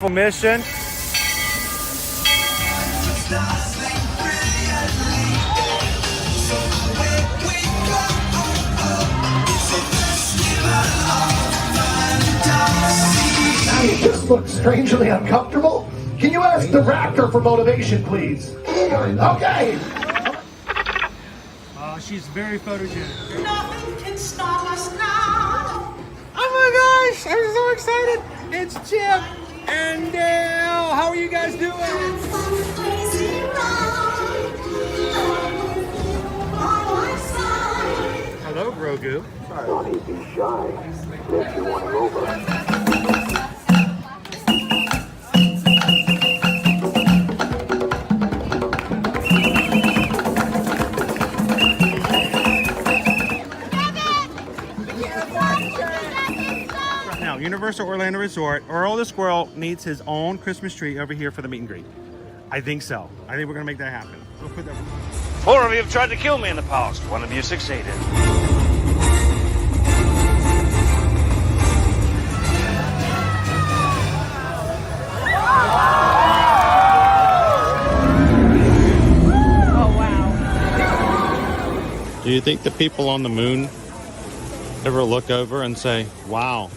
mission. You just look strangely uncomfortable. Can you ask the raptor for motivation, please? Okay. She's very photogenic. Nothing can stop us now. Oh my gosh, I'm so excited. It's Chip and Dale. How are you guys doing? Hello, Grogu. Don't be shy. If you want to go over. Universal Orlando Resort, Earl the Squirrel needs his own Christmas tree over here for the meet and greet. I think so. I think we're gonna make that happen. We'll put that. 4 of you have tried to kill me in the past. 1 of you succeeded. Oh, wow. Do you think the people on the moon ever look over and say, wow,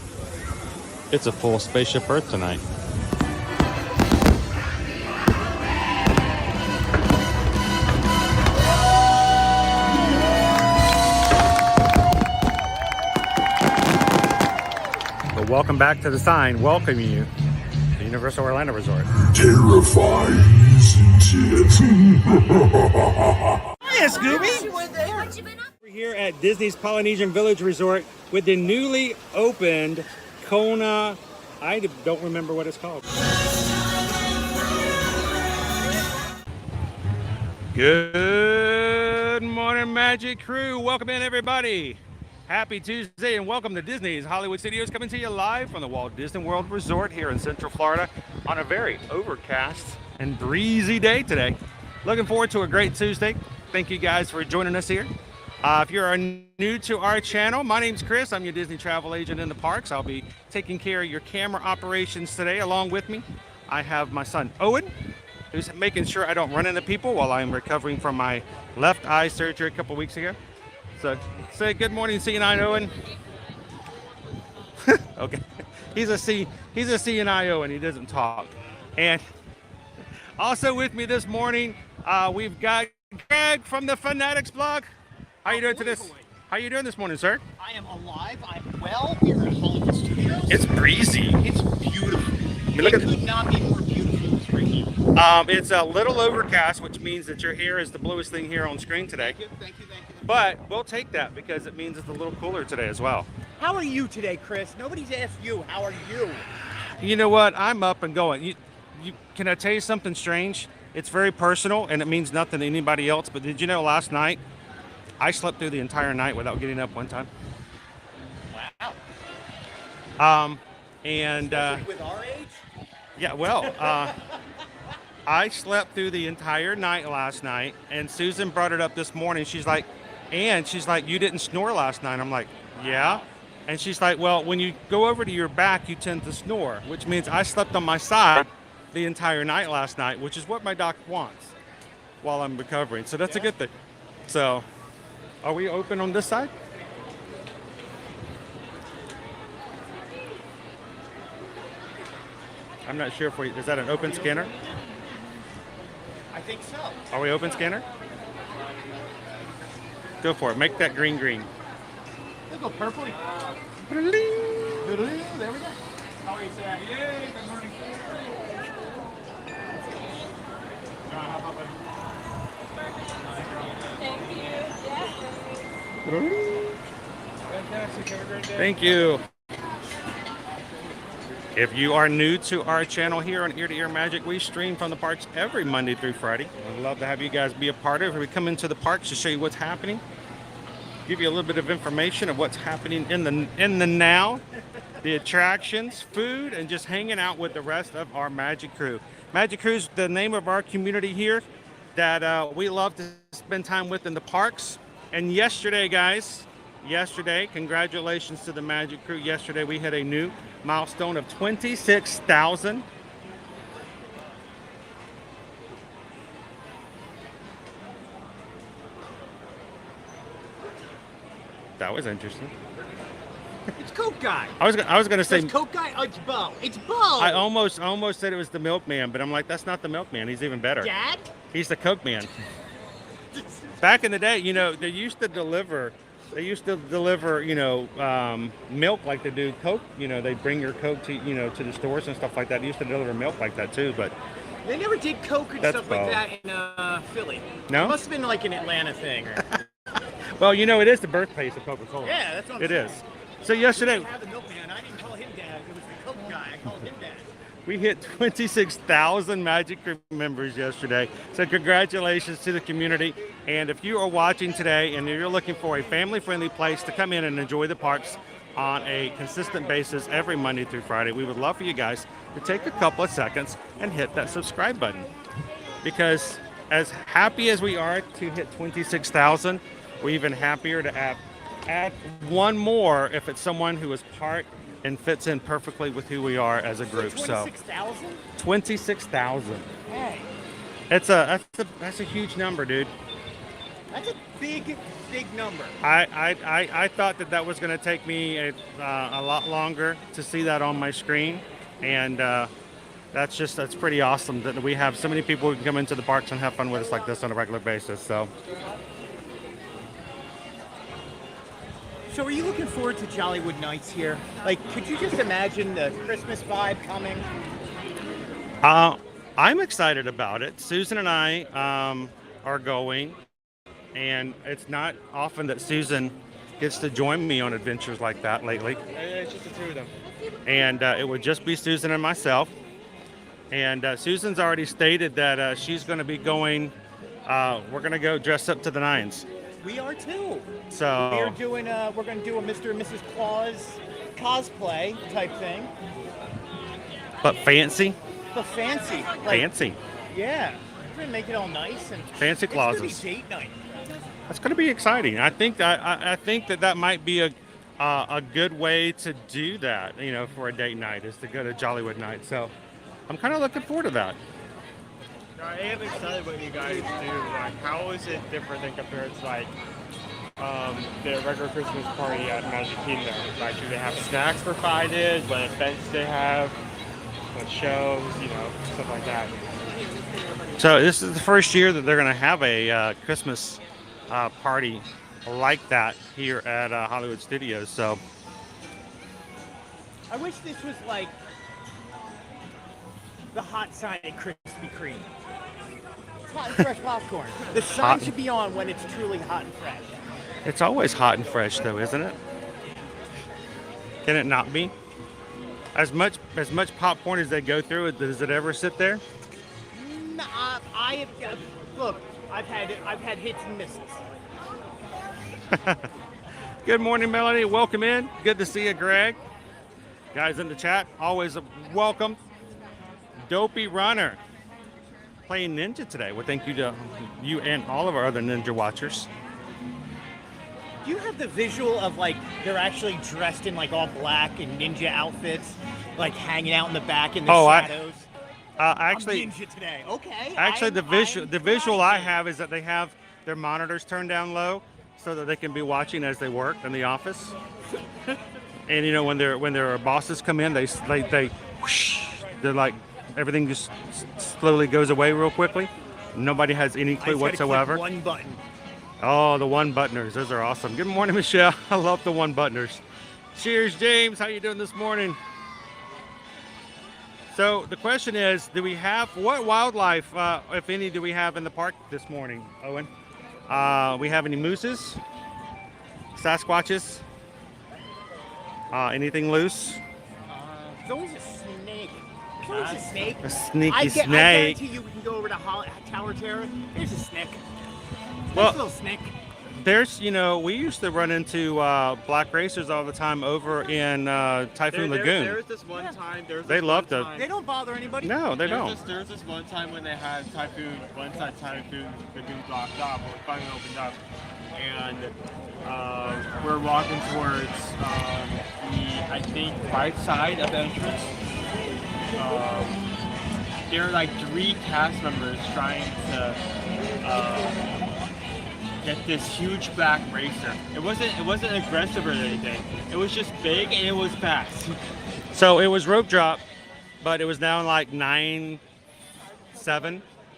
it's a full spaceship Earth tonight? But welcome back to the sign welcoming you to Universal Orlando Resort. Terrifying, isn't it? Hiya, Scooby! We're here at Disney's Polynesian Village Resort with the newly opened Kona, I don't remember what it's called. Good morning, Magic Crew. Welcome in, everybody. Happy Tuesday and welcome to Disney's Hollywood Studios, coming to you live from the Walt Disney World Resort here in Central Florida on a very overcast and breezy day today. Looking forward to a great Tuesday. Thank you guys for joining us here. If you're new to our channel, my name's Chris. I'm your Disney travel agent in the parks. I'll be taking care of your camera operations today. Along with me, I have my son Owen, who's making sure I don't run into people while I'm recovering from my left eye surgery a couple weeks ago. So say good morning, CNI Owen. Okay, he's a CNI Owen. He doesn't talk. And also with me this morning, we've got Greg from the Fanatics blog. How you doing today? How you doing this morning, sir? I am alive. I'm well here at Hollywood Studios. It's breezy. It's beautiful. Look at it could not be more beautiful this right here. It's a little overcast, which means that your hair is the bluest thing here on screen today. Thank you. But we'll take that because it means it's a little cooler today as well. How are you today, Chris? Nobody's asked you. How are you? You know what? I'm up and going. Can I tell you something strange? It's very personal and it means nothing to anybody else. But did you know last night I slept through the entire night without getting up one time? Wow. And with our age? yeah, well, I slept through the entire night last night, and Susan brought it up this morning. She's like, you didn't snore last night. I'm like, yeah. And she's like, well, when you go over to your back, you tend to snore, which means I slept on my side the entire night last night, which is what my doctor wants while I'm recovering. So that's a good thing. So are we open on this side? I'm not sure if is that an open scanner? I think so. Are we open scanner? Go for it. Make that green. Let's go purple. There we go. How are you, sir? Yay, good morning. Fantastic. Have a great day. Thank you. If you are new to our channel here on Ear to Ear Magic, we stream from the parks every Monday through Friday. I'd love to have you guys be a part of it. We come into the parks to show you what's happening, give you a little bit of information of what's happening in the now, the attractions, food, and just hanging out with the rest of our Magic Crew. Magic Crew is the name of our community here that we love to spend time with in the parks. And yesterday, guys, congratulations to the Magic Crew. Yesterday we hit a new milestone of 26,000 That was interesting. It's Coke Guy. I was gonna say It's Coke Guy. Oh, it's Bo. It's Bo. I almost said it was the milkman, but I'm like, that's not the milkman. He's even better. Dad? He's the Coke man. Back in the day, you know, they used to deliver, you know, milk like they do Coke. You know, they bring your Coke to, you know, to the stores and stuff like that. They used to deliver milk like that too, but They never did Coke and That's stuff like Bo. that in Philly. No? It must have been like an Atlanta thing. well, you know, it is the birthplace of Coca-Cola. Yeah, that's what I'm It saying. is. So yesterday, I have the milkman. I didn't call him Dad. It was the Coke Guy. I called him Dad. we hit 26,000 Magic Crew members yesterday. So congratulations to the community. And if you are watching today and you're looking for a family-friendly place to come in and enjoy the parks on a consistent basis every Monday through Friday, we would love for you guys to take a couple of seconds and hit that subscribe button. Because as happy as we are to hit 26,000, we're even happier to add one more if it's someone who is part and fits in perfectly with who we are as a group. So 26,000? 26,000. Hey, That's a huge number, dude. that's a big number. I thought that was going to take me a lot longer to see that on my screen, and that's pretty awesome that we have so many people who can come into the parks and have fun with us like this on a regular basis. So So are you looking forward to Jollywood Nights here? Like, could you just imagine the Christmas vibe coming? I'm excited about it. Susan and I are going, and it's not often that Susan gets to join me on adventures like that lately. It's just the two of them. And it would just be Susan and myself. And Susan's already stated that she's going to be going. We're going to go dress up to the nines. We are too. So We're doing. We're going to do a Mr. and Mrs. Claus cosplay type thing, but fancy, but fancy. Like, fancy, Yeah. We're gonna make it all nice and fancy it's Clauses. gonna be date night. That's going to be exciting. I think that might be a good way to do that. You know, for a date night is to go to Jollywood Night. So I'm kind of looking forward to that. I am excited what you guys do. Like, how is it different than compared to like the regular Christmas party at Magic Kingdom? Like, do they have snacks provided? What events they have? What shows? You know, stuff like that. So this is the first year that they're going to have a Christmas party like that here at Hollywood Studios. So I wish this was like the hot sign at Krispy Kreme. It's hot and fresh popcorn. The sign Hot- should be on when it's truly hot and fresh. it's always hot and fresh, though, isn't it? Can it not be? As much popcorn as they go through, does it ever sit there? Nah, look. I've had hits and misses. Good morning, Melanie. Welcome in. Good to see you, Greg. Guys in the chat, always a welcome. Dopey Runner playing Ninja today. Well, thank you to you and all of our other Ninja watchers. Do you have the visual of like they're actually dressed in like all black and ninja outfits, like hanging out in the back in the shadows? Actually, I'm ninja today. Okay. Actually, the visual I have is that they have their monitors turned down low so that they can be watching as they work in the office. And you know, when their bosses come in, they whoosh, they're like everything just slowly goes away real quickly. Nobody has any clue whatsoever. One button. Oh, the one buttoners, those are awesome. Good morning, Michelle. I love the one buttoners. Cheers, James. How you doing this morning? So the question is, do we have what wildlife, if any, do we have in the park this morning, Owen? We have any mooses, Sasquatches, anything loose? There's always a snake. There's always a snake. A sneaky I snake. guarantee you we can go over to Tower Terror. There's a snake. Well, Nice little snake. There's, you know, we used to run into black racers all the time over in Typhoon Lagoon. There was this one time. They love to. They don't bother anybody. No, they don't. There's this one time when they had Typhoon, one side Typhoon Lagoon blocked off, but we finally opened up, and we're walking towards the, I think, right side of the entrance. There are like 3 cast members trying to get this huge black racer. It wasn't aggressive or anything. It was just big and it was fast. So it was rope drop, but it was down like 9-7,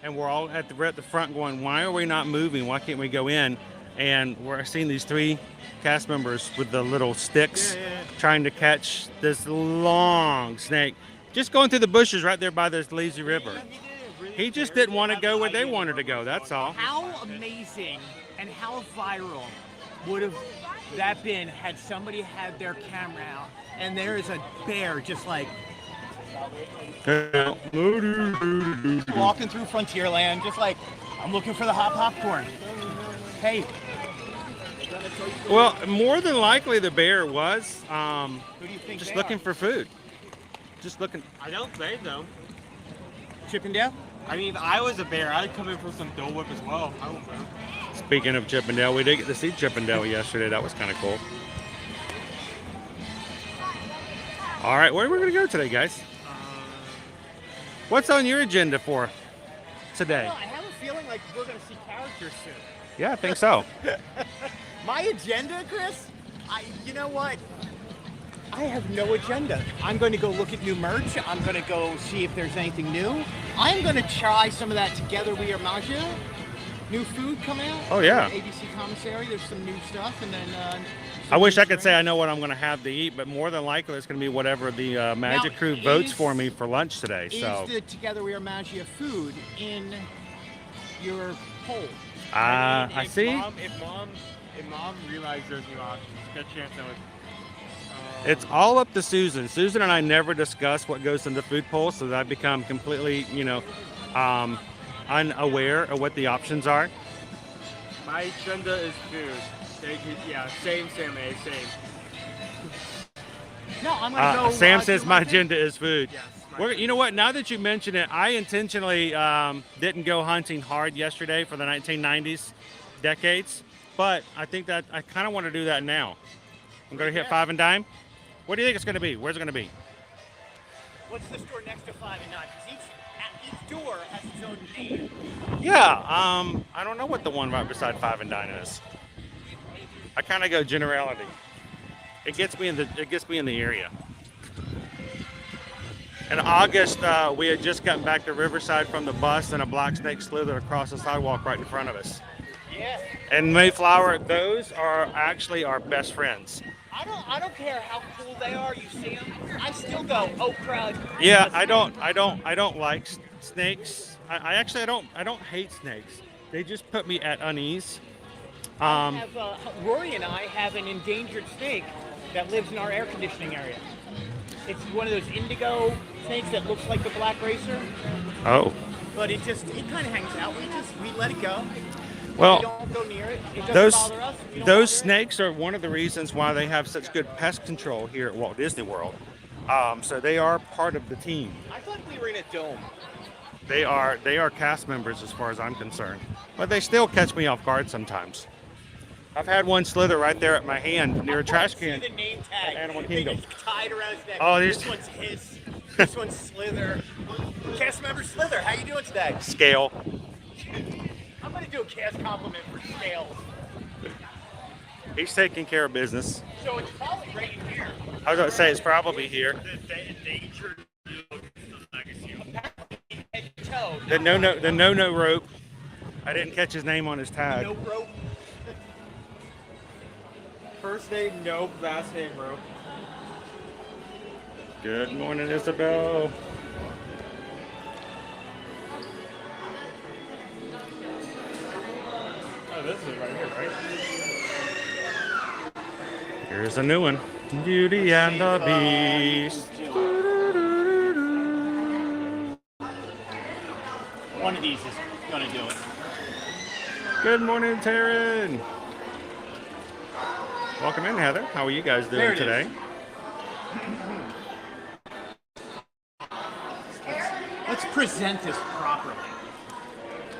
and we're all we're at the front going, why are we not moving? Why can't we go in? And we're seeing these 3 cast members with the little sticks trying to catch this long snake, just going through the bushes right there by this lazy river. He just didn't want to go where they wanted to go, that's all. How amazing and how viral would have that been had somebody had their camera out and there is a bear just like walking through Frontierland, just like, I'm looking for the hot popcorn. Hey. Well, more than likely the bear was Who do you think just they looking are? for food. Just looking. I don't blame them. Chippendale? I mean, if I was a bear, I'd come in for some Dole Whip as well. I don't know. Speaking of Chippendale, we did get to see Chippendale yesterday. That was kind of cool. All right, where are we going to go today, guys? What's on your agenda for today? Well, I have a feeling like we're going to see characters soon. Yeah, I think so. My agenda, Chris? You know what? I have no agenda. I'm going to go look at new merch. I'm going to go see if there's anything new. I'm going to try some of that Together We Are Magia. New food coming out. Oh, yeah. ABC Commissary. There's some new stuff, and then. I wish I could say I know what I'm going to have to eat, but more than likely it's going to be whatever the Magic Now, Crew votes is- for me for lunch today. So Is the Together We Are Magia food in your poll? I see. If mom realized there's new options, good chance that would. It's all up to Susan. Susan and I never discuss what goes in the food poll, so that I become completely, unaware of what the options are. My agenda is food. Yeah, same, same. No, I'm gonna go. Sam do says my thing. agenda is food. Yes. You know what? Now that you mention it, I intentionally didn't go hunting hard yesterday for the 1990s decades, but I think that I kind of want to do that now. I'm going to hit 5 and Dime. What do you think it's going to be? Where's it going to be? What's the store next to 5 and 9? Because each door has its own name. Yeah, I don't know what the one right beside 5 and Dine is. I kind of go generality. It gets me in the area. In August, we had just gotten back to Riverside from the bus, and a black snake slithered across the sidewalk right in front of us. Yeah. And Mayflower, those are actually our best friends. I don't care how cool they are. You see them, I still go, oh crud. Yeah, I don't like snakes. I don't hate snakes. They just put me at unease. Rory and I have an endangered snake that lives in our air conditioning area. It's one of those indigo snakes that looks like the black racer, Oh. but it kind of hangs out. We let it go. Well, We don't go near it. It doesn't those bother us. We don't those bother it. snakes are one of the reasons why they have such good pest control here at Walt Disney World. So they are part of the team. I thought we were in a dome. They are cast members as far as I'm concerned, but they still catch me off guard sometimes. I've had one slither right there at my hand near a trash can. See the name tag. at Animal It's Kingdom. tied around his neck. Oh, this these- one's his. This one's Slither. Cast member Slither, how you doing today? Scale. I'm gonna do a cast compliment for Scales. He's taking care of business. So it's probably right in here. I was going to say it's probably here. The endangered legacy. Head to toe. The no rope. I didn't catch his name on his tag. No rope. First name, nope. Last name, bro. Good morning, Isabel. Oh, this is right here, right? Here's a new one. Beauty and the Beast. One of these is gonna do it. Good morning, Taryn. Welcome in, Heather. How are you guys There doing it is. today? Let's present this properly.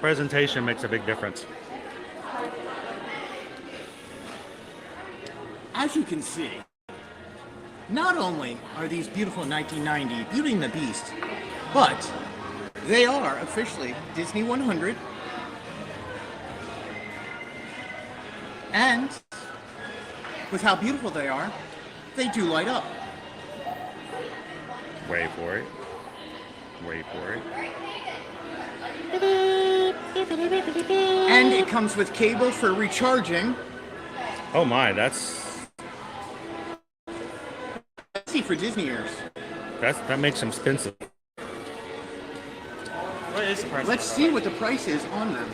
Presentation makes a big difference. As you can see, not only are these beautiful 1990 Beauty and the Beast, but they are officially Disney 100 And with how beautiful they are, they do light up. Wait for it. Wait for it. And it comes with cable for recharging. Oh my, that's Let's see for Disney ears. that makes them expensive. What is the price? Let's see what the price is on them.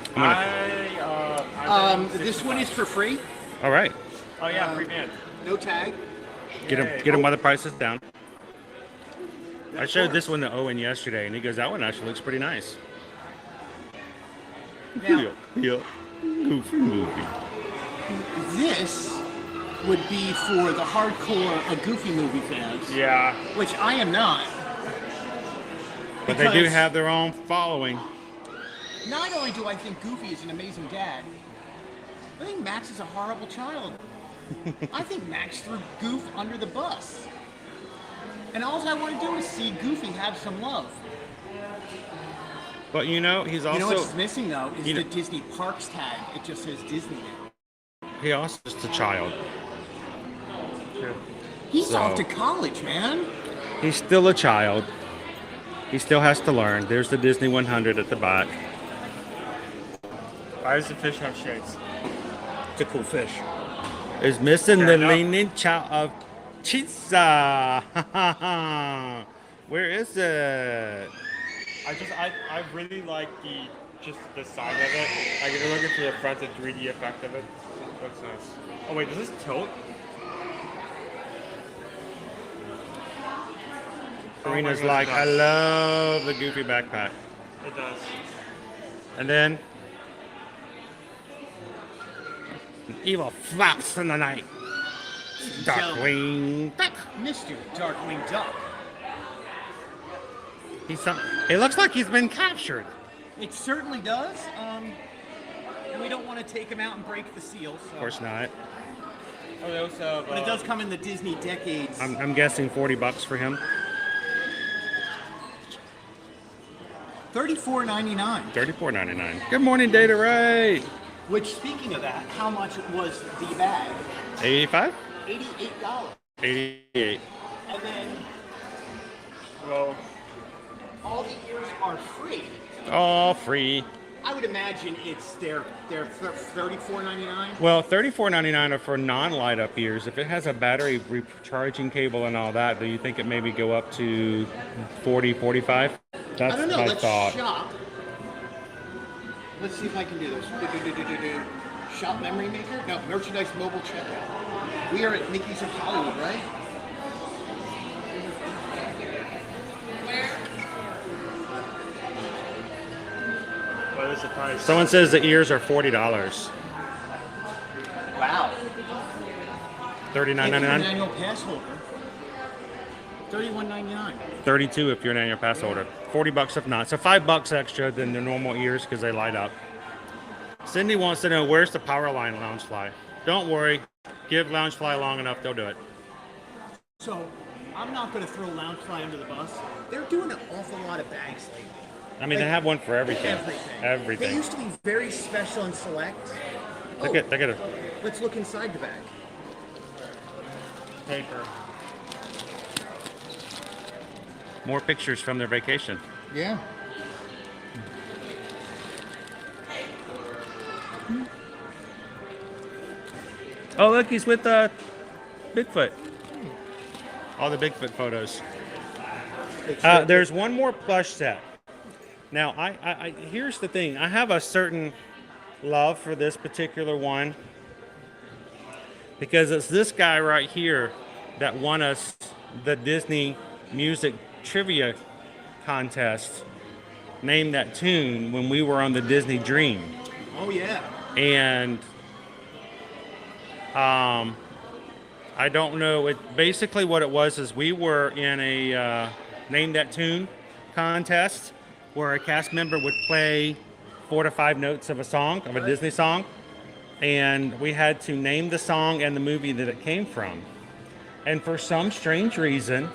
This one is for free. All right, Oh yeah, free band. No tag. get them while the price is down. I showed this one to Owen yesterday, and he goes, "That one actually looks pretty nice." Now, Yeah. Goofy. this would be for the hardcore Goofy movie fans, Yeah. which I am not. But they do Because have their own following. Not only do I think Goofy is an amazing dad, I think Max is a horrible child. I think Max threw Goof under the bus. And all I want to do is see Goofy have some love. But he's also You know what's missing though is the Disney Parks tag. It just says Disney now. he also is a child. He's off So- to college, man. He's still a child. He still has to learn. There's the Disney 100 at the back. Why does the fish have shades? It's a cool fish. Is missing Fair the enough. leaning child of Chisa. Where is it? I really like the side of it. Like if you're looking for the front, the 3D effect of it. Looks nice. Oh wait, does this tilt? Karina's Oh my like, gosh, I it does. love the Goofy backpack. It does. And then an evil flaps in the night. Darkwing Duck. Mr. Darkwing Duck. It looks like he's been captured. It certainly does. And we don't want to take him out and break the seal. So. Of course not. Oh, they also have, But it does come in the Disney Decades. I'm guessing $40 for him. $34.99. $34.99. Good morning, Data Ray. Which, speaking of that, how much was the bag? $85? $88. $88. And then well, all the ears are free. All free. I would imagine it's they're $34.99. Well, $34.99 are for non-light up ears. If it has a battery recharging cable and all that, do you think it maybe go up to $40, $45? That's I don't know. my Let's thought. shop. Let's see if I can do this. Shop memory maker? No, merchandise mobile checkout. We are at Mickey's of Hollywood, right? what is the price? Someone says the ears are $40. Wow. If you're an $39.99. annual pass holder, $31.99. $32 if you're an annual pass holder. $40 if not. So $5 extra than the normal ears because they light up. Cindy wants to know, where's the power line Loungefly? Don't worry. Give Loungefly long enough, they'll do it. So, I'm not going to throw Loungefly under the bus. They're doing an awful lot of bags lately. I mean, they have one for everything. Everything. Everything. They used to be very special and select. Look at it. Let's look inside the bag. Paper. More pictures from their vacation. Yeah. Oh, look, he's with Bigfoot. All the Bigfoot photos. There's one more plush set. Now, I here's the thing. I have a certain love for this particular one because it's this guy right here that won us the Disney Music Trivia Contest. Named that tune when we were on the Disney Dream. Oh, yeah. And I don't know. It basically what it was is we were in a Name That Tune contest where a cast member would play 4 to 5 notes of a song, of a Disney song, and we had to name the song and the movie that it came from. And for some strange reason,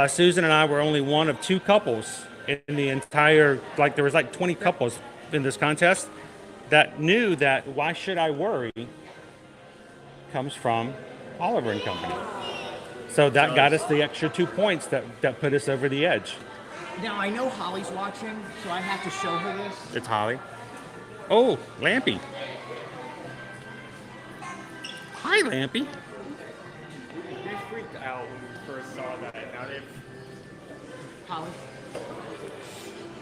Susan and I were only one of 2 couples in the entire, there was 20 couples in this contest that knew that Why Should I Worry comes from Oliver and Company. So that got us the extra 2 points that put us over the edge. Now, I know Holly's watching, so I have to show her this. It's Holly. Oh, Lampy. Hi, Lampy. They freaked out when we first saw that. Now they've Holly,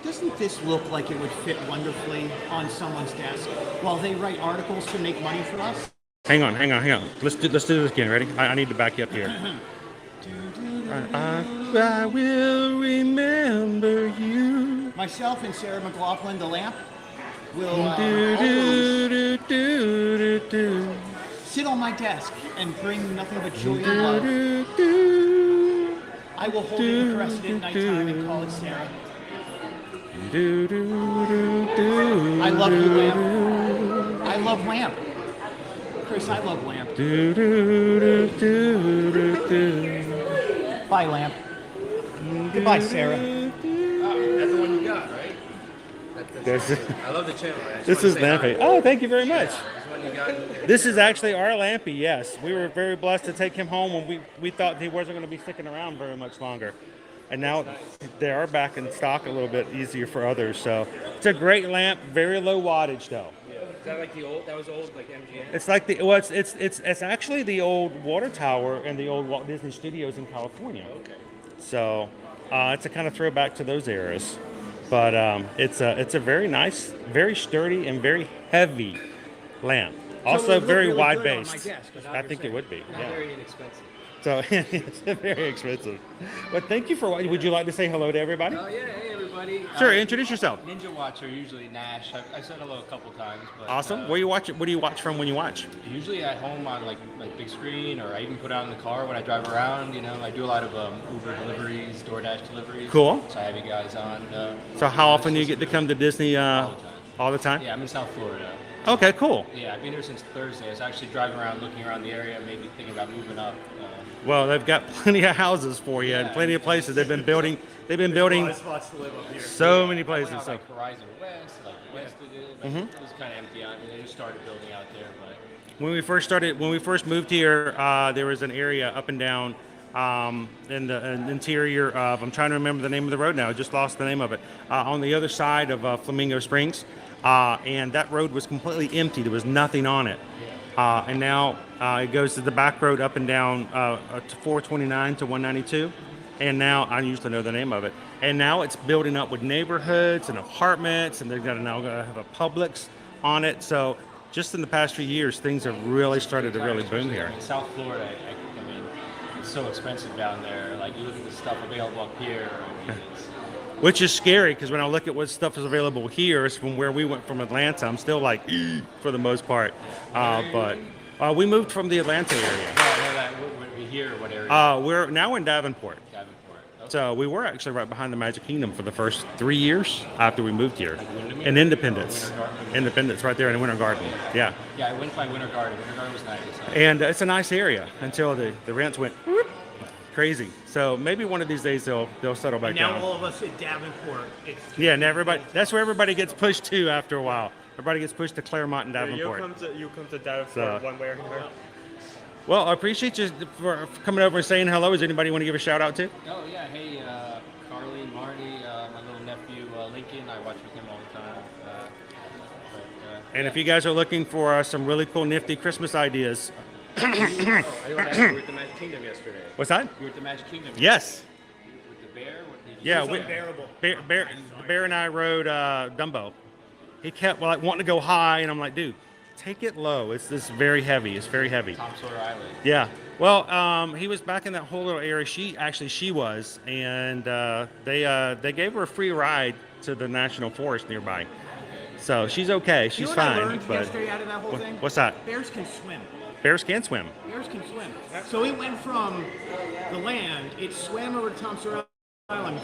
doesn't this look like it would fit wonderfully on someone's desk while they write articles to make money for us? Hang on. Let's do this again. Ready? I need to back you up here. I will remember you. Myself and Sarah McLaughlin, the lamp, will always sit on my desk and bring nothing but joy and love. I will hold it and caress it at nighttime and call it Sarah. I love you, Lamp. I love Lamp. Chris, I love Lamp. Bye, Lamp. Goodbye, Sarah. That's the one you got, right? I love the channel. This is Lampy. Oh, thank you very much. This one you got. This is actually our Lampy, yes. We were very blessed to take him home when we thought he wasn't going to be sticking around very much longer. And now they are back in stock a little bit easier for others. So it's a great lamp, very low wattage though. Yeah. Is that like the old? That was old, like MGM. It's like it's actually the old water tower in the old Walt Disney Studios in California. Okay. So it's a kind of throwback to those eras. But it's a very nice, very sturdy, and very heavy lamp. Also very really wide good on my based. desk, is what I you're think it saying. would be. Not Yeah. very inexpensive. So it's very expensive. But thank you for watching. Would you like to say hello to everybody? Oh yeah, hey everybody. Sure, introduce yourself. Ninja Watcher, usually Nash. I said hello a couple times, but Awesome. Where you watch it? What do you watch from when you watch? Usually at home on like big screen, or I even put it on in the car when I drive around. You know, I do a lot of Uber deliveries, DoorDash deliveries. Cool. So I have you guys on. So how often do you get to come to Disney? All the time. All the time? Yeah, I'm in South Florida. Okay, cool. Yeah, I've been here since Thursday. I was actually driving around, looking around the area, maybe thinking about moving up. Well, they've got plenty of houses for you and plenty of places. They've been building. They've been building spots to live up here. so many I went places. out, So like Horizon West, like West of it. Like, it was kind of empty out there. They just started building out there, but when we first moved here, there was an area up and down in the interior of. I'm trying to remember the name of the road now. I just lost the name of it. On the other side of Flamingo Springs, and that road was completely empty. There was nothing on it. And now it goes to the back road up and down to 429 to 192. And now I usually know the name of it. And now it's building up with neighborhoods and apartments, and they're now going to have a Publix on it. So just in the past few years, things have really started to really boom here. in South Florida, I mean, it's so expensive down there. Like, you look at the stuff available up here. I mean, it's, Which is scary because when I look at what stuff is available here, it's from where we went from Atlanta. I'm still like, for the most part. But we moved from the Atlanta area. no, that would be here. What area? We're now in Davenport. Davenport. Okay. So we were actually right behind the Magic Kingdom for the first 3 years after we moved here. In Independence. Independence, right there in the Winter Garden. Yeah. Yeah, I went by Winter Garden. Winter Garden was nice. And it's a nice area until the rents went whoop, crazy. So maybe one of these days they'll settle back And now down. all of us at Davenport. Yeah, and everybody, that's where everybody gets pushed to after a while. Everybody gets pushed to Claremont and Davenport. You come to Davenport So- one way or another. Well, I appreciate you for coming over and saying hello. Is anybody want to give a shout out to? Oh yeah, hey, Carly, Marty, my little nephew Lincoln. I watch with him all the time. And if you guys are looking for some really cool, nifty Christmas ideas, I want to ask you, we were at the Magic Kingdom yesterday. what's that? You were at the Magic Kingdom. Yes. With the bear. What did you Yeah, do? unbearable. the bear and I rode Dumbo. He kept like wanting to go high, and I'm like, dude, take it low. It's very heavy. It's very heavy. Tom Sawyer Island. Yeah. Well, he was back in that whole little area. She was, and they gave her a free ride to the National Forest nearby. So she's okay. She's You know what I fine. learned But yesterday out of that whole thing? what's that? Bears can swim. Bears can swim. Bears can swim. So it went from the land, it swam over to Tom Sawyer Island,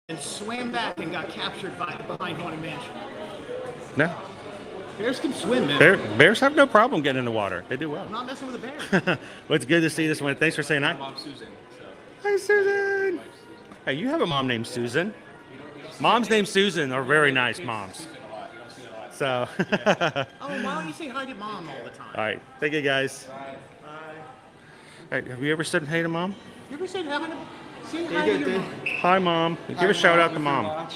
and swam back and got captured behind Haunted Mansion. No. Bears can swim, man. Bears have no problem getting in the water. They do well. I'm not messing with the bears. Well, it's good to see this one. Thanks for saying My hi. mom Susan. So. Hi, Susan. Hey, you have a mom named Susan. Moms named Susan are very nice moms. Susan a lot. You don't see it a lot. So, Oh, why don't you say hi to Mom all the time? all right. Thank you, guys. All right. Have you ever said hey to Mom? You ever said hi to say hi to your mom? Hi, Mom. Give a shout out to Mom.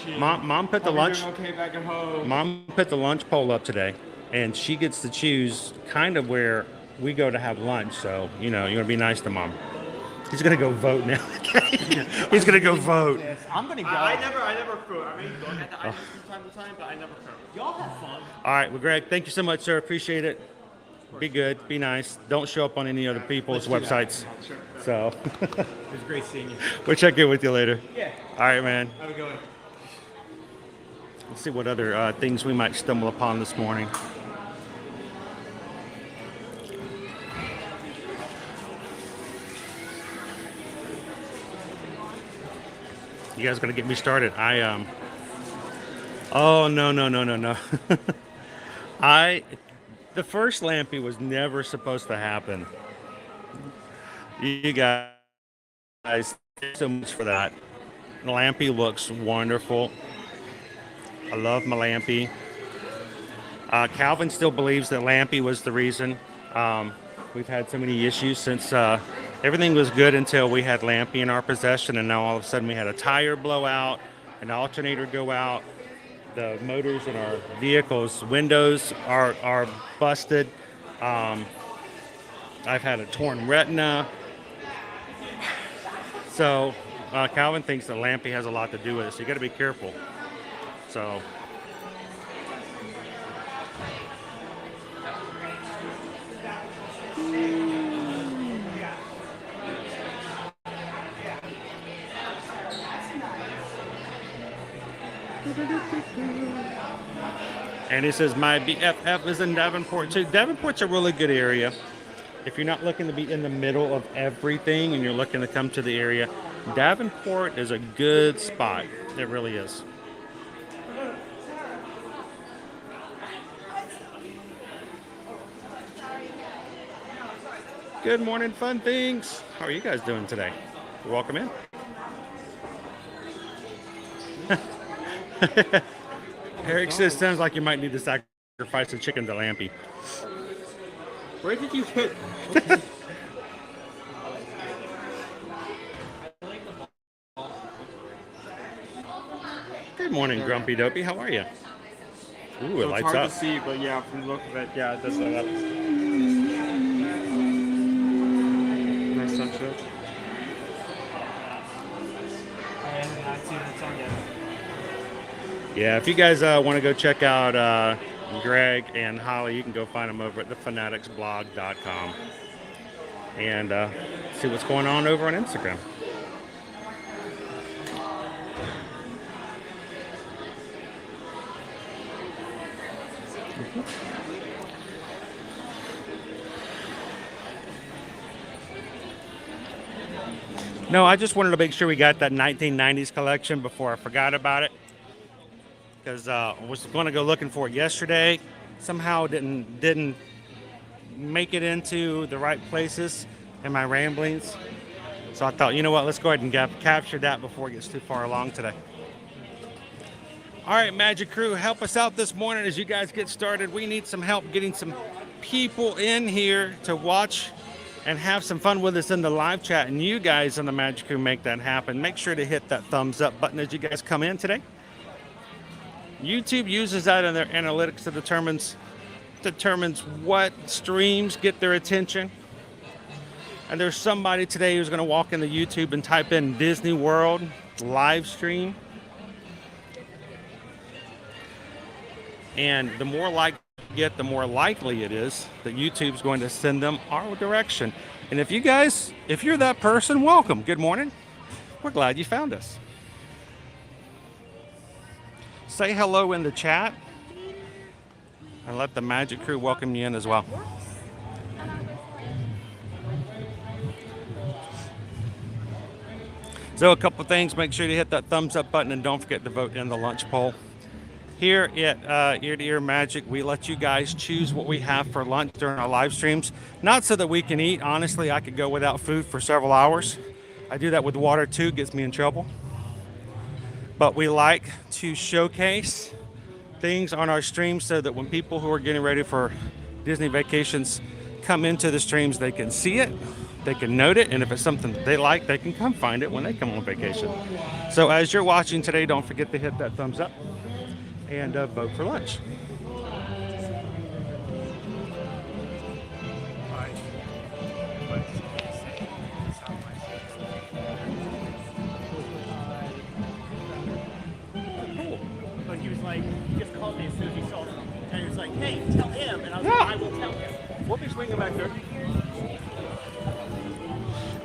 Mom put the lunch. Okay, back at home. Mom put the lunch poll up today, and she gets to choose kind of where we go to have lunch. So, you know, you're gonna be nice to Mom. He's gonna go vote now. He's gonna go vote. I'm gonna go. I never cook. I mean, look at the items from time to time, but I never cook. Y'all have fun. All right, well, Greg, thank you so much, sir. Appreciate it. Be good. Be nice. Don't show up on any other people's websites. So, It was great seeing you. we'll check in with you later. Yeah. All right, man. Have a good one. Let's see what other things we might stumble upon this morning. You guys gonna get me started? Oh no. The first Lampy was never supposed to happen. You guys, thank you so much for that. Lampy looks wonderful. I love my Lampy. Calvin still believes that Lampy was the reason. We've had so many issues since everything was good until we had Lampy in our possession, and now all of a sudden we had a tire blow out, an alternator go out. The motors in our vehicles, windows are busted. I've had a torn retina. So Calvin thinks that Lampy has a lot to do with it, so you got to be careful. So. And he says, my BFF is in Davenport too. Davenport's a really good area. If you're not looking to be in the middle of everything and you're looking to come to the area, Davenport is a good spot. It really is. Good morning, fun things. How are you guys doing today? Welcome in. Eric says, sounds like you might need to sacrifice a chicken to Lampy. Where did you get? Good morning, Grumpy Dopey. How are you? Ooh, it It's lights hard up. to see, but yeah, from the look of it, yeah, it does light up. Nice sunset. I haven't had seen that song yet. Yeah, if you guys want to go check out Greg and Holly, you can go find them over at thefanaticsblog.com and see what's going on over on Instagram. No, I just wanted to make sure we got that 1990s collection before I forgot about it. Because I was going to go looking for it yesterday. Somehow didn't make it into the right places in my ramblings. So I thought, you know what, let's go ahead and capture that before it gets too far along today. All right, Magic Crew, help us out this morning as you guys get started. We need some help getting some people in here to watch and have some fun with us in the live chat. And you guys on the Magic Crew make that happen. Make sure to hit that thumbs up button as you guys come in today. YouTube uses that in their analytics that determines what streams get their attention. And there's somebody today who's going to walk into YouTube and type in Disney World live stream. And the more likes you get, the more likely it is that YouTube's going to send them our direction. And if you're that person, welcome. Good morning. We're glad you found us. Say hello in the chat and let the Magic Crew welcome you in as well. So a couple things, make sure to hit that thumbs up button and don't forget to vote in the lunch poll. Here at Ear to Ear Magic, we let you guys choose what we have for lunch during our live streams. Not so that we can eat. Honestly, I could go without food for several hours. I do that with water too, gets me in trouble. But we like to showcase things on our stream so that when people who are getting ready for Disney vacations come into the streams, they can see it, they can note it, and if it's something that they like, they can come find it when they come on vacation. So as you're watching today, don't forget to hit that thumbs up and vote for lunch. But he was like, he just called me as soon as he saw me. And he was like, hey, tell him. And I was like, I will tell him. We'll be swinging back there.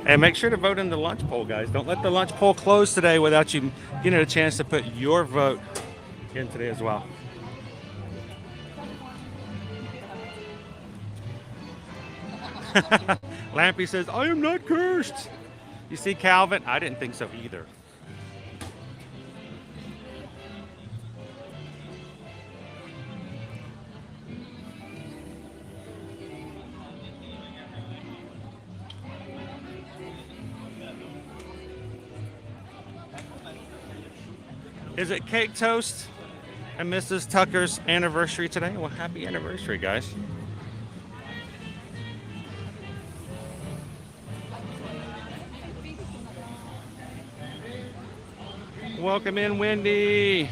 And make sure to vote in the lunch poll, guys. Don't let the lunch poll close today without you getting a chance to put your vote in today as well. Lampy says, I am not cursed. You see, Calvin? I didn't think so either. Is it Cake Toast and Mrs. Tucker's anniversary today? Well, happy anniversary, guys. Welcome in, Wendy.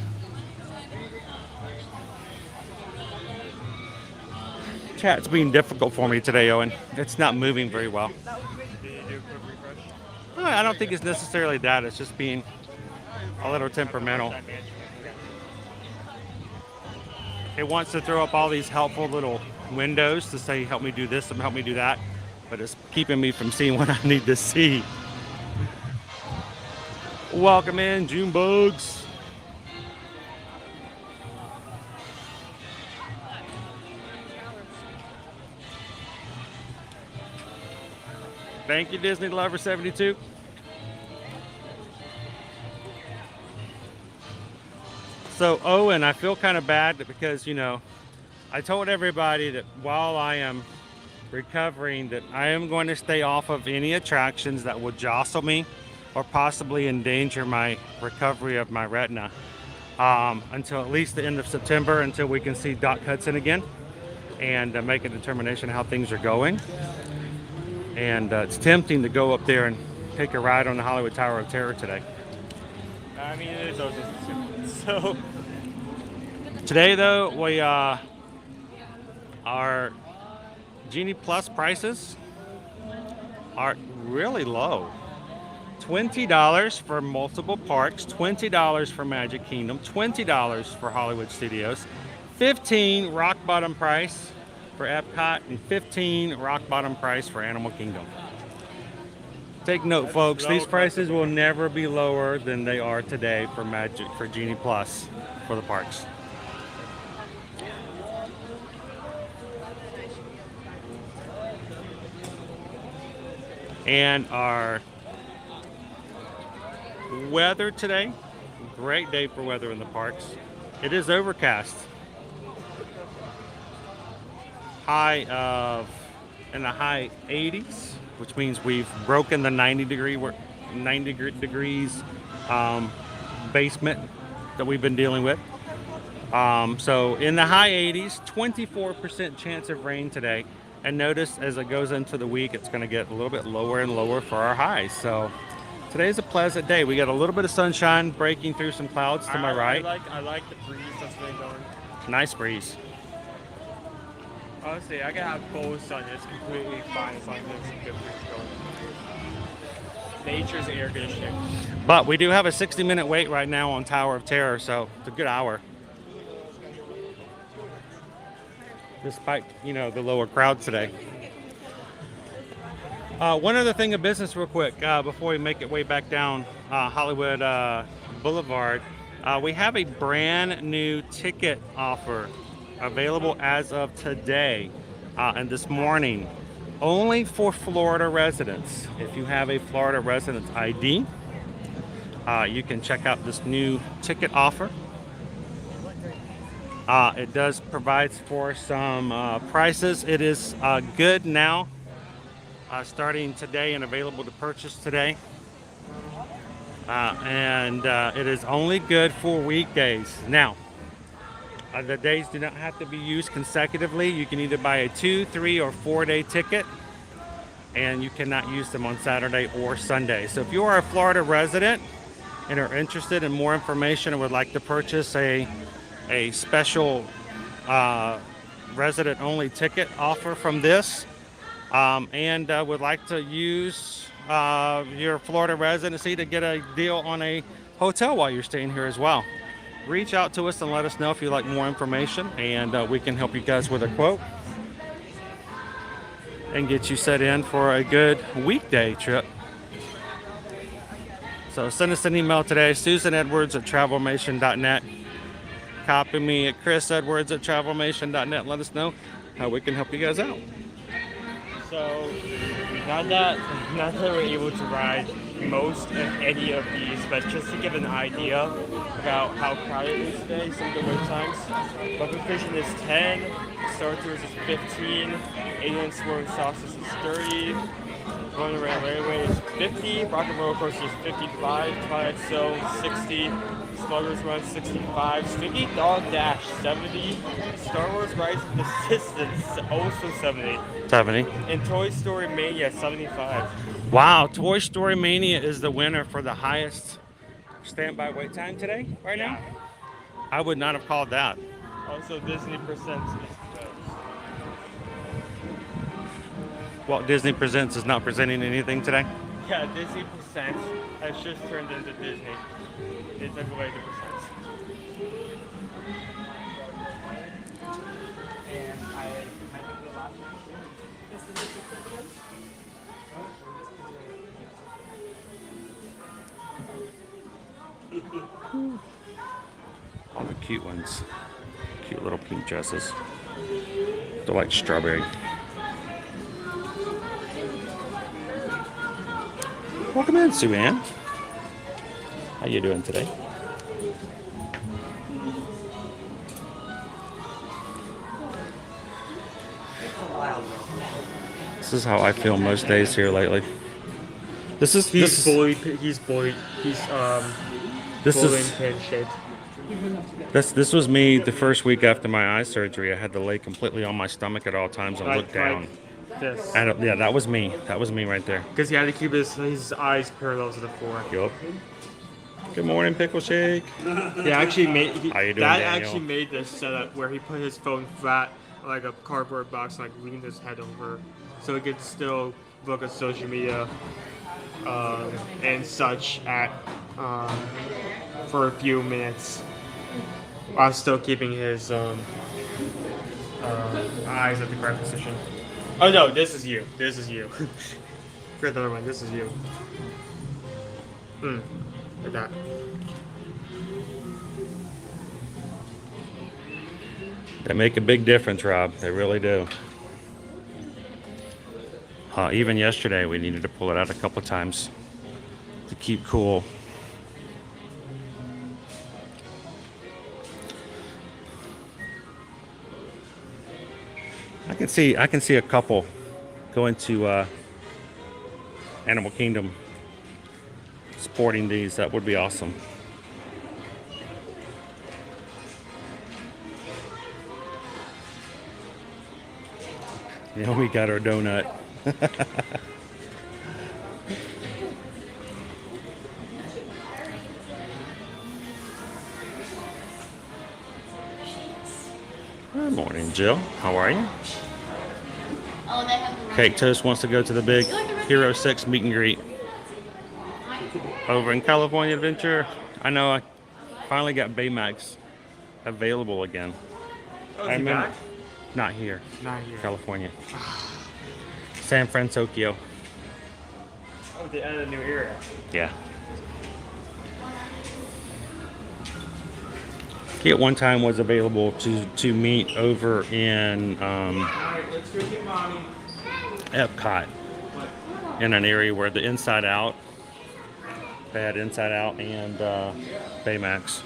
Chat's being difficult for me today, Owen. It's not moving very well. I don't think it's necessarily that. It's just being a little temperamental. It wants to throw up all these helpful little windows to say, help me do this and help me do that, but it's keeping me from seeing what I need to see. Welcome in, June Bugs. Thank you, Disney Lover 72. So, Owen, I feel kind of bad because, you know, I told everybody that while I am recovering that I am going to stay off of any attractions that would jostle me or possibly endanger my recovery of my retina until at least the end of September, until we can see Doc Hudson again and make a determination how things are going. And it's tempting to go up there and take a ride on the Hollywood Tower of Terror today. I mean, it is open. So today, though, we our Genie Plus prices are really low. $20 for multiple parks, $20 for Magic Kingdom, $20 for Hollywood Studios, $15 rock bottom price for Epcot, and $15 rock bottom price for Animal Kingdom. Take note, folks, these prices will never be lower than they are today for Genie Plus for the parks. And our weather today, great day for weather in the parks. It is overcast. High of in the high 80s, which means we've broken the 90 degrees basement that we've been dealing with. So in the high 80s, 24% chance of rain today. And notice as it goes into the week, it's going to get a little bit lower and lower for our highs. So today's a pleasant day. We got a little bit of sunshine breaking through some clouds to my right. I like the breeze that's been going. Nice breeze. Honestly, I can have full sun. It's completely fine as long as there's some good breeze going. Nature's air conditioning. But we do have a 60-minute wait right now on Tower of Terror, so it's a good hour. Despite, you know, the lower crowd today. One other thing of business real quick before we make it way back down Hollywood Boulevard. We have a brand new ticket offer available as of today and this morning, only for Florida residents. If you have a Florida residence ID, you can check out this new ticket offer. It does provide for some prices. It is good now, starting today and available to purchase today. And it is only good for weekdays. Now, The days do not have to be used consecutively. You can either buy a 2, 3, or 4-day ticket, and you cannot use them on Saturday or Sunday. So if you are a Florida resident and are interested in more information and would like to purchase a special resident-only ticket offer from this, and would like to use your Florida residency to get a deal on a hotel while you're staying here as well, reach out to us and let us know if you'd like more information, and we can help you guys with a quote and get you set in for a good weekday trip. So send us an email today, susanedwards@travelmation.net. Copy me at chrisedwards@travelmation.net. Let us know how we can help you guys out. So, not that we're able to ride most of any of these, but just to give an idea about how crowded it is today, some of the wait times. Bucket fishing is 10, Star Tours is 15, Alien Swirling Sauces is 30, Going Around Railway is 50, Rock and Roller Coaster is 55, Twilight Zone 60, Smuggler's Run 65, Sticky Dog Dash 70, Star Wars Rise of the Resistance also 70. 70. And Toy Story Mania 75. Wow, Toy Story Mania is the winner for the highest standby wait time today, right now? I would not have called that. Also, Disney Presents is Walt Disney Presents is not presenting anything today? yeah, Disney Presents has just turned into Disney. They took away the presents. All the cute ones. Cute little pink dresses. They're like strawberry. Welcome in, Sue Ann. How you doing today? This is how I feel most days here lately. He's bullying pin shaped. This was me the first week after my eye surgery. I had to lay completely on my stomach at all times and look down. This. Yeah, that was me. That was me right there. Because he had to keep his eyes parallel to the floor. Yup. Good morning, Pickle Shake. He actually made How you doing, that Daniel? actually made this setup where he put his phone flat like a cardboard box, like leaned his head over, so he could still look at social media and such at for a few minutes while still keeping his eyes at the correct position. Oh no, this is you. This is you. For another one, this is you. Like that. They make a big difference, Rob. They really do. Even yesterday, we needed to pull it out a couple times to keep cool. I can see a couple going to Animal Kingdom sporting these. That would be awesome. Yeah, we got our donut. Good morning, Jill. How are you? Cake Toast wants to go to the big Hero 6 meet and greet over in California Adventure. I know I finally got Baymax available again. Oh, is he back? Not here. Not here. California. San Francisco. Oh, the end of the new era. Yeah. He at one time was available to meet over in Let's go get mommy. Epcot, in an area where the Inside Out, they had Inside Out and Baymax.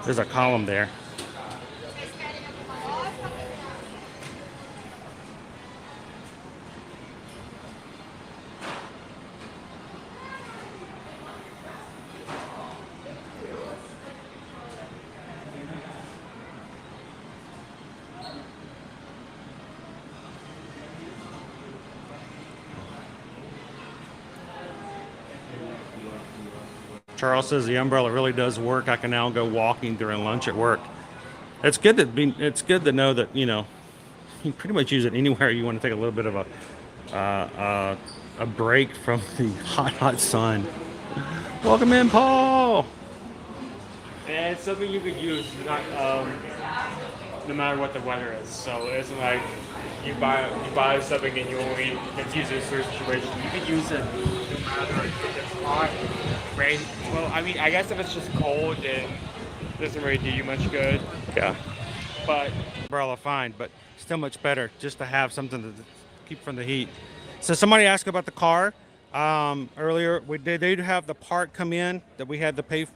There's a column there. Charles says the umbrella really does work. I can now go walking during lunch at work. It's good to know that, you know, you can pretty much use it anywhere you want to take a little bit of a break from the hot sun. Welcome in, Paul. And it's something you could use no matter what the weather is. So it isn't like you buy something and you only can use it in certain situations. You can use it no matter if it's hot, rain. Well, I mean, I guess if it's just cold, then it doesn't really do you much good. Yeah. But umbrella fine, but still much better just to have something to keep from the heat. So somebody asked about the car earlier. They did have the part come in that we had to pay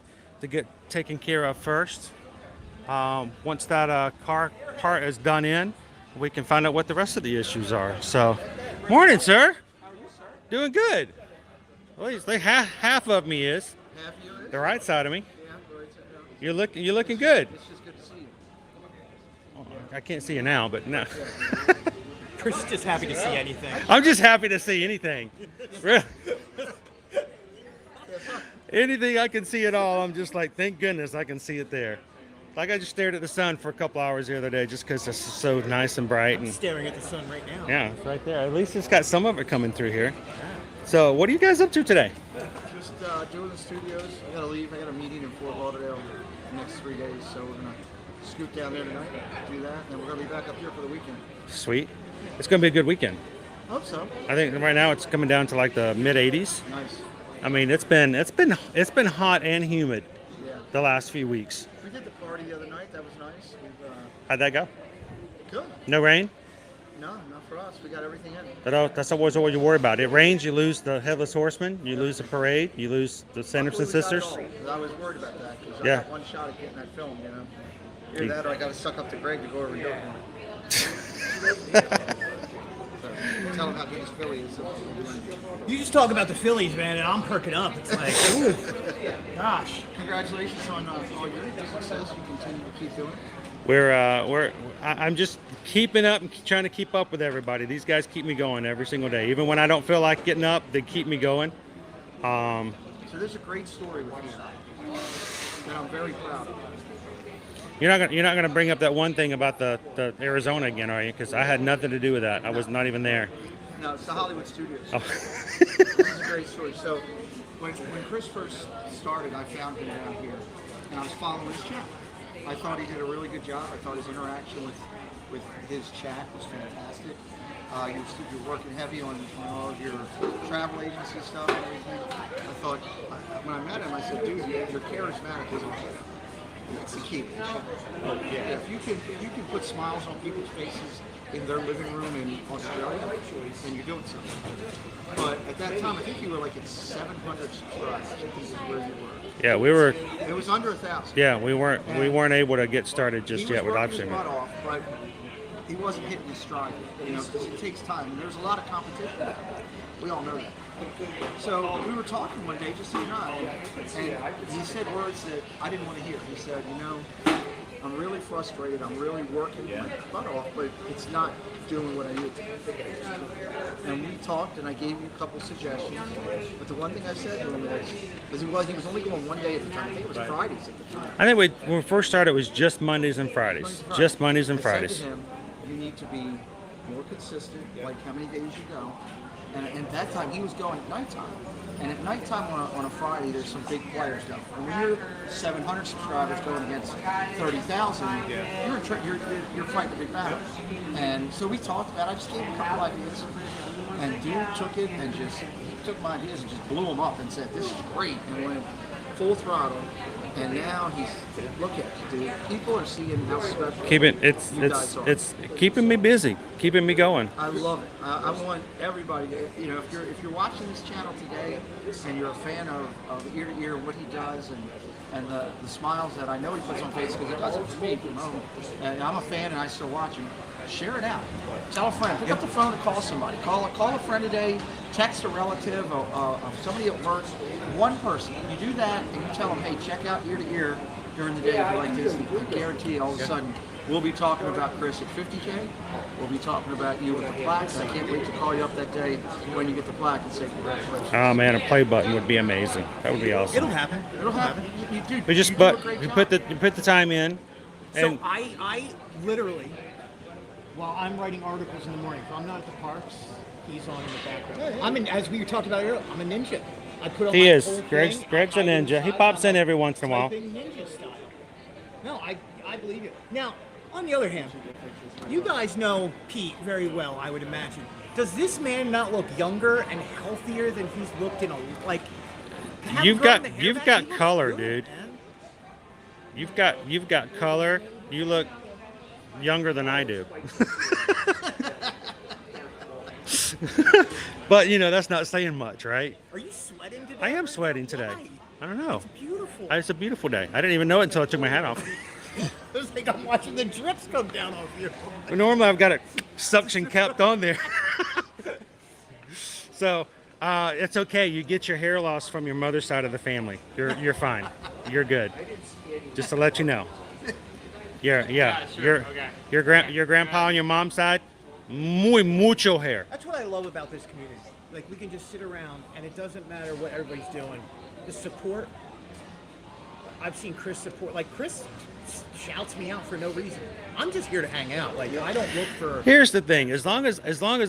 to get taken care of first. Once that car part is done in, we can find out what the rest of the issues are. So, morning, sir. How are you, sir? Doing good. Well, at least half of me is. Half you is? The right side of me. Yeah, the right side. Yeah. You're looking good. It's just good to see you. Oh, I can't see you now, but no. Chris is just happy to see anything. I'm just happy to see anything. Really. Anything I can see at all, I'm just like, thank goodness I can see it there. Like I just stared at the sun for a couple hours the other day just because it's so nice and bright. I'm staring at the sun right now. Yeah, it's right there. At least it's got some of it coming through here. So what are you guys up to today? Just doing the studios. I gotta leave. I got a meeting in Fort Lauderdale the next 3 days, so we're gonna scoot down there tonight, do that, and we're gonna be back up here for the weekend. Sweet. It's gonna be a good weekend. Hope so. I think right now it's coming down to like the mid 80s. Nice. I mean, it's been hot and humid the last few weeks. We did the party the other night. That was nice. How'd that go? Good. No rain? No, not for us. We got everything in. That's always what you worry about. It rains, you lose the Headless Horseman, you lose the parade, you lose the Sanderson sisters. I was worried about that because I Yeah. got one shot at getting that film, you know. Either that or I got to suck up to Greg to go over and go for it. Tell him how good his Philly is. You just talk about the Phillies, man, and I'm perking up. It's like, ooh, gosh. Congratulations on all your success. You continue to keep doing it. I'm just keeping up and trying to keep up with everybody. These guys keep me going every single day. Even when I don't feel like getting up, they keep me going. So there's a great story with you that I'm very proud of. You're not gonna bring up that one thing about the Arizona again, are you? Because I had nothing to do with that. I was not even there. No, it's the Hollywood Studios. Oh. This is a great story. So when Chris first started, I found him down here, and I was following his channel. I thought he did a really good job. I thought his interaction with his chat was fantastic. You're working heavy on all of your travel agency stuff and everything. I thought, when I met him, I said, dude, you're charismatic as a kid. That's the key. If you can put smiles on people's faces in their living room in Australia, then you're doing something. But at that time, I think you were like at 700 subscribers. I think is where you were. Yeah, we were. It was under 1,000. Yeah, we weren't able to get started just yet with live streaming. He was working his butt off, but he wasn't hitting his stride. You know, because it takes time. And there's a lot of competition. We all know that. So we were talking one day, just so you know, and he said words that I didn't want to hear. He said, you know, I'm really frustrated. I'm really working my butt off, but it's not doing what I need to. And we talked, and I gave you a couple suggestions. But the one thing I said to him was, because he was only going one day at the time. I think it was Fridays at the time. I think when we first started, it was just Mondays and Fridays. Just Mondays and Fridays. I said to him, you need to be more consistent, like how many days you go. And at that time, he was going at nighttime. And at nighttime on a Friday, there's some big players going. And when you're 700 subscribers going against 30,000, you're fighting a big battle. And so we talked about it. I just gave him a couple ideas. And dude took it and just took my ideas and just blew them up and said, this is great. And went full throttle. And now look at it, dude. People are seeing how special it's keeping me busy, keeping me going. I love it. I want everybody to, you know, if you're watching this channel today and you're a fan of ear to ear what he does and the smiles that I know he puts on face because he does it for me from home. And I'm a fan and I still watch him. Share it out. Tell a friend. Pick up the phone and call somebody. Call a friend today. Text a relative of somebody at work. One person. You do that and you tell them, hey, check out ear to ear during the day if you like this. I guarantee all of a sudden We'll be talking about Chris at 50K. We'll be talking about you with the plaques. I can't wait to call you up that day when you get the plaque and say congratulations. Oh man, a play button would be amazing. That would be awesome. It'll happen. It'll happen. You We just do a but great you job. put the time in. So And I literally, while I'm writing articles in the morning, if I'm not at the parks, he's on in the background. I'm in, as we talked about earlier, I'm a ninja. I put on he my is. whole Greg's thing, a I ninja. He type, pops I'm in every once in a while. typing ninja style. No, I believe you. Now, on the other hand, you guys know Pete very well, I would imagine. Does this man not look younger and healthier than he's looked in a like? have You've grown got the hair you've back, got he looks color, good, dude. man. You've got color. You look younger than I do. But you know that's not saying much, right? Are you sweating today? I am sweating today. Why? I don't know. It's beautiful. It's a beautiful day. I didn't even know it until I took my hat off. It's like I'm watching the drips come down off you. Normally I've got it suction kept on there. So it's okay. You get your hair loss from your mother's side of the family. You're fine. You're good. Just to let you know. Your grandpa on your mom's side, mucho hair. That's what I love about this community. Like we can just sit around and it doesn't matter what everybody's doing. The support. I've seen Chris support. Like Chris shouts me out for no reason. I'm just here to hang out. Like I don't look for. Here's the thing: as long as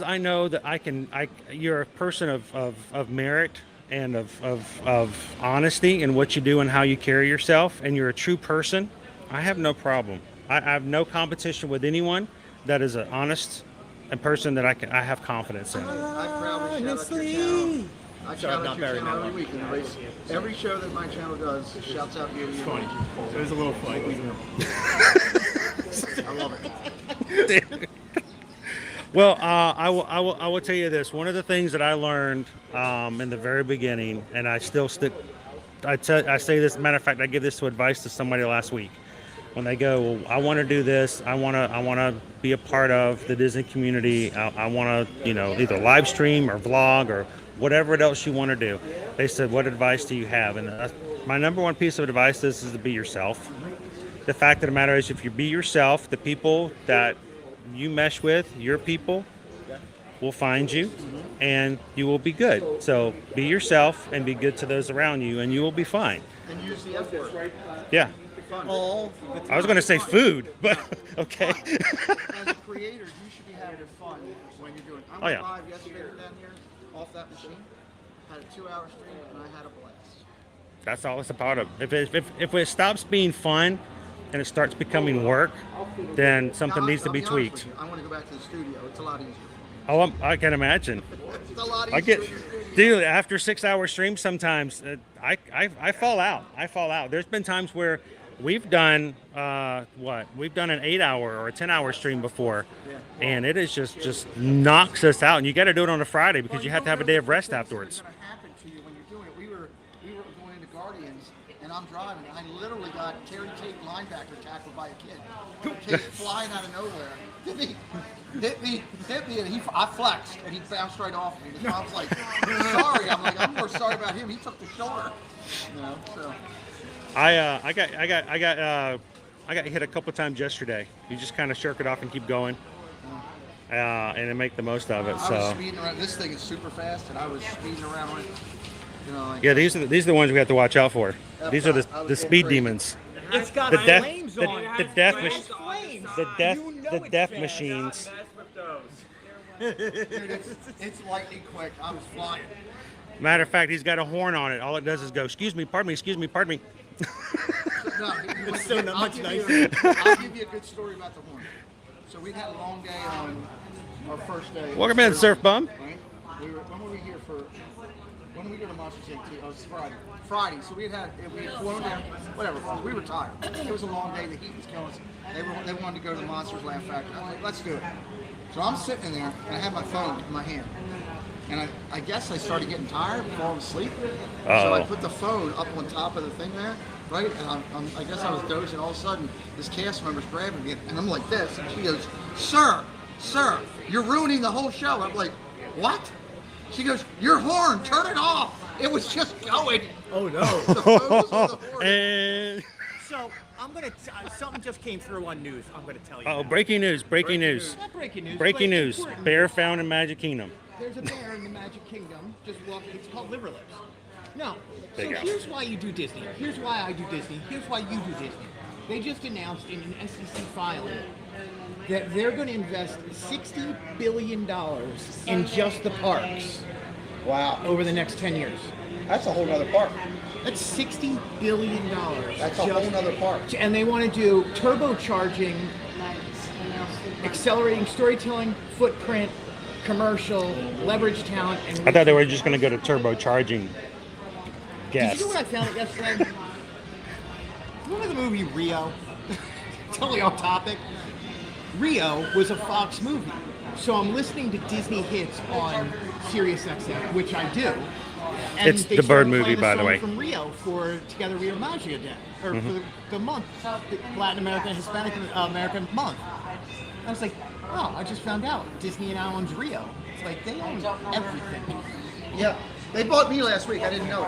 I know that you're a person of merit and of honesty in what you do and how you carry yourself, and you're a true person, I have no problem. I have no competition with anyone that is an honest a person that I have confidence in. I proudly shout out your Honestly. channel. I Sorry, shout I'm out not your burying channel that every week. And every show that my channel does shouts out you. Funny. It was a little funny. I love it. Well, I will tell you this. One of the things that I learned in the very beginning, and I still stick. I say this. Matter of fact, I give this advice to somebody last week. When they go, well, I want to do this. I want to be a part of the Disney community. I want to, either live stream or vlog or whatever else you want to do. They said, what advice do you have? And my number one piece of advice is to be yourself. The fact of the matter is, if you be yourself, the people that you mesh with, your people, will find you, and you will be good. So be yourself and be good to those around you, and you will be fine. And use the F word. Yeah. Fun. I was going to say food, but okay. As a creator, you should be having fun when you're doing it. I went live yesterday down here off that machine, had a 2-hour stream, and I had a blast. That's all it's about. If it stops being fun and it starts becoming work, then something needs to be tweaked. I want to go back to the studio. It's a lot easier. Oh, I can imagine. It's a lot easier. Dude, after 6-hour streams, sometimes I fall out. There's been times where we've done we've done an 8-hour or a 10-hour stream before, and it is just knocks us out. And you got to do it on a Friday because you have to have a day of rest afterwards. What's going to happen to you when you're doing it? We were going into Guardians, and I'm driving, and I literally got Terry Tate linebacker tackled by a kid. Came flying out of nowhere. Hit me, and I flexed, and he bounced right off me. And I was like, sorry. I'm like, I'm more sorry about him. He took the shoulder. So. I got hit a couple times yesterday. You just kind of shirk it off and keep going, and then make the most of it. I was speeding around. This thing is super fast, and I was speeding around on it. Yeah, these are the ones we have to watch out for. These are the speed demons. It's got The death- flames the- on. the death Flames. mach- Flames. The death machines. Dude, it's lightning quick. I was flying. Matter of fact, he's got a horn on it. All it does is go, excuse me, pardon me. No, It's so much nicer. I'll give you a good story about the horn. So we had a long day on our first day. Welcome in, Surf Bum. Right? When were we here for? When did we go to Monsters Inc. It was Friday. Friday. So we had flown down. Whatever. We were tired. It was a long day. The heat was killing us. They wanted to go to the Monsters Laugh Factory. I was like, let's do it. So I'm sitting in there and I have my phone in my hand. And I guess I started getting tired and falling asleep. So I put the phone up on top of the thing there, right? And I guess I was dozing. All of a sudden, this cast member's grabbing me, and I'm like this. And she goes, sir, you're ruining the whole show. I'm like, what? She goes, your horn, turn it off. It was just going. Oh, no. The phone was on the horn. And So I'm gonna. Something just came through on news. I'm gonna tell you. Oh, now. breaking news! Breaking news! Not breaking news. Breaking but news! important Bear news. found in Magic Kingdom. There's a bear in the Magic Kingdom. Just walking. It's called liver lips. No. So There you go. here's why you do Disney. Here's why I do Disney. Here's why you do Disney. They just announced in an SEC filing that they're going to invest $60 billion in just the parks. Wow. Over the next 10 years. That's a whole nother park. That's $60 billion. That's a whole nother park. And they want to do turbocharging, accelerating storytelling, footprint, commercial, leverage talent, and I thought they were just going to go to turbocharging Did guests. you know what I found yesterday? Remember the movie Rio? Totally off topic. Rio was a Fox movie. So I'm listening to Disney hits on SiriusXM, which I do. And It's they the started Bird movie, playing a by the song way. From Rio for Together We Are Magia Day, or for the month, the Latin American and Hispanic American month. I was like, oh, I just found out Disney and owns Rio. It's like they own everything. Yeah. They bought me last week. I didn't know.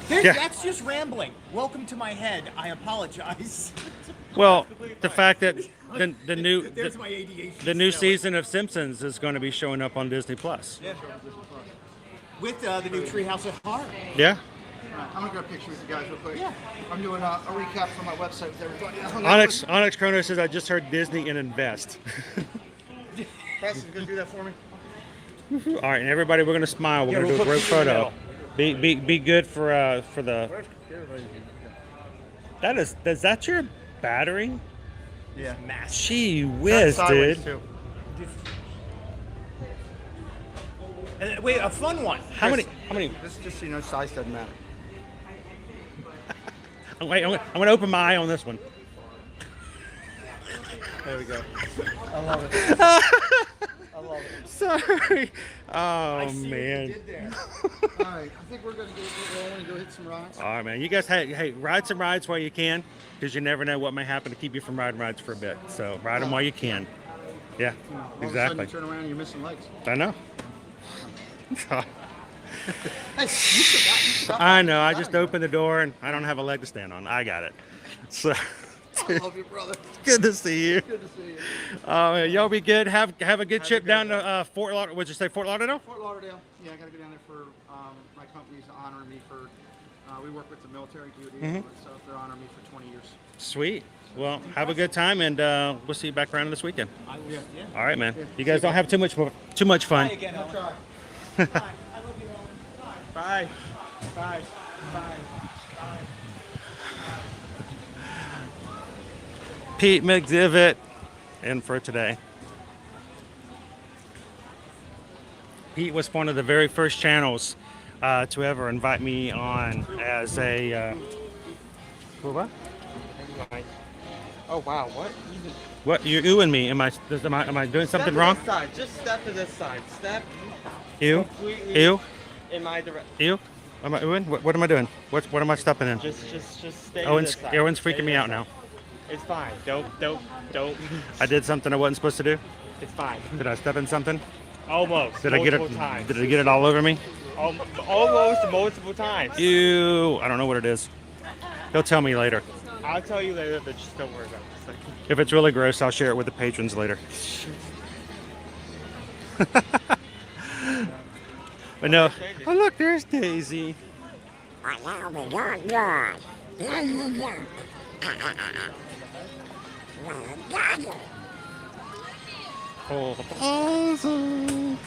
That's just rambling. Welcome to my head. I apologize. Well, the fact that the new There's my ADHD. the new still. season of Simpsons is going to be showing up on Disney Plus. Yeah. With the new Treehouse of Horror. Yeah. All right, I'm gonna grab a picture with you guys real quick. Yeah. I'm doing a recap for my website with everybody. Onyx Chrono says I just heard Disney and invest. Preston's gonna do that for me. All right, and everybody, we're going to smile. We're going to do a group photo. Be good for the. Is that your battery? Yeah. Gee whiz, dude. Too. And wait, a fun one. How many? This is just so you know, size doesn't matter. Wait, I'm going to open my eye on this one. There we go. I love it. I love it. Sorry. Oh I see man. What you did there. All right, I think we're gonna get rolling and go hit some rides. All right, man. You guys, hey, ride some rides while you can, because you never know what may happen to keep you from riding rides for a bit. So ride them while you can. Yeah, All of a exactly. sudden you turn around and you're missing legs. I know. Hey, you forgot I know. I just opened the door and I don't have a leg to stand on. I got it. So. I love you, brother. Good to see you. Good to see you. Y'all be good. Have a good trip down to Fort Lauderdale. What'd you say, Fort Lauderdale? Fort Lauderdale. Yeah, I got to go down there for my company's honoring me for. We work with the military DoD, so they're honoring me for 20 years. Sweet. Well, have a good time, and we'll see you back around this weekend. Yeah. All right, man. You guys don't have too much fun. Again, I'll try. Bye. I love you, Owen. Bye. Bye. Bye. Pete McDivitt in for today. Pete was one of the very first channels to ever invite me on as a. What? Oh wow, what? What? You're oohing me? Am I doing something wrong? Step to this side. Just step to this side. Step. Ew. Completely Ew. In my direction. Ew. Am I oohing? What am I doing? What am I stepping in? Just stay. to Owen's this side. Owen's Stay freaking to me this out side. now. It's fine. Don't. I did something I wasn't supposed to do. It's fine. Did I step in something? Almost. Did I get it? multiple times. Did I get it all over me? Almost multiple times. Ew. I don't know what it is. They'll tell me later. I'll tell you later, but just don't worry about it. Just like, If it's really gross, I'll share it with the patrons later. But no. Oh, look, there's Daisy. Oh, awesome.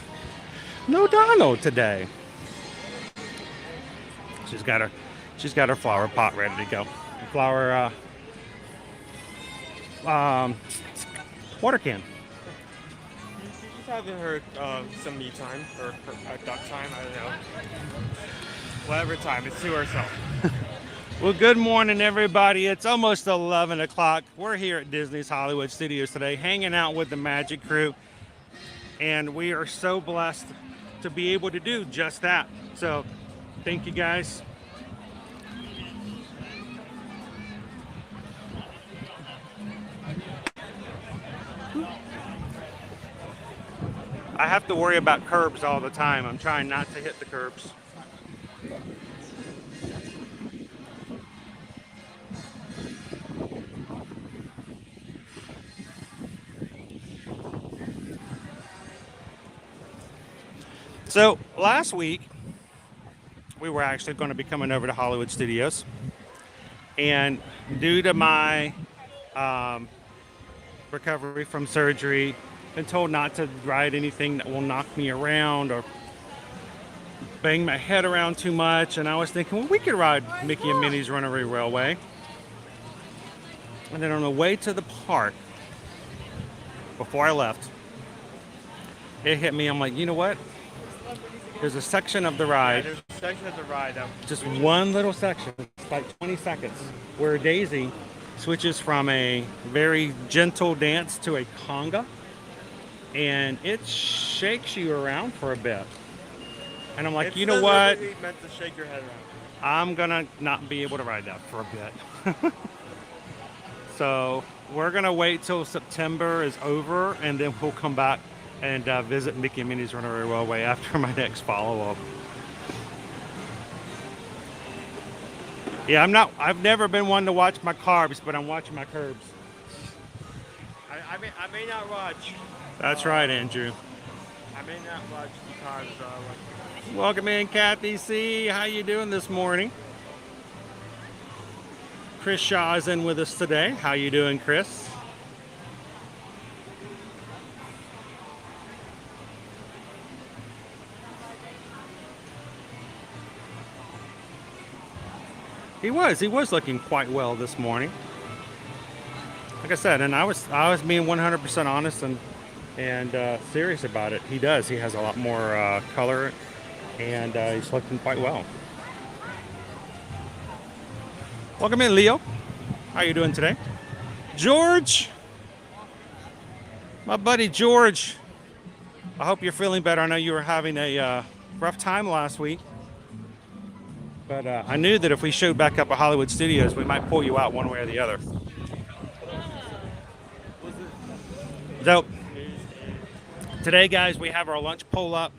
No Donald today. She's got her flower pot ready to go. Flower water can. you probably heard some me time or duck time. I don't know. Whatever time. It's to herself. Well, good morning, everybody. It's almost 11 o'clock. We're here at Disney's Hollywood Studios today, hanging out with the Magic Crew, and we are so blessed to be able to do just that. So, thank you, guys. I have to worry about curbs all the time. I'm trying not to hit the curbs. So last week, we were actually going to be coming over to Hollywood Studios. And due to my recovery from surgery, been told not to ride anything that will knock me around or bang my head around too much. And I was thinking, well, we could ride Mickey and Minnie's Runaway Railway. And then on the way to the park, before I left, it hit me. I'm like, you know what? There's a section of the ride. Yeah, there's a section of the ride. Just one little section, it's like 20 seconds, where Daisy switches from a very gentle dance to a conga. And it shakes you around for a bit. And I'm like, you know what? It's meant to shake your head around. I'm gonna not be able to ride that for a bit. So we're gonna wait till September is over, and then we'll come back and visit Mickey and Minnie's Runaway Railway after my next follow-up. Yeah, I've never been one to watch my carbs, but I'm watching my curbs. I may not watch. That's right, Andrew. I may not watch the cars. Welcome in, Kathy C. How you doing this morning? Chris Shaw is in with us today. How you doing, Chris? He was looking quite well this morning. Like I said, and I was being 100% honest and serious about it. He does. He has a lot more color, and he's looking quite well. Welcome in, Leo. How you doing today? George, my buddy George. I hope you're feeling better. I know you were having a rough time last week. But I knew that if we showed back up at Hollywood Studios, we might pull you out one way or the other. So, today, guys, we have our lunch pull up.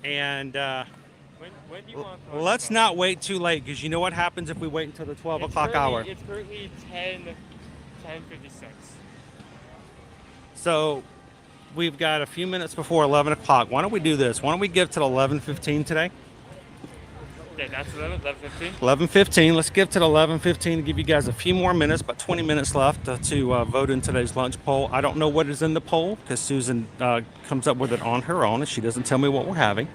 And When do you want to let's not wait too late, because you know what happens if we wait until the 12 o'clock hour. It's currently 10:56. So, we've got a few minutes before 11 o'clock. Why don't we do this? Why don't we give till 11:15 today? Okay, that's 11:15. 11:15. Let's give to 11:15 to give you guys a few more minutes, about 20 minutes left to vote in today's lunch poll. I don't know what is in the poll because Susan comes up with it on her own, and she doesn't tell me what we're having.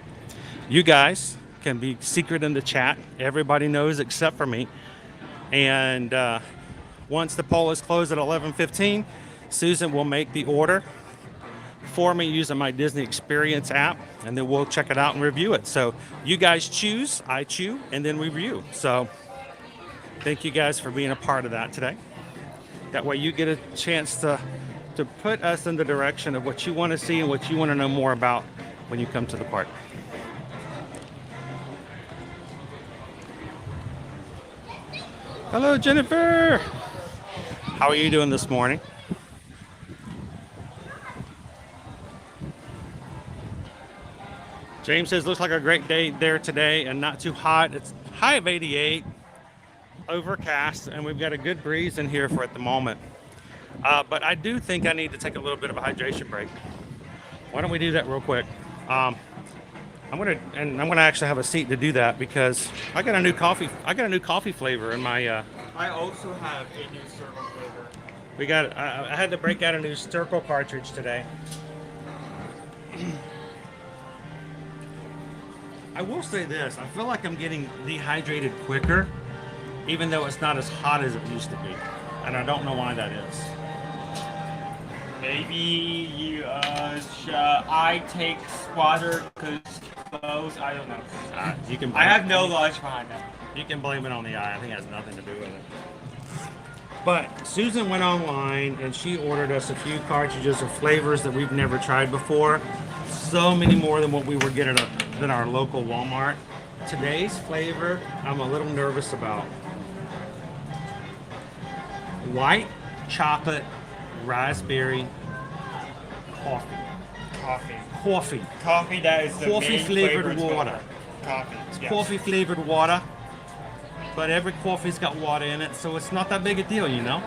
You guys can be secret in the chat. Everybody knows except for me. And once the poll is closed at 11:15, Susan will make the order for me using my Disney Experience app, and then we'll check it out and review it. So you guys choose, I chew, and then review. So thank you guys for being a part of that today. That way you get a chance to put us in the direction of what you want to see and what you want to know more about when you come to the park. Hello, Jennifer. How are you doing this morning? James says, looks like a great day there today and not too hot. It's high of 88, overcast, and we've got a good breeze in here for at the moment. But I do think I need to take a little bit of a hydration break. Why don't we do that real quick? I'm gonna actually have a seat to do that because I got a new coffee flavor in my. I also have a new circle flavor. I had to break out a new Circle cartridge today. I will say this, I feel like I'm getting dehydrated quicker, even though it's not as hot as it used to be. And I don't know why that is. Maybe you, I take water because clothes, I don't know. You can. I have no logic behind that. You can blame it on the eye. I think it has nothing to do with it. But Susan went online and she ordered us a few cartridges of flavors that we've never tried before. So many more than what we were getting than our local Walmart. Today's flavor, I'm a little nervous about. White chocolate raspberry coffee. Coffee that is the Coffee main flavored flavor. water. Coffee. Yes. Coffee flavored water. But every coffee's got water in it, so it's not that big a deal, you know?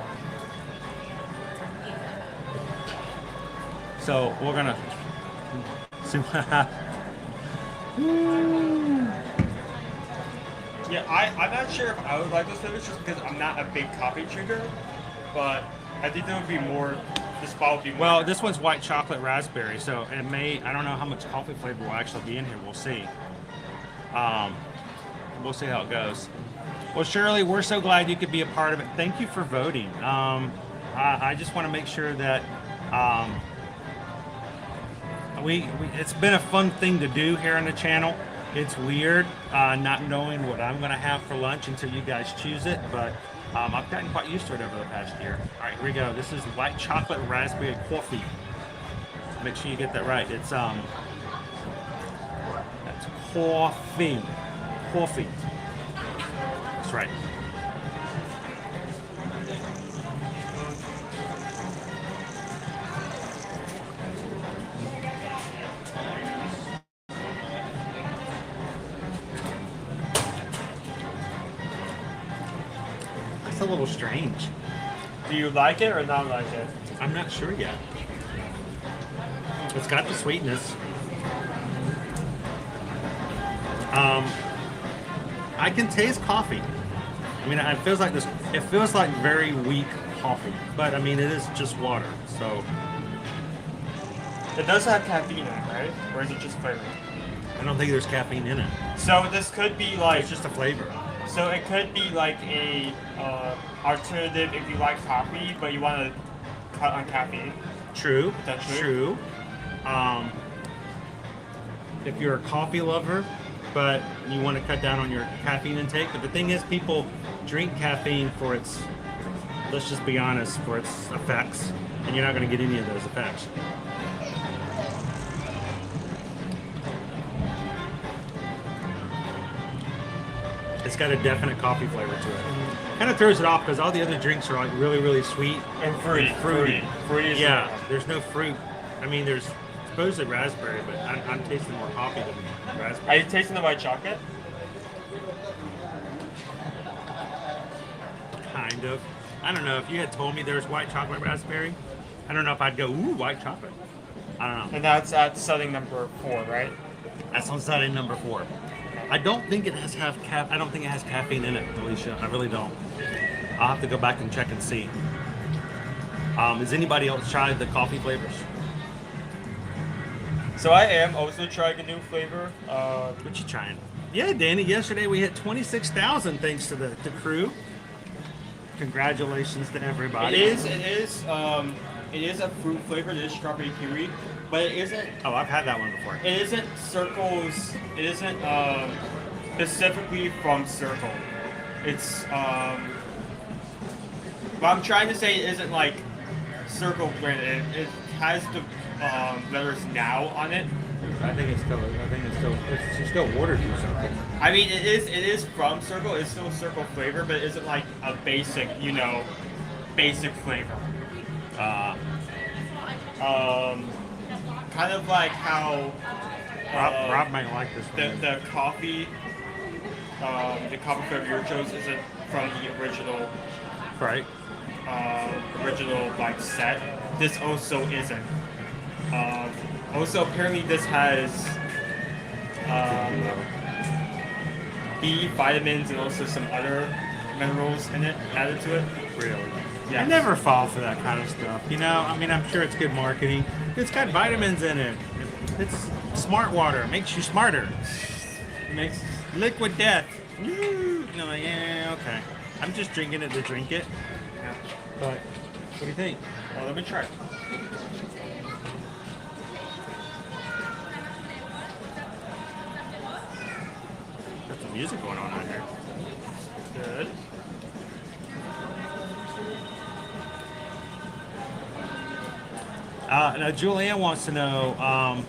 So we're gonna see Yeah, I'm not sure if I would like those flavors just because I'm not a big coffee drinker, but I think there would be more. The spot would be more. Well, this one's white chocolate raspberry, so it may. I don't know how much coffee flavor will actually be in here. We'll see. We'll see how it goes. Well, Shirley, we're so glad you could be a part of it. Thank you for voting. I just want to make sure that it's been a fun thing to do here on the channel. It's weird not knowing what I'm going to have for lunch until you guys choose it, but I've gotten quite used to it over the past year. All right, here we go. This is white chocolate raspberry coffee. Make sure you get that right. It's that's coffee. Coffee. That's right. It's a little strange. Do you like it or not like it? I'm not sure yet. It's got the sweetness. I can taste coffee. I mean, it feels like this. It feels like very weak coffee, but I mean, it is just water. So it does have caffeine in it, right? Or is it just flavor? I don't think there's caffeine in it. So this could be like it's just a flavor. So it could be like a alternative if you like coffee, but you want to cut on caffeine. True. Potentially. True. If you're a coffee lover, but you want to cut down on your caffeine intake. But the thing is, people drink caffeine for its, let's just be honest, for its effects, and you're not going to get any of those effects. It's got a definite coffy flavor to it. Kind of throws it off because all the other drinks are like really, really sweet and fruity. Fruity is yeah, there's no fruit. I mean, there's supposedly raspberry, but I'm tasting more coffee than raspberry. Are you tasting the white chocolate? Kind of. I don't know. If you had told me there's white chocolate raspberry, I don't know if I'd go, ooh, white chocolate. I don't know. And that's at setting number 4, right? That's on setting number 4. I don't think it has I don't think it has caffeine in it, Alicia. I really don't. I'll have to go back and check and see. Has anybody else tried the coffee flavors? So I am also trying a new flavor. What you trying? Yeah, Danny. Yesterday we hit 26,000 thanks to the crew. Congratulations to everybody. It is a fruit flavor. It is strawberry kiwi, but it isn't. Oh, I've had that one before. It isn't Circle's. It isn't specifically from Circle. It's what I'm trying to say isn't like Circle branded. It has the letters now on it. I think it's still ordered from Circle. I mean, it is from Circle. It's still Circle flavor, but it isn't like a basic, basic flavor. Kind of like how Rob might like this one. The coffee flavor you chose isn't from the original, right? Original like set. This also isn't. Also, apparently, this has B vitamins and also some other minerals in it added to it. Really? Yeah. I never fall for that kind of stuff. I mean, I'm sure it's good marketing. It's got vitamins in it. It's smart water. It makes you smarter. It makes liquid death. No, yeah, okay. I'm just drinking it to drink it. Yeah. But what do you think? Well, let me try it. Got some music going on out here. Good. Now, Julianne wants to know,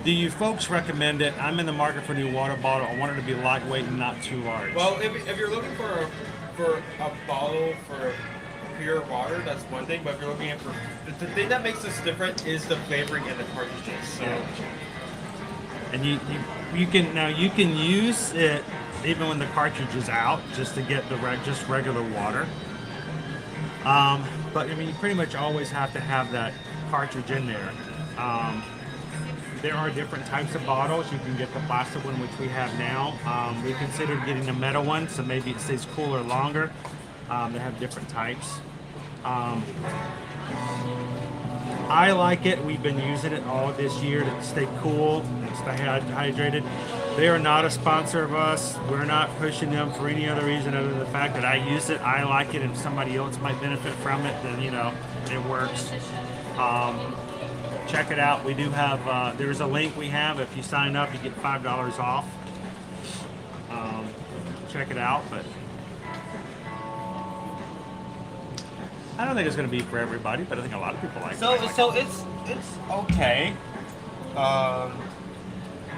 do you folks recommend it? I'm in the market for a new water bottle. I want it to be lightweight and not too large. Well, if you're looking for a bottle for pure water, that's one thing. But if you're looking for the thing that makes this different is the flavoring and the cartridges. So, and you can use it even when the cartridge is out, just to get the just regular water. But I mean, you pretty much always have to have that cartridge in there. there are different types of bottles. You can get the plastic one, which we have now. We considered getting the metal one, so maybe it stays cooler longer. They have different types. I like it. We've been using it all this year to stay cool and stay hydrated. They are not a sponsor of us. We're not pushing them for any other reason other than the fact that I use it, I like it, and if somebody else might benefit from it, then, you know, it works. Check it out. We do have, there's a link we have. If you sign up, you get $5 off. Check it out, but I don't think it's going to be for everybody, but I think a lot of people like it. So it's okay.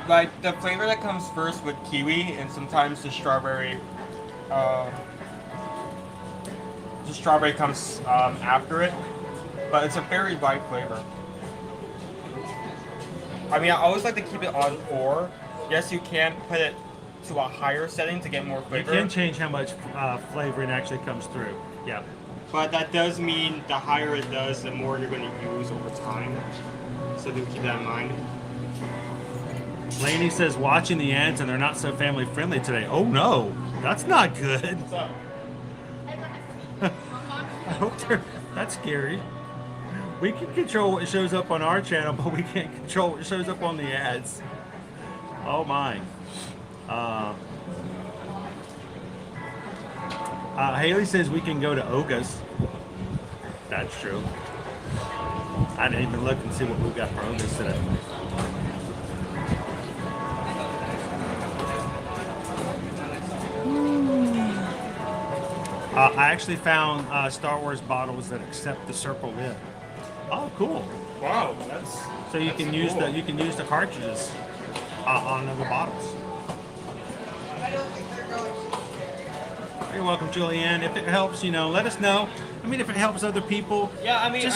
Like the flavor that comes first with kiwi and sometimes the strawberry comes after it, but it's a very light flavor. I mean, I always like to keep it on 4. Yes, you can put it to a higher setting to get more flavor. You can change how much flavoring actually comes through. Yeah. But that does mean the higher it does, the more you're going to use over time. So do keep that in mind. Laney says watching the ads and they're not so family friendly today. Oh no, that's not good. I hope that's scary. We can control what shows up on our channel, but we can't control what shows up on the ads. Oh my. Haley says we can go to Oga's. That's true. I didn't even look and see what we got for Oga's today. I actually found Star Wars bottles that accept the circle lid. Oh, cool! Wow, that's so you can use cool. you can use the cartridges on other bottles. You're welcome, Julianne. If it helps, you know, let us know. I mean, if it helps other people. Yeah, I mean,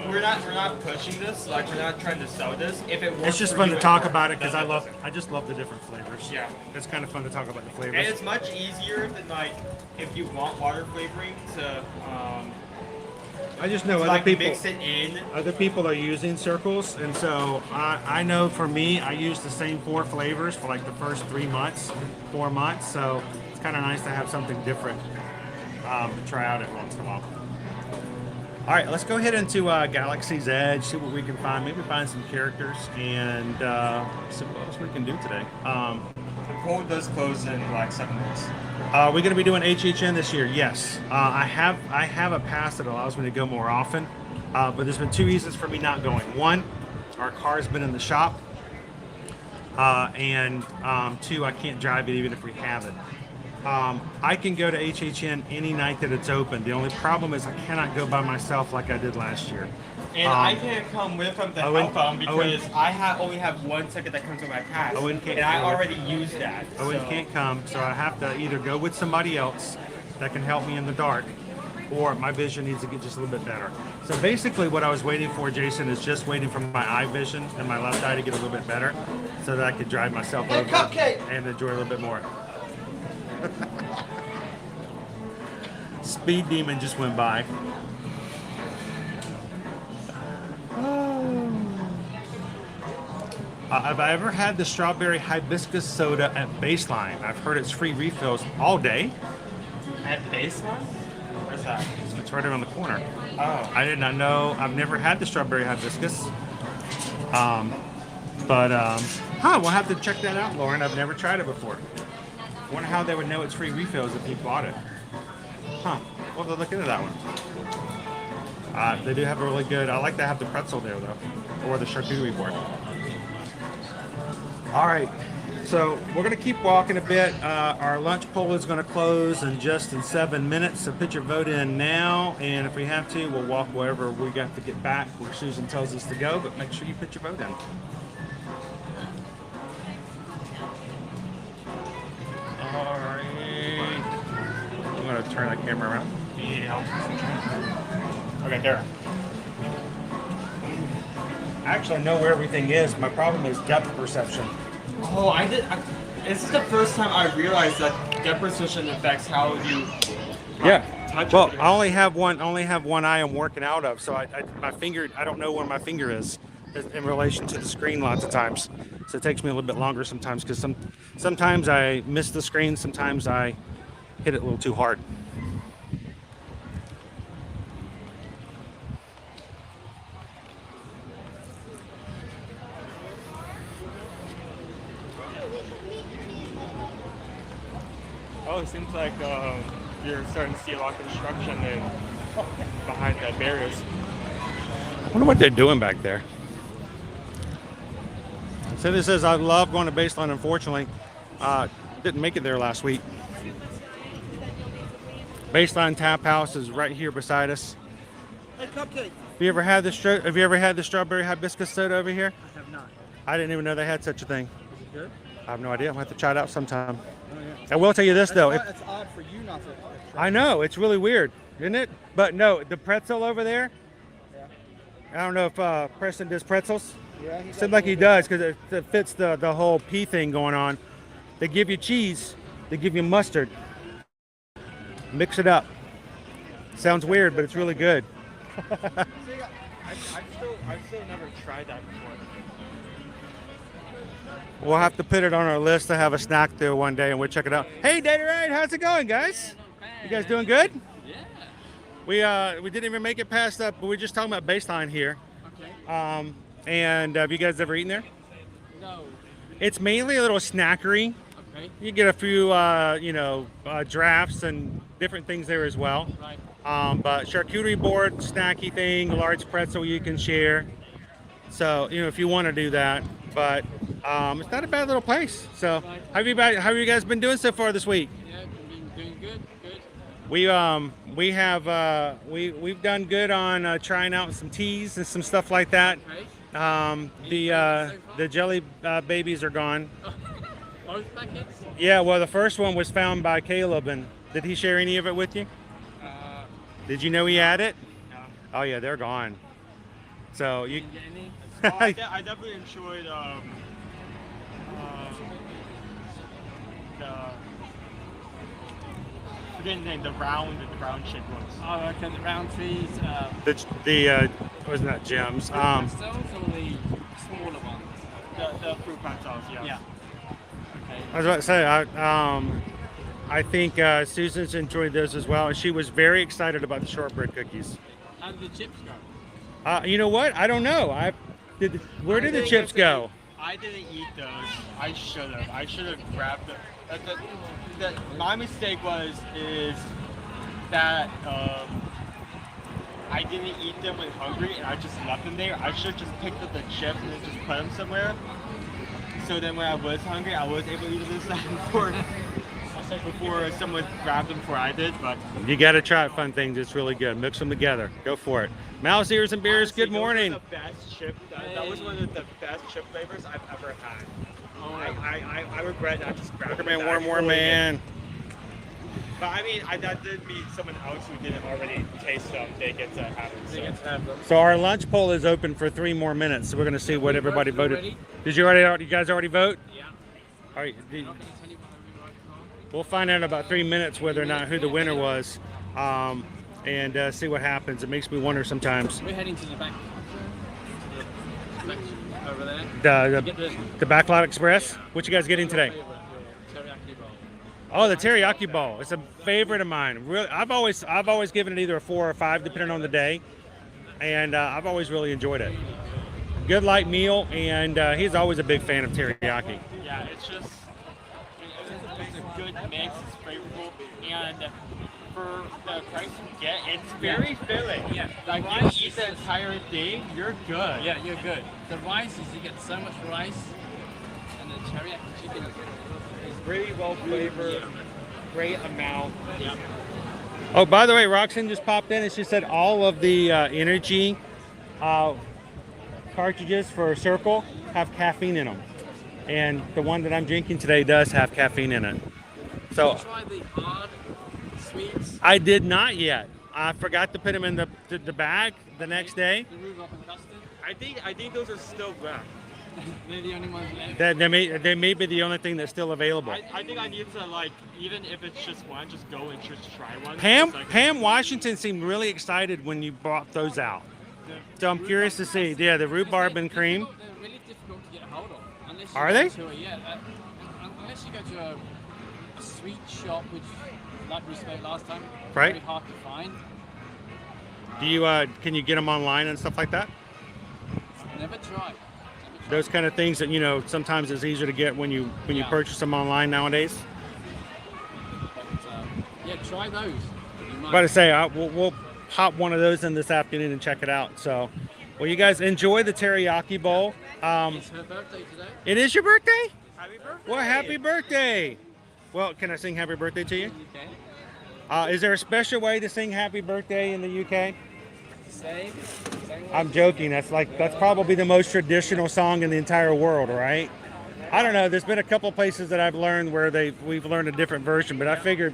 we're not pushing this. Like, we're not trying to sell this. If it works, It's just fun to talk about it because I just love the different flavors. Yeah, it's kind of fun to talk about the flavors. and it's much easier than like if you want water flavoring to. I just know to, other like, people. mix it in. Other people are using circles, and so I know for me, I use the same 4 flavors for like the first 4 months. So it's kind of nice to have something different to try out every once in a while. All right, let's go ahead into Galaxy's Edge, see what we can find. Maybe find some characters and see what else we can do today. The poll does close in like 7 minutes. We're going to be doing HHN this year. Yes, I have a pass that allows me to go more often, but there's been 2 reasons for me not going. 1, our car's been in the shop, and 2, I can't drive it even if we have it. I can go to HHN any night that it's open. The only problem is I cannot go by myself like I did last year. And I can't come with him to help him because I only have 1 ticket that comes with my pass, and I already used that. Owen can't come, so I have to either go with somebody else that can help me in the dark, or my vision needs to get just a little bit better. So basically what I was waiting for, Jason, is just waiting for my eye vision and my left eye to get a little bit better so that I could drive myself over and enjoy a little bit more. Speed Demon just went by. Have I ever had the strawberry hibiscus soda at Baseline? I've heard it's free refills all day. At Baseline? Where's that? It's right around the corner. Oh. I did not know. I've never had the strawberry hibiscus. We'll have to check that out, Lauren. I've never tried it before. I wonder how they would know it's free refills if you bought it. We'll have to look into that one. They do have a really good, I like to have the pretzel there though, or the charcuterie board. All right, so we're gonna keep walking a bit. Our lunch poll is gonna close in 7 minutes, so put your vote in now, and if we have to, we'll walk wherever we got to get back where Susan tells us to go, but make sure you put your vote in. All right, I'm gonna turn the camera around. Yeah. Okay, there. Actually, I know where everything is. My problem is depth perception. Oh, this is the first time I realized that depth perception affects how you touch. I only have one eye I'm working out of, so my finger, I don't know where my finger is. in relation to the screen lots of times. So it takes me a little bit longer sometimes because sometimes I miss the screen, sometimes I hit it a little too hard. Oh, it seems like you're starting to see a lot of construction behind the barriers. I wonder what they're doing back there. So this says, I love going to Baseline. Unfortunately, didn't make it there last week. Baseline Tap House is right here beside us. Hey, cupcake. Have you ever had the strawberry hibiscus soda over here? I have not. I didn't even know they had such a thing. Is it good? I have no idea. I'm gonna have to try it out sometime. Oh, yeah. I will tell you this though. It's odd for you not to try. I know, it's really weird, isn't it? But no, the pretzel over there. Yeah. I don't know if Preston does pretzels. Yeah, he Seems like he does because it fits the whole pea thing going on. They give you cheese. They give you mustard. Mix it up. Sounds weird, but it's really good. I've still never tried that before. We'll have to put it on our list to have a snack there one day, and we'll check it out. Hey, Data Ride, how's it going, guys? You guys doing good? Yeah. We didn't even make it past that, but we're just talking about Baseline here. Okay. And have you guys ever eaten there? No. It's mainly a little snackery. Okay. You get a few, drafts and different things there as well. Right. But charcuterie board, snacky thing, large pretzel you can share. So, if you want to do that. But it's not a bad little place. So, how have you guys been doing so far this week? Yeah, been doing good. We've done good on trying out some teas and some stuff like that. Okay. The jelly babies are gone. Both packets? Yeah, well, the first one was found by Caleb, and did he share any of it with you? Did you know he had it? No. Oh yeah, they're gone. So you. Didn't get any? I definitely enjoyed forgetting the name, the round shaped ones. Oh, okay, the round trees. The wasn't that gems? Pastels or the smaller ones? The fruit pretzels, yeah. Yeah. Okay. I was about to say I think Susan's enjoyed those as well, and she was very excited about the shortbread cookies. How did the chips go? You know what? I don't know. Where did the chips go? I didn't eat those. I should have. I should have grabbed them. My mistake is that I didn't eat them when hungry, and I just left them there. I should have just picked up the chips and then just put them somewhere. So then when I was hungry, I was able to eat this before someone grabbed them before I did. But you got to try fun things. It's really good. Mix them together. Go for it. Mouse ears and beers. Honestly, good morning. Those were the best chip. That was one of the best chip flavors I've ever had. Oh, I regret not just grabbing Man, warm, man. But I mean, that did mean someone else who didn't already taste them. They get to have them. So our lunch poll is open for 3 more minutes. So we're going to see what everybody voted. Did you guys already vote? Yeah. All right. We'll find out in about 3 minutes whether or not who the winner was, and see what happens. It makes me wonder sometimes. We're heading to the back. Over there. The Backlot Express. What you guys getting today? Teriyaki bowl. Oh, the teriyaki bowl. It's a favorite of mine. Really, I've always given it either a 4 or 5 depending on the day, and I've always really enjoyed it. Good light meal, and he's always a big fan of teriyaki. Yeah, it's just it's a good mix. It's flavorful, and for the price you get, it's very filling. Yeah, like you eat the entire thing, you're good. Yeah, you're good. The rice is, you get so much rice, and the teriyaki chicken is Really well flavored, great amount. Yeah. Oh, by the way, Roxanne just popped in and she said all of the energy cartridges for Circle have caffeine in them, and the one that I'm drinking today does have caffeine in it. So Did you try the hard sweets? I did not yet. I forgot to put them in the bag the next day. The rhubarb and custard? I think those are still left. They're the only ones left. They may be the only thing that's still available. I think I need to, like, even if it's just one, just go and just try one. Pam Like, Washington seemed really excited when you brought those out. So I'm curious to see. Yeah, the rhubarb and cream. They're really difficult to get hold of. Unless you Are go they? To unless you go to a sweet shop, which, like we spoke last time, Right. very hard to find. Do you can you get them online and stuff like that? Never tried. Those kind of things that sometimes it's easier to get when you purchase them online nowadays. But, yeah, try those. You might. About to say we'll pop one of those in this afternoon and check it out. So, well, you guys enjoy the teriyaki bowl. It's her birthday today. It is your birthday? Happy birthday. Well, happy birthday. Well, can I sing happy birthday to you? You can. Is there a special way to sing happy birthday in the UK? Same. I'm joking. That's probably the most traditional song in the entire world, right? I don't know. There's been a couple places that I've learned where we've learned a different version, but I figured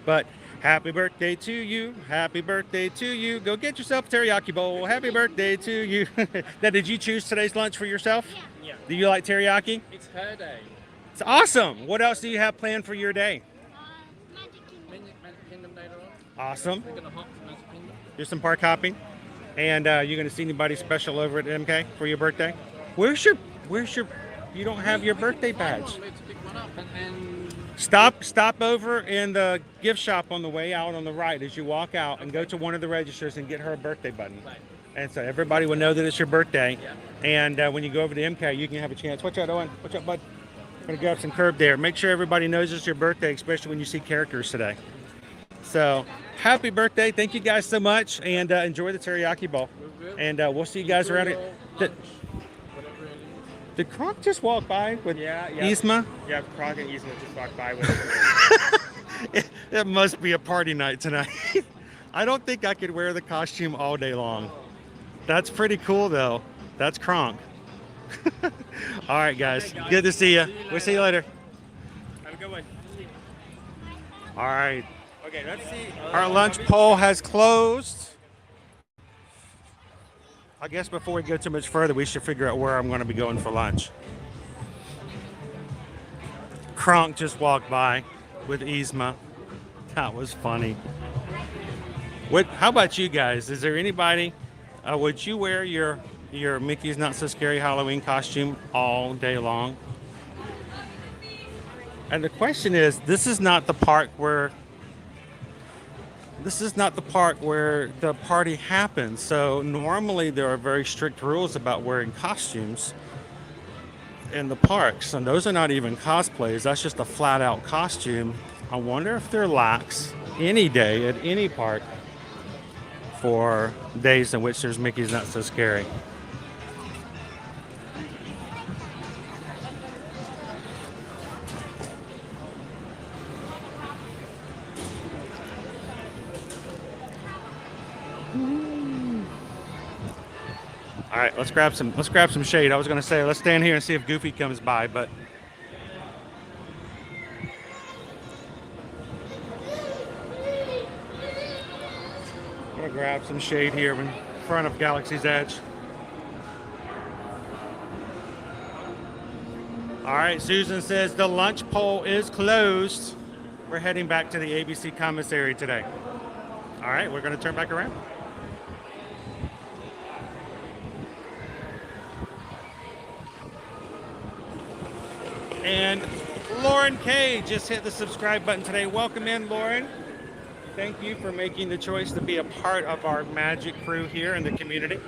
but happy birthday to you. Happy birthday to you. Go get yourself a teriyaki bowl. Happy birthday to you. Now, did you choose today's lunch for yourself? Yeah. Do you like teriyaki? It's her day. It's awesome. What else do you have planned for your day? Magic Kingdom later on. Awesome. We're gonna hop to Magic Kingdom. Do some park hopping. And you're going to see anybody special over at MK for your birthday? Where's your, you don't have your birthday badge. Let's pick one up and Stop over in the gift shop on the way out on the right as you walk out and go to one of the registers and get her a birthday button. And so everybody will know that it's your birthday. And when you go over to MK, you can have a chance. Watch out, Owen. Watch out, bud. I'm going to grab some curb there. Make sure everybody knows it's your birthday, especially when you see characters today. So happy birthday. Thank you guys so much. And enjoy the teriyaki bowl. And we'll see you guys around it. Did Kronk just walk by with Yzma? Yeah, Kronk and Yzma just walked by with It must be a party night tonight. I don't think I could wear the costume all day long. That's pretty cool, though. That's Kronk. All right, guys. Good to see you. We'll see you later. Have a good one. All right. Okay, let's see. Our lunch poll has closed. I guess before we go too much further, we should figure out where I'm going to be going for lunch. Kronk just walked by with Yzma. That was funny. How about you guys? Is there anybody, would you wear your Mickey's Not So Scary Halloween costume all day long? And the question is, this is not the park where the party happens. So normally there are very strict rules about wearing costumes in the parks, and those are not even cosplays. That's just a flat out costume. I wonder if they're lax any day at any park for days in which there's Mickey's Not So Scary. All right, let's grab some shade. I was gonna say let's stand here and see if Goofy comes by, but I'm gonna grab some shade here in front of Galaxy's Edge. All right, Susan says the lunch poll is closed. We're heading back to the ABC Commissary today. All right, we're gonna turn back around. And Lauren K just hit the subscribe button today. Welcome in, Lauren. Thank you for making the choice to be a part of our magic crew here in the community.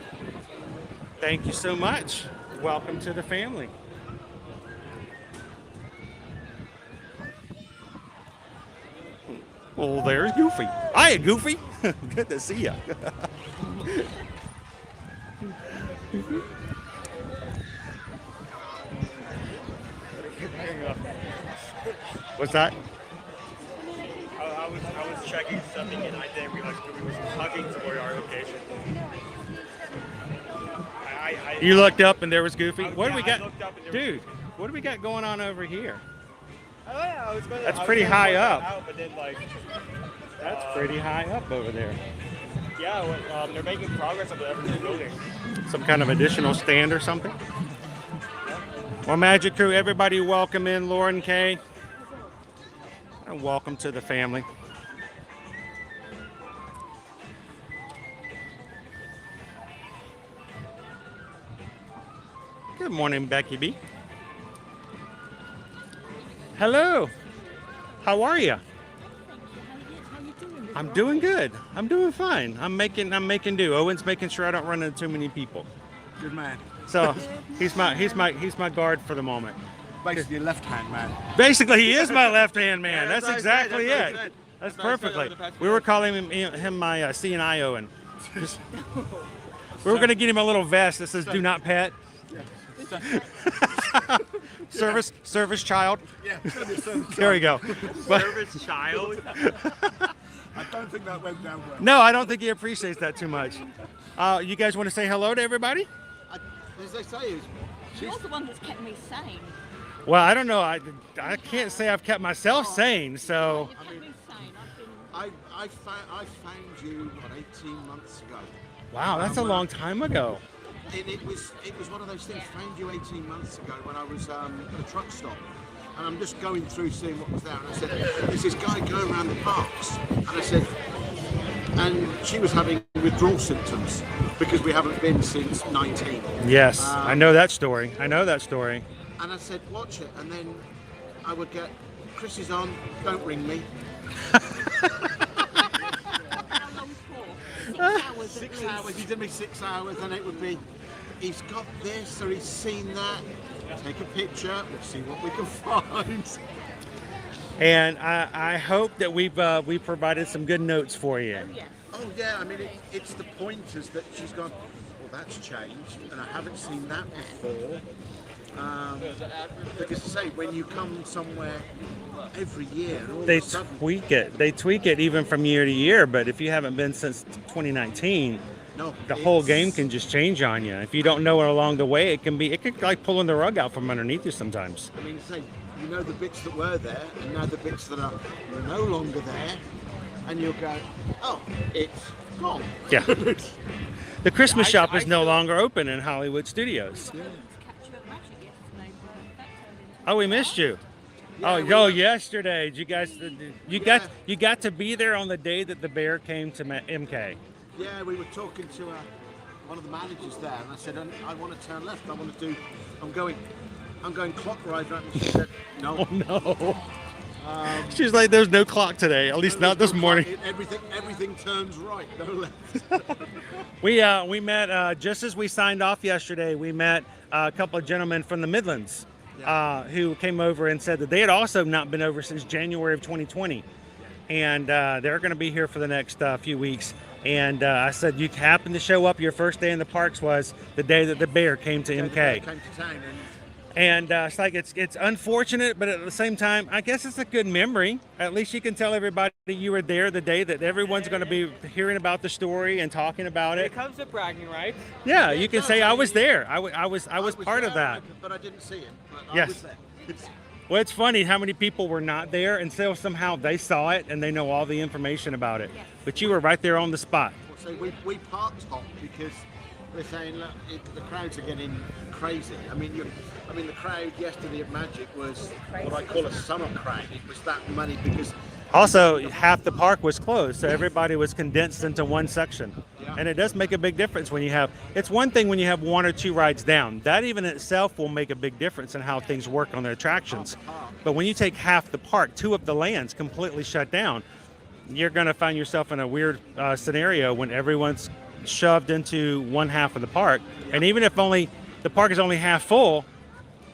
Thank you so much. Welcome to the family. Well, there's Goofy. Hi, Goofy. Good to see you. What's that? I was checking something and I didn't realize Goofy was hugging toward our location. You looked up and there was Goofy? What do we I got? looked up and there Dude, what do we got going on over here? That's I pretty was gonna high point that up. out, but then, That's pretty high up over there. yeah, well, they're making progress on the every building. Some kind of additional stand or something? Well, Magic Crew, everybody welcome in Lauren K. And welcome to the family. Good morning, Becky B. Hello. How are you? I'm doing good. I'm doing fine. I'm making do. Owen's making sure I don't run into too many people. Good man. So he's my guard for the moment. Basically, your left hand man. Basically, he is my left-hand man. Yeah, that's exactly it. That's perfectly. We were calling him my CNI Owen. We were going to get him a little vest that says "Do not pet." service child. Yeah, there we go. Service child. I don't think that went down well. No, I don't think he appreciates that too much. You guys want to say hello to everybody? As they say, You're the one that's kept me sane. Well, I don't know. I can't say I've kept myself sane. So. I found you 18 months ago. Wow, that's a long time ago. And it was one of those things. Found you 18 months ago when I was at a truck stop, and I'm just going through seeing what was there, and I said, "There's this guy going around the parks," and I said, and she was having withdrawal symptoms because we haven't been since 19. Yes, I know that story. I know that story. And I said, "Watch it," and then I would get, "Chris is on. Don't ring me." How long for? 6 hours. 6 hours. He'd give me 6 hours, and it would be, he's got this or he's seen that. Take a picture. We'll see what we can find. And I hope that we provided some good notes for you. Oh yeah. I mean, it's the pointers that she's gone. Well, that's changed, and I haven't seen that before. Because I say, when you come somewhere every year, and all They of a sudden, tweak it. They tweak it even from year to year. But if you haven't been since 2019, the whole game can just change on you. If you don't know it along the way, it can like pulling the rug out from underneath you sometimes. I mean, say, you know the bits that were there, and now the bits that are no longer there, and you'll go, oh, it's gone. Yeah. The Christmas shop is no longer open in Hollywood Studios. Yeah. Oh, we missed you. Oh, yesterday. Did you guys? You got to be there on the day that the bear came to MK. Yeah, we were talking to one of the managers there, and I said, I want to turn left. I'm going clockwise. And she said, no. Oh no. She's like, there's no clock today. At least not this morning. Everything turns right, no left. We met just as we signed off yesterday. We met a couple of gentlemen from the Midlands. Who came over and said that they had also not been over since January of 2020. And they're going to be here for the next few weeks. And I said, you happened to show up, your first day in the parks was the day that the bear came to MK. Came to town, and it's like, it's unfortunate, but at the same time, I guess it's a good memory. At least you can tell everybody you were there the day that everyone's going to be hearing about the story and talking about it. It comes to bragging rights. Yeah, you can say I was there. I was part of that. But I didn't see him. But Yes. I was there. Well, it's funny how many people were not there and still somehow they saw it and they know all the information about it. But you were right there on the spot. So we parked hop because they're saying, look, the crowds are getting crazy. I mean, the crowd yesterday at Magic was what I call a summer crowd. It was that many because Also, half the park was closed, so everybody was condensed into one section. Yeah. And it does make a big difference when you have, it's one thing when you have one or two rides down. That even in itself will make a big difference in how things work on the attractions. But when you take half the park, two of the lands completely shut down, you're going to find yourself in a weird scenario when everyone's shoved into one half of the park. And even if only the park is only half full,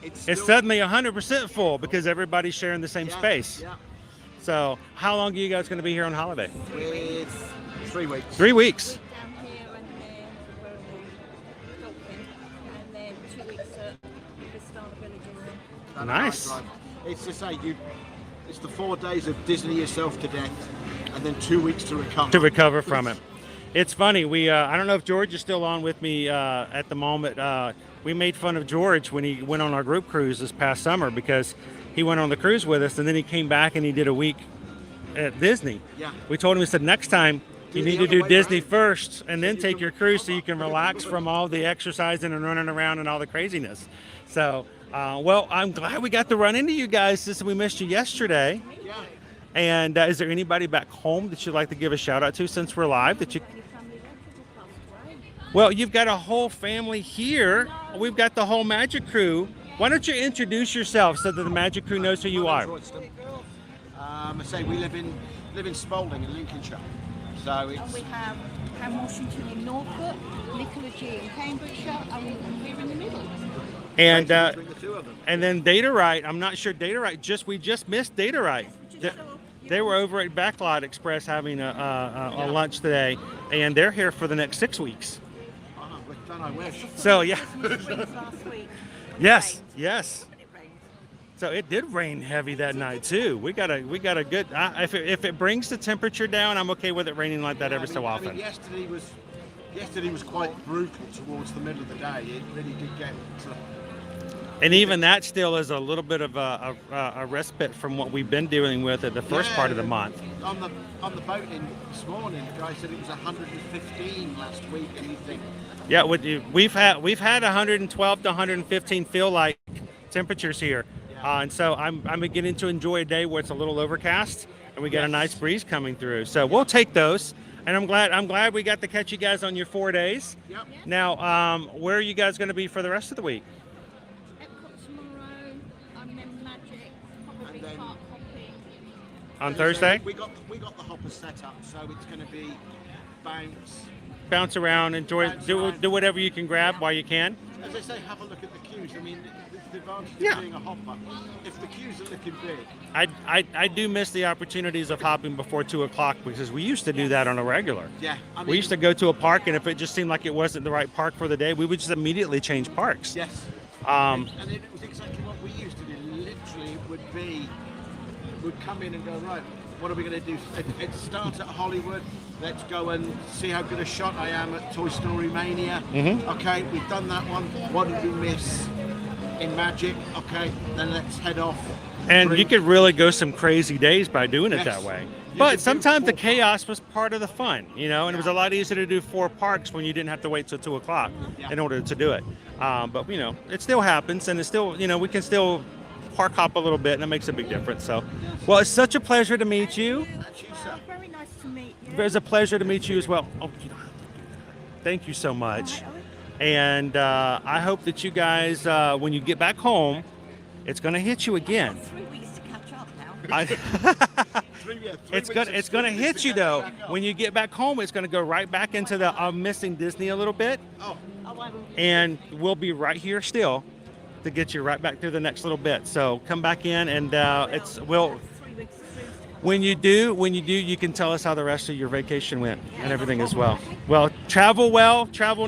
it's suddenly 100% full because everybody's sharing the same space. Yeah. So how long are you guys going to be here on holiday? With 3 weeks. 3 weeks. Down here and then Dolphin, and then 2 weeks at Vistana Villages. Nice. It's to say it's the 4 days of Disney yourself to death, and then 2 weeks to recover. To recover from it. It's funny. I don't know if George is still on with me at the moment. We made fun of George when he went on our group cruise this past summer because he went on the cruise with us and then he came back and he did a week at Disney. Yeah. We told him, we said, next time you need to do Disney first and then take your cruise so you can relax from all the exercising and running around and all the craziness. So, well, I'm glad we got to run into you guys since we missed you yesterday. Yeah. And is there anybody back home that you'd like to give a shout out to since we're live that you... Well, you've got a whole family here. We've got the whole Magic Crew. Why don't you introduce yourself so that the Magic Crew knows who you are? I say we live in Spalding in Lincolnshire. So And it's we have Ham Washington in Norfolk, Nicola G in Cambridgeshire, and we're in the middle. And between the two of them. and then Data Right. I'm not sure Data Right. We just missed Data Right. They were over at Backlot Express having a lunch today, and they're here for the next 6 weeks. I wish. So yeah. Last week. Yes, yes. So it did rain heavy that night too. We got a good. If it brings the temperature down, I'm okay with it raining like that every so often. I mean, yesterday was quite brutal towards the middle of the day. It really did get to. And even that still is a little bit of a respite from what we've been dealing with at the first part of the month. On the boat in this morning, the guy said it was 115 last week, and you think. Yeah, we've had 112 to 115 feel like temperatures here, and so I'm beginning to enjoy a day where it's a little overcast and we got a nice breeze coming through. So we'll take those, and I'm glad we got to catch you guys on your 4 days. Yep. Now, where are you guys going to be for the rest of the week? On Thursday? We got the hoppers set up, so it's going to be bounce around, enjoy, do whatever you can grab while you can. As I say, have a look at the queues. I mean, the advantage of being a hopper, if the queues are looking big. I do miss the opportunities of hopping before 2 o'clock because we used to do that on a regular. Yeah. I mean, we used to go to a park, and if it just seemed like it wasn't the right park for the day, we would just immediately change parks. Yes. And it was exactly what we used to do. Literally, would come in and go, right, what are we going to do? It starts at Hollywood. Let's go and see how good a shot I am at Toy Story Mania. Okay, we've done that one. What did we miss in Magic? Okay, then let's head off. And you could really go some crazy days by doing it that way. But sometimes the chaos was part of the fun, and it was a lot easier to do 4 parks when you didn't have to wait till 2 o'clock in order to do it. But, it still happens, and it's still, we can still park hop a little bit, and it makes a big difference. So, well, it's such a pleasure to meet you. Very nice to meet you. It's a pleasure to meet you as well. Oh, thank you so much. And I hope that you guys, when you get back home, it's going to hit you again. 3 weeks to catch up now. It's going to hit you though. When you get back home, it's going to go right back into the I'm missing Disney a little bit. And we'll be right here still to get you right back through the next little bit. So come back in, and when you do, you can tell us how the rest of your vacation went and everything as well. Well, travel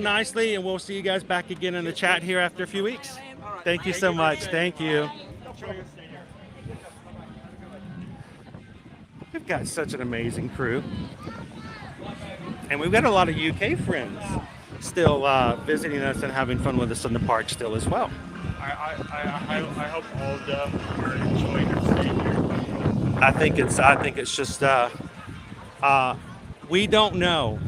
nicely, and we'll see you guys back again in the chat here after a few weeks. Thank you so much. Thank you. We've got such an amazing crew, and we've got a lot of UK friends still visiting us and having fun with us in the park still as well. I hope all of them are enjoying their stay here. I think it's just we don't know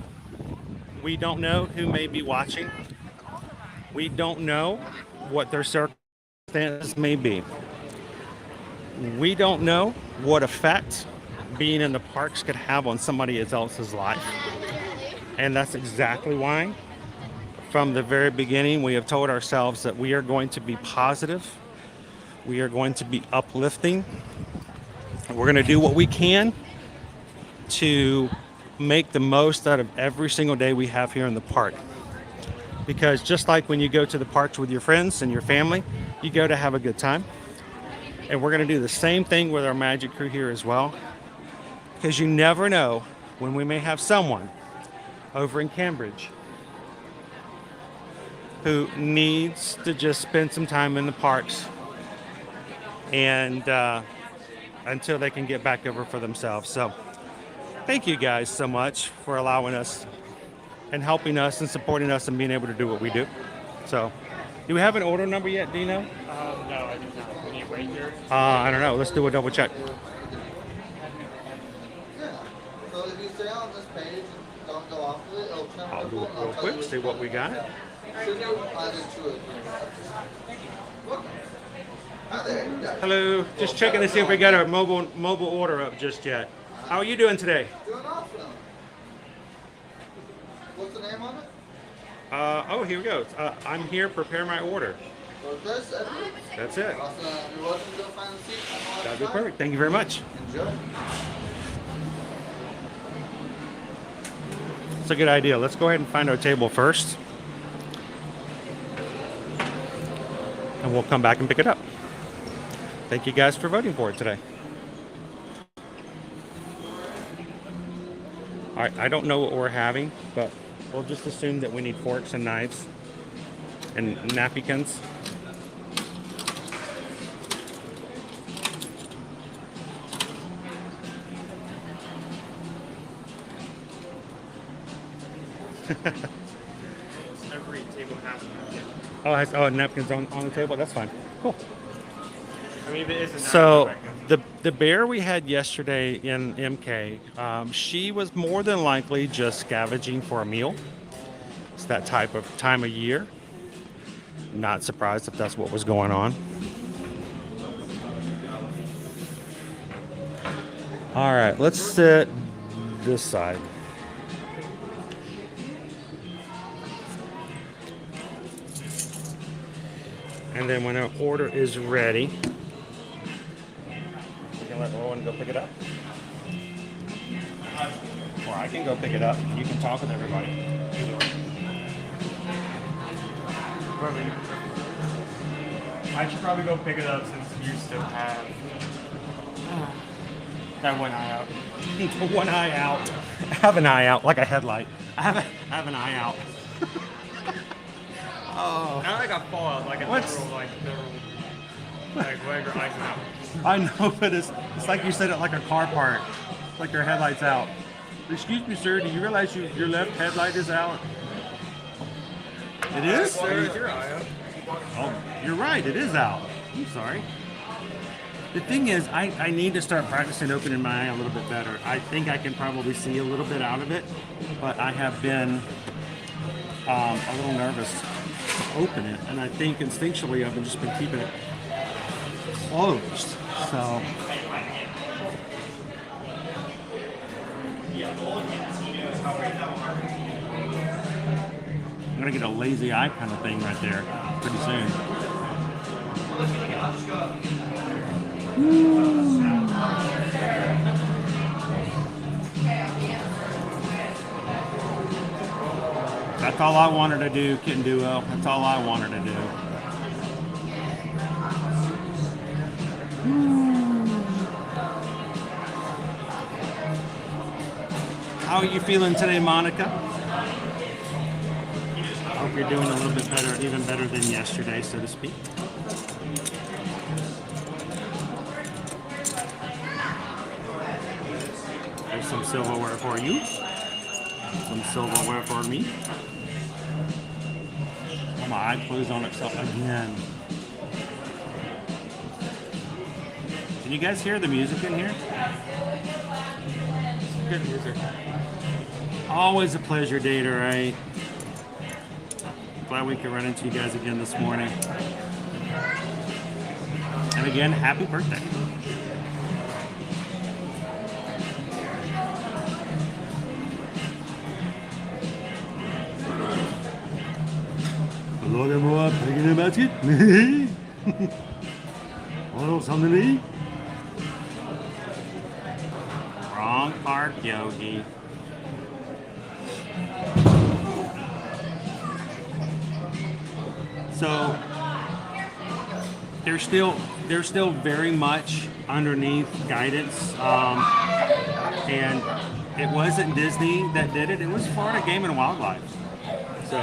who may be watching. We don't know what their circumstances may be. We don't know what effect being in the parks could have on somebody else's life. And that's exactly why from the very beginning we have told ourselves that we are going to be positive. We are going to be uplifting. We're going to do what we can to make the most out of every single day we have here in the park. Because just like when you go to the parks with your friends and your family, you go to have a good time. And we're going to do the same thing with our Magic Crew here as well. Because you never know when we may have someone over in Cambridge who needs to just spend some time in the parks and until they can get back over for themselves. So thank you guys so much for allowing us and helping us and supporting us and being able to do what we do. So do we have an order number yet? Do you know? No, I do not. Can you wait here? I don't know. Let's do a double check. So if you stay on this page and don't go off of it, it'll come I'll do it real quick, see what we got. Hello, just checking to see if we got our mobile order up just yet. How are you doing today? Doing awesome. What's the name on it? Oh, here we go. I'm here. Prepare my order. So Chris, That's it. you're welcome to go find a seat. That'd be perfect. Thank you very much. Enjoy. It's a good idea. Let's go ahead and find our table first. And we'll come back and pick it up. Thank you guys for voting for it today. All right, I don't know what we're having, but we'll just assume that we need forks and knives and napkins. Every table has napkins. Oh, napkins on the table? That's fine. Cool. I mean, if it isn't So napkin, the bear we had yesterday in MK, she was more than likely just scavenging for a meal. It's that type of time of year. Not surprised if that's what was going on. All right, let's sit this side. And then when our order is ready, we can let Owen go pick it up. Or I can go pick it up. You can talk with everybody. I should probably go pick it up since you still have that one eye out. One eye out. I have an eye out, like a headlight. I have an eye out. Oh. Now I got fallout like a What's- literal, like whatever eyes out. I know, but it's like you said it like a car part. Like your headlight's out. Excuse me, sir, do you realize your left headlight is out? It is? There's your eye out. Oh, you're right, it is out. I'm sorry. The thing is, I need to start practicing opening my eye a little bit better. I think I can probably see a little bit out of it, but I have been a little nervous to open it, and I think instinctually I've just been keeping it closed. So I'm gonna get a lazy eye kind of thing right there pretty soon. That's all I wanted to do, Kitten Duo. That's all I wanted to do. How are you feeling today, Monica? I hope you're doing a little bit better, even better than yesterday, so to speak. There's some silverware for you. Some silverware for me. Oh, my eye closed on itself again. Can you guys hear the music in here? Good music. Always a pleasure, Data, right? Glad we could run into you guys again this morning. And again, happy birthday. Regardez-moi, prenez le basket. Hello, somebody. Wrong park, Yogi. So they're still very much underneath guidance, and it wasn't Disney that did it. It was Florida Game and Wildlife. So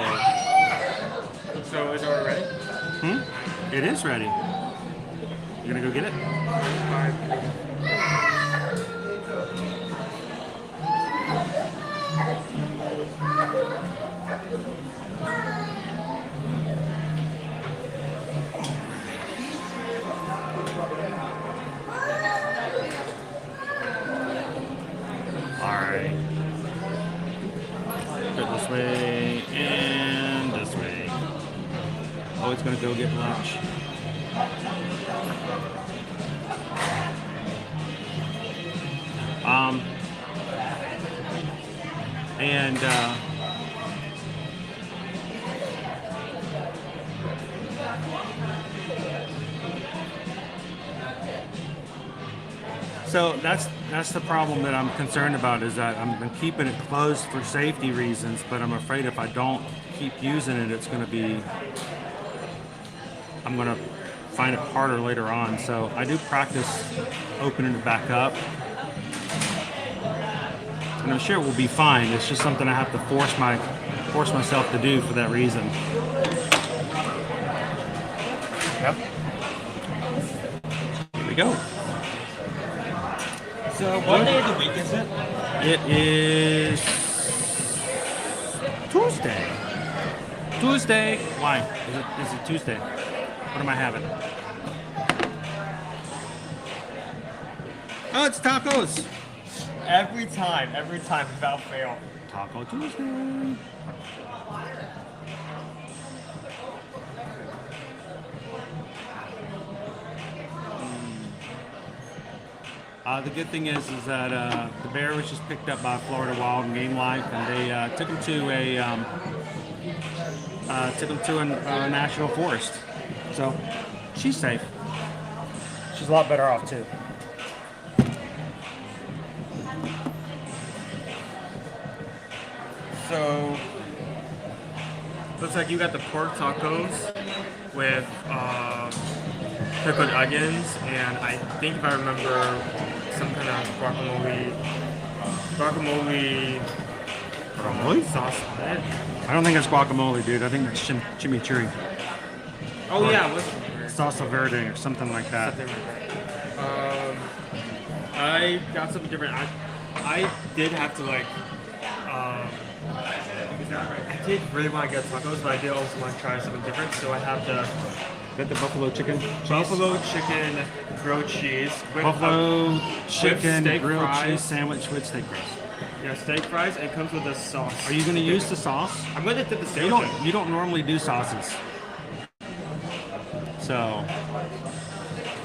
is it already ready? It is ready. You gonna go get it? Alright. Go this way and this way. Oh, it's gonna go get lunch. So that's the problem that I'm concerned about, is that I'm keeping it closed for safety reasons, but I'm afraid if I don't keep using it, I'm gonna find it harder later on. So I do practice opening it back up, and I'm sure it will be fine. It's just something I have to force myself to do for that reason. Yep. Here we go. So what day of the week is it? It is Tuesday. Tuesday. Why? Is it Tuesday? What am I having? Oh, it's tacos. Every time, without fail. Taco Tuesday. The good thing is that the bear was just picked up by Florida Wild and Game Life, and they took him to a national forest. So she's safe. She's a lot better off too. So looks like you got the pork tacos with pickled onions, and I think if I remember, some kind of guacamole sauce on it. I don't think it's guacamole, dude. I think it's chimichurri. Oh Or yeah, salsa verde or something like that. I got something different. I did have to I did really want to get tacos, but I did also want to try something different. So I have to get the buffalo chicken. Buffalo chicken grilled cheese. With, Buffalo chicken steak grilled fries. cheese sandwich with steak fries. Yeah, steak fries, and it comes with a sauce. Are you going to use the sauce? I'm going to dip the sandwich. You don't normally do sauces. So.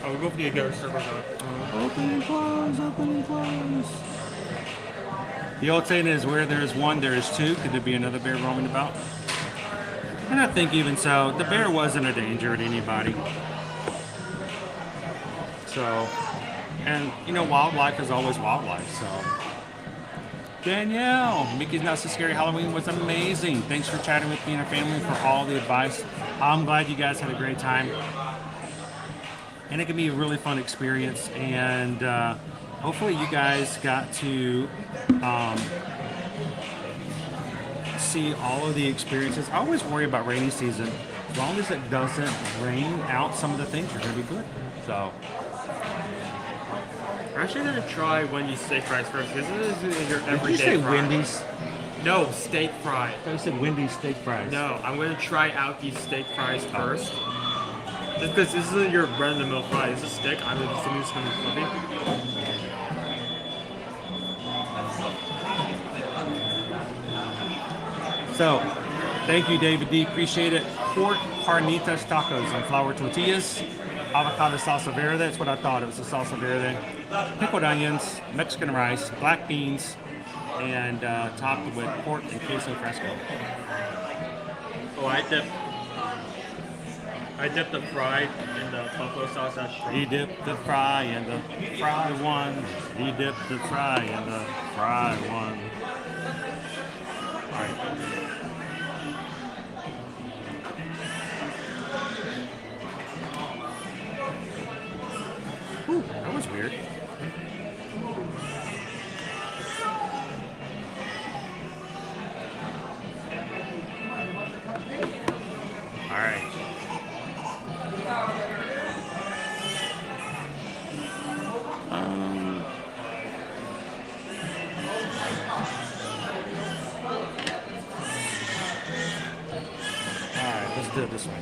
Oh, we'll go for the other circles out. Open and close, open and close. The old saying is, where there is one, there is two. Could there be another bear roaming about? And I think even so, the bear wasn't a danger to anybody. So, and you know, wildlife is always wildlife, so. Danielle, Mickey's Not So Scary Halloween was amazing. Thanks for chatting with me and our family, for all the advice. I'm glad you guys had a great time. And it can be a really fun experience, and hopefully you guys got to see all of the experiences. I always worry about rainy season. As long as it doesn't rain out, some of the things are going to be good. So. I'm actually going to try Wendy's steak fries first. This is your everyday Did you say fry. Wendy's? No, steak fry. I thought you said Wendy's steak fries. No, I'm going to try out these steak fries first. Just because this isn't your run-of-the-mill fry. This is a stick. I'm assuming it's going to be fluffy. So, thank you, David D. Appreciate it. Pork carnitas tacos and flour tortillas, avocado salsa verde. That's what I thought. It was a salsa verde. Pickled onions, Mexican rice, black beans, and topped with pork and queso fresco. Oh, I dipped the fry in the buffalo sauce. That's strong. He dipped the fry in the fry one. He dipped the fry in the fry one. All right. Ooh, that was weird. All right. All right, let's do it this way.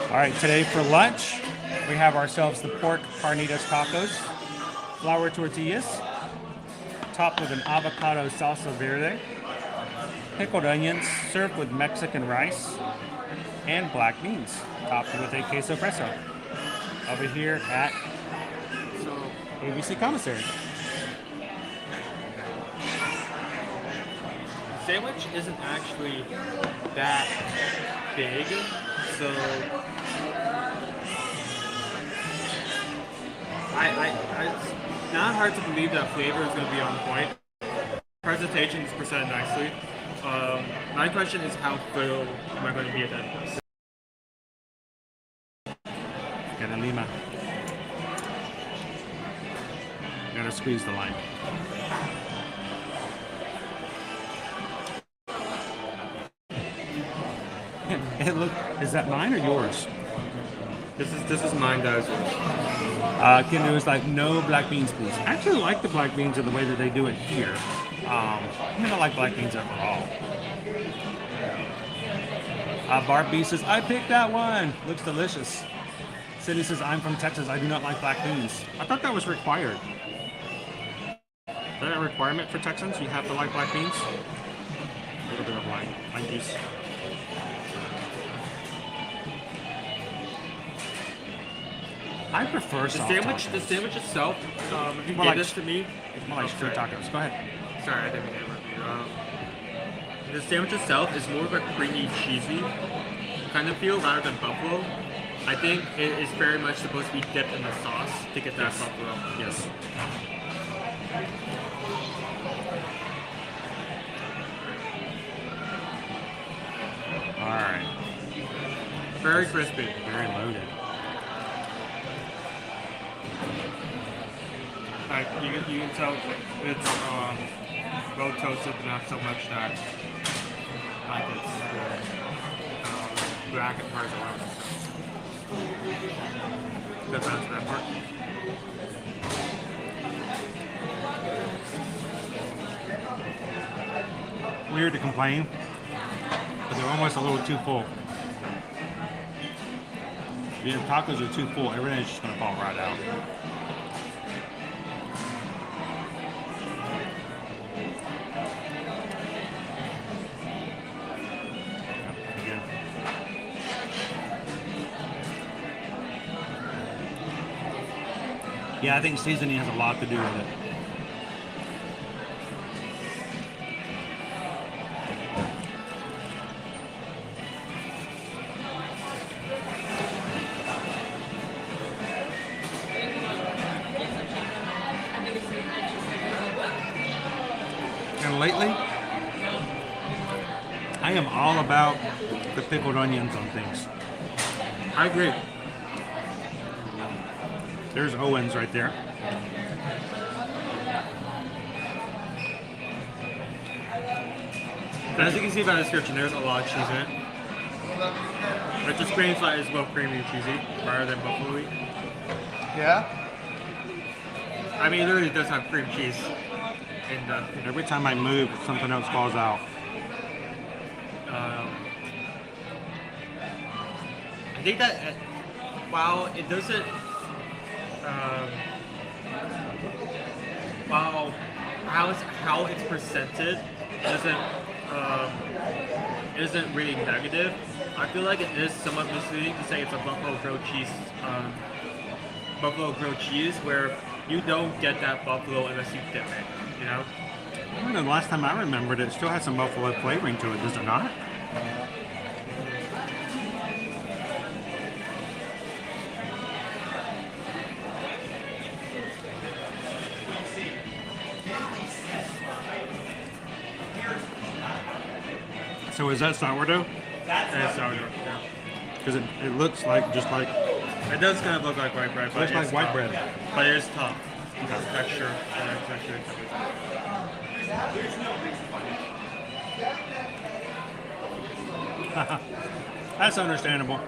All right, today for lunch, we have ourselves the pork carnitas tacos, flour tortillas, topped with an avocado salsa verde, pickled onions, served with Mexican rice, and black beans, topped with a queso fresco. Over here at ABC Commissary. Sandwich isn't actually that big, so It's not hard to believe that flavor is going to be on point. Presentation is presented nicely. My question is, how thrilled am I going to be at that point? Gotta Lima. Gotta squeeze the line. Hey, look, is that mine or yours? This is mine, guys. Again, there was like no black beans, please. I actually like the black beans in the way that they do it here. I don't like black beans overall. Barb B says, I picked that one. Looks delicious. Cindy says, I'm from Texas. I do not like black beans. I thought that was required. Is that a requirement for Texans? You have to like black beans? A little bit of lime juice. I prefer soft tacos. The sandwich itself, if you More gave like- this to me... More like street tacos. Go ahead. Sorry, I didn't mean to interrupt you. The sandwich itself is more of a creamy, cheesy kind of feel rather than buffalo. I think it is very much supposed to be dipped in the sauce to get that buffalo. Yes. All right. Very crispy. Very loaded. Like you can tell it's well toasted, but not so much that like it's black and hard around. That's that part. Weird to complain, but they're almost a little too full. The tacos are too full. Everything's just gonna fall right out. Yeah, I think seasoning has a lot to do with it. And lately, I am all about the pickled onions on things. I agree. There's Owen's right there. As you can see by the description, there's a lot of cheese in it. But the screen side is both creamy and cheesy, rather than buffalo. Yeah? I mean, it literally does have cream cheese. And every time I move, something else falls out. I think that while it doesn't, while how it's presented isn't really negative, I feel like it is somewhat misleading to say it's a buffalo grilled cheese, where you don't get that buffalo unless you dip it. You know. I don't know, the last time I remembered it still has some buffalo flavoring to it, does it not? So is that sourdough? That is sourdough, yeah. Because it looks like, just like... It does kind of look like white bread, but looks like it's white tough. bread. But it is tough. Because texture. That's understandable.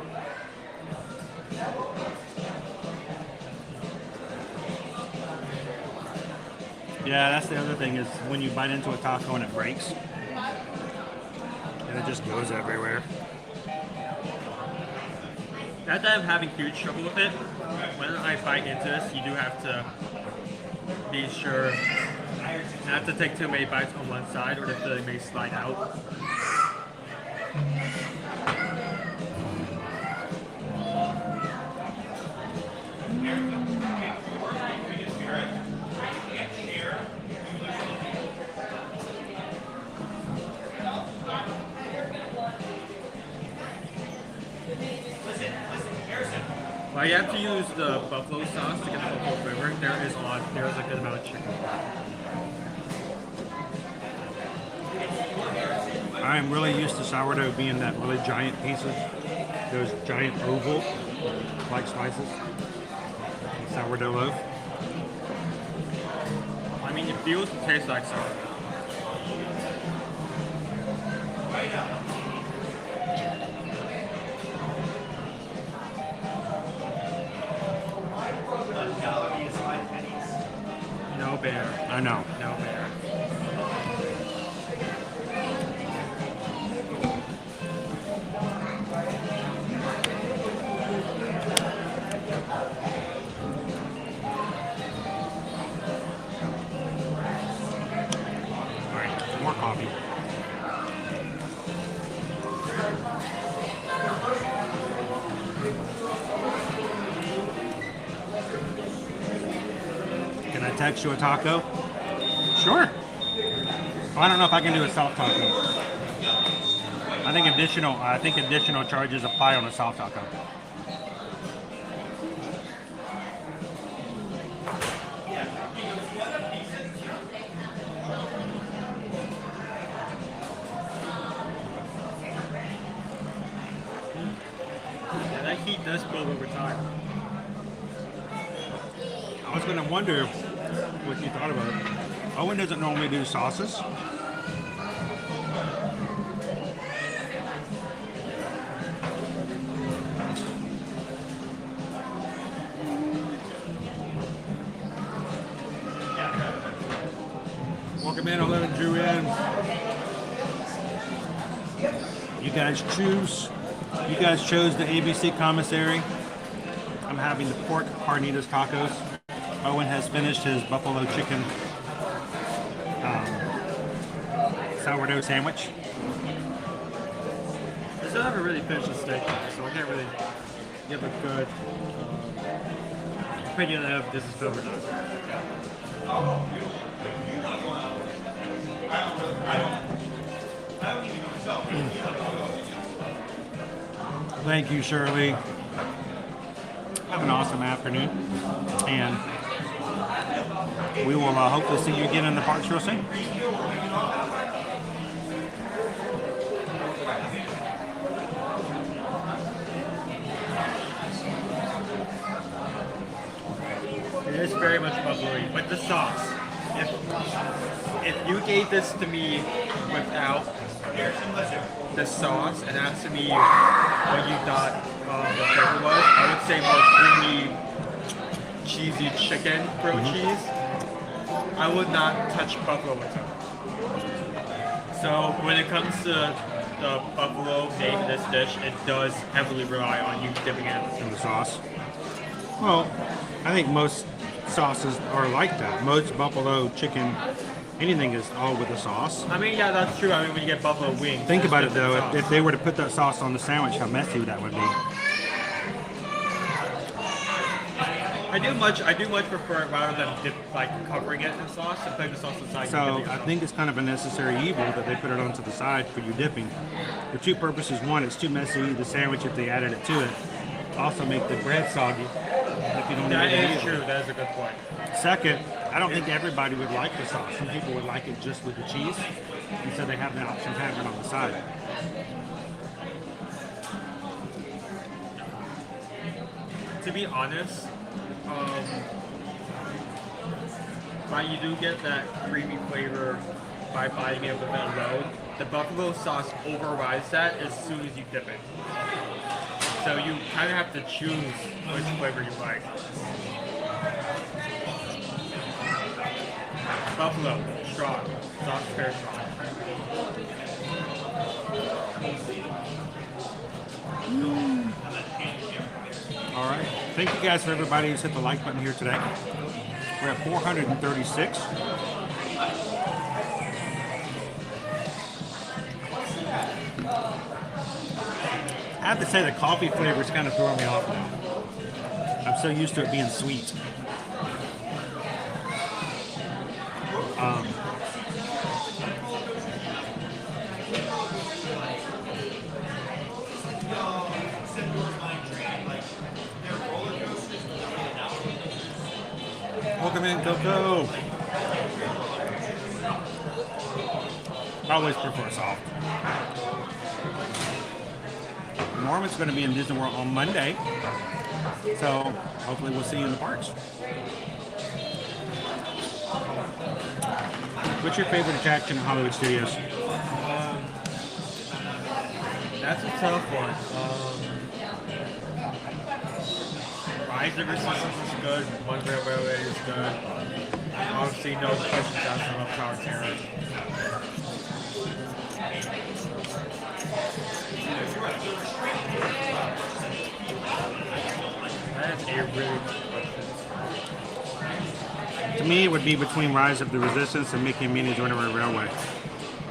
Yeah, that's the other thing is when you bite into a taco and it breaks. And it just goes everywhere. Not that I'm having huge trouble with it. When I bite into this, you do have to be sure not to take too many bites on one side, or the filling may slide out. Well, you have to use the buffalo sauce to get the buffalo flavor. There's a good amount of chicken. I'm really used to sourdough being that really giant pieces, those giant oval like slices. Sourdough loaf. I mean, it feels and tastes like sourdough. No bear. I know. No bear. All right, more coffee. Can I text you a taco? Sure. Well, I don't know if I can do a soft taco. I think additional charges apply on a soft taco. Yeah, that heat does build over time. I was going to wonder what you thought about it. Owen doesn't normally do sauces. Welcome in, 11 drew in. You guys chose the ABC Commissary. I'm having the pork carnitas tacos. Owen has finished his buffalo chicken sourdough sandwich. I still haven't really finished the steak, so I can't really give a good opinion of if this is good or not. Thank you, Shirley. Have an awesome afternoon, and we will hopefully see you again in the parks real soon. It is very much bubbly, but the sauce. If you gave this to me without the sauce and asked me what you thought the flavor was, I would say more creamy, cheesy chicken grilled cheese. I would not touch buffalo with it. So when it comes to the buffalo made in this dish, it does heavily rely on you dipping it in the sauce. Well, I think most sauces are like that. Most buffalo chicken, anything is all with a sauce. I mean, yeah, that's true. I mean, when you get buffalo wings. Think about it though, if they were to put that sauce on the sandwich, how messy that would be. I do much prefer it rather than covering it in sauce and putting the sauce inside. So I think it's kind of a necessary evil that they put it onto the side for you dipping. For two purposes: one, it's too messy to eat the sandwich if they added it to it. Also, make the bread soggy if you don't. That is true. That is a good point. Second, I don't think everybody would like the sauce. Some people would like it just with the cheese, and so they have the option of having it on the side. To be honest, while you do get that creamy flavor by biting it with it alone, the buffalo sauce overrides that as soon as you dip it. So you kind of have to choose which flavor you like. Buffalo, strong. Sauce is very strong. All right. Thank you guys for everybody who's hit the like button here today. We're at 436. I have to say the coffee flavor is kind of throwing me off now. I'm so used to it being sweet. Welcome in, Coco. I always prefer soft. Norman's going to be in Disney World on Monday, so hopefully we'll see you in the parks. What's your favorite attraction in Hollywood Studios? That's a tough one. Rise of Resistance is good. Underground Railway is good. Obviously, no questions asked about Tower Terror. That's a really good question. To me, it would be between Rise of the Resistance and Mickey and Minnie's Runaway Railway.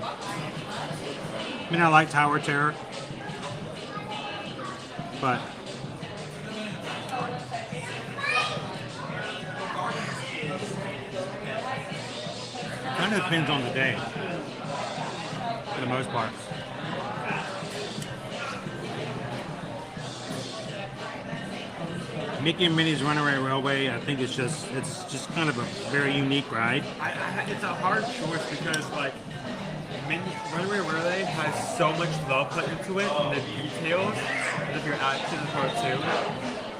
I mean, I like Tower Terror, but it kind of depends on the day, for the most part. Mickey and Minnie's Runaway Railway, I think it's just kind of a very unique ride. It's a hard choice because, like, Runaway Railway has so much love put into it and the details if you're at to the part two.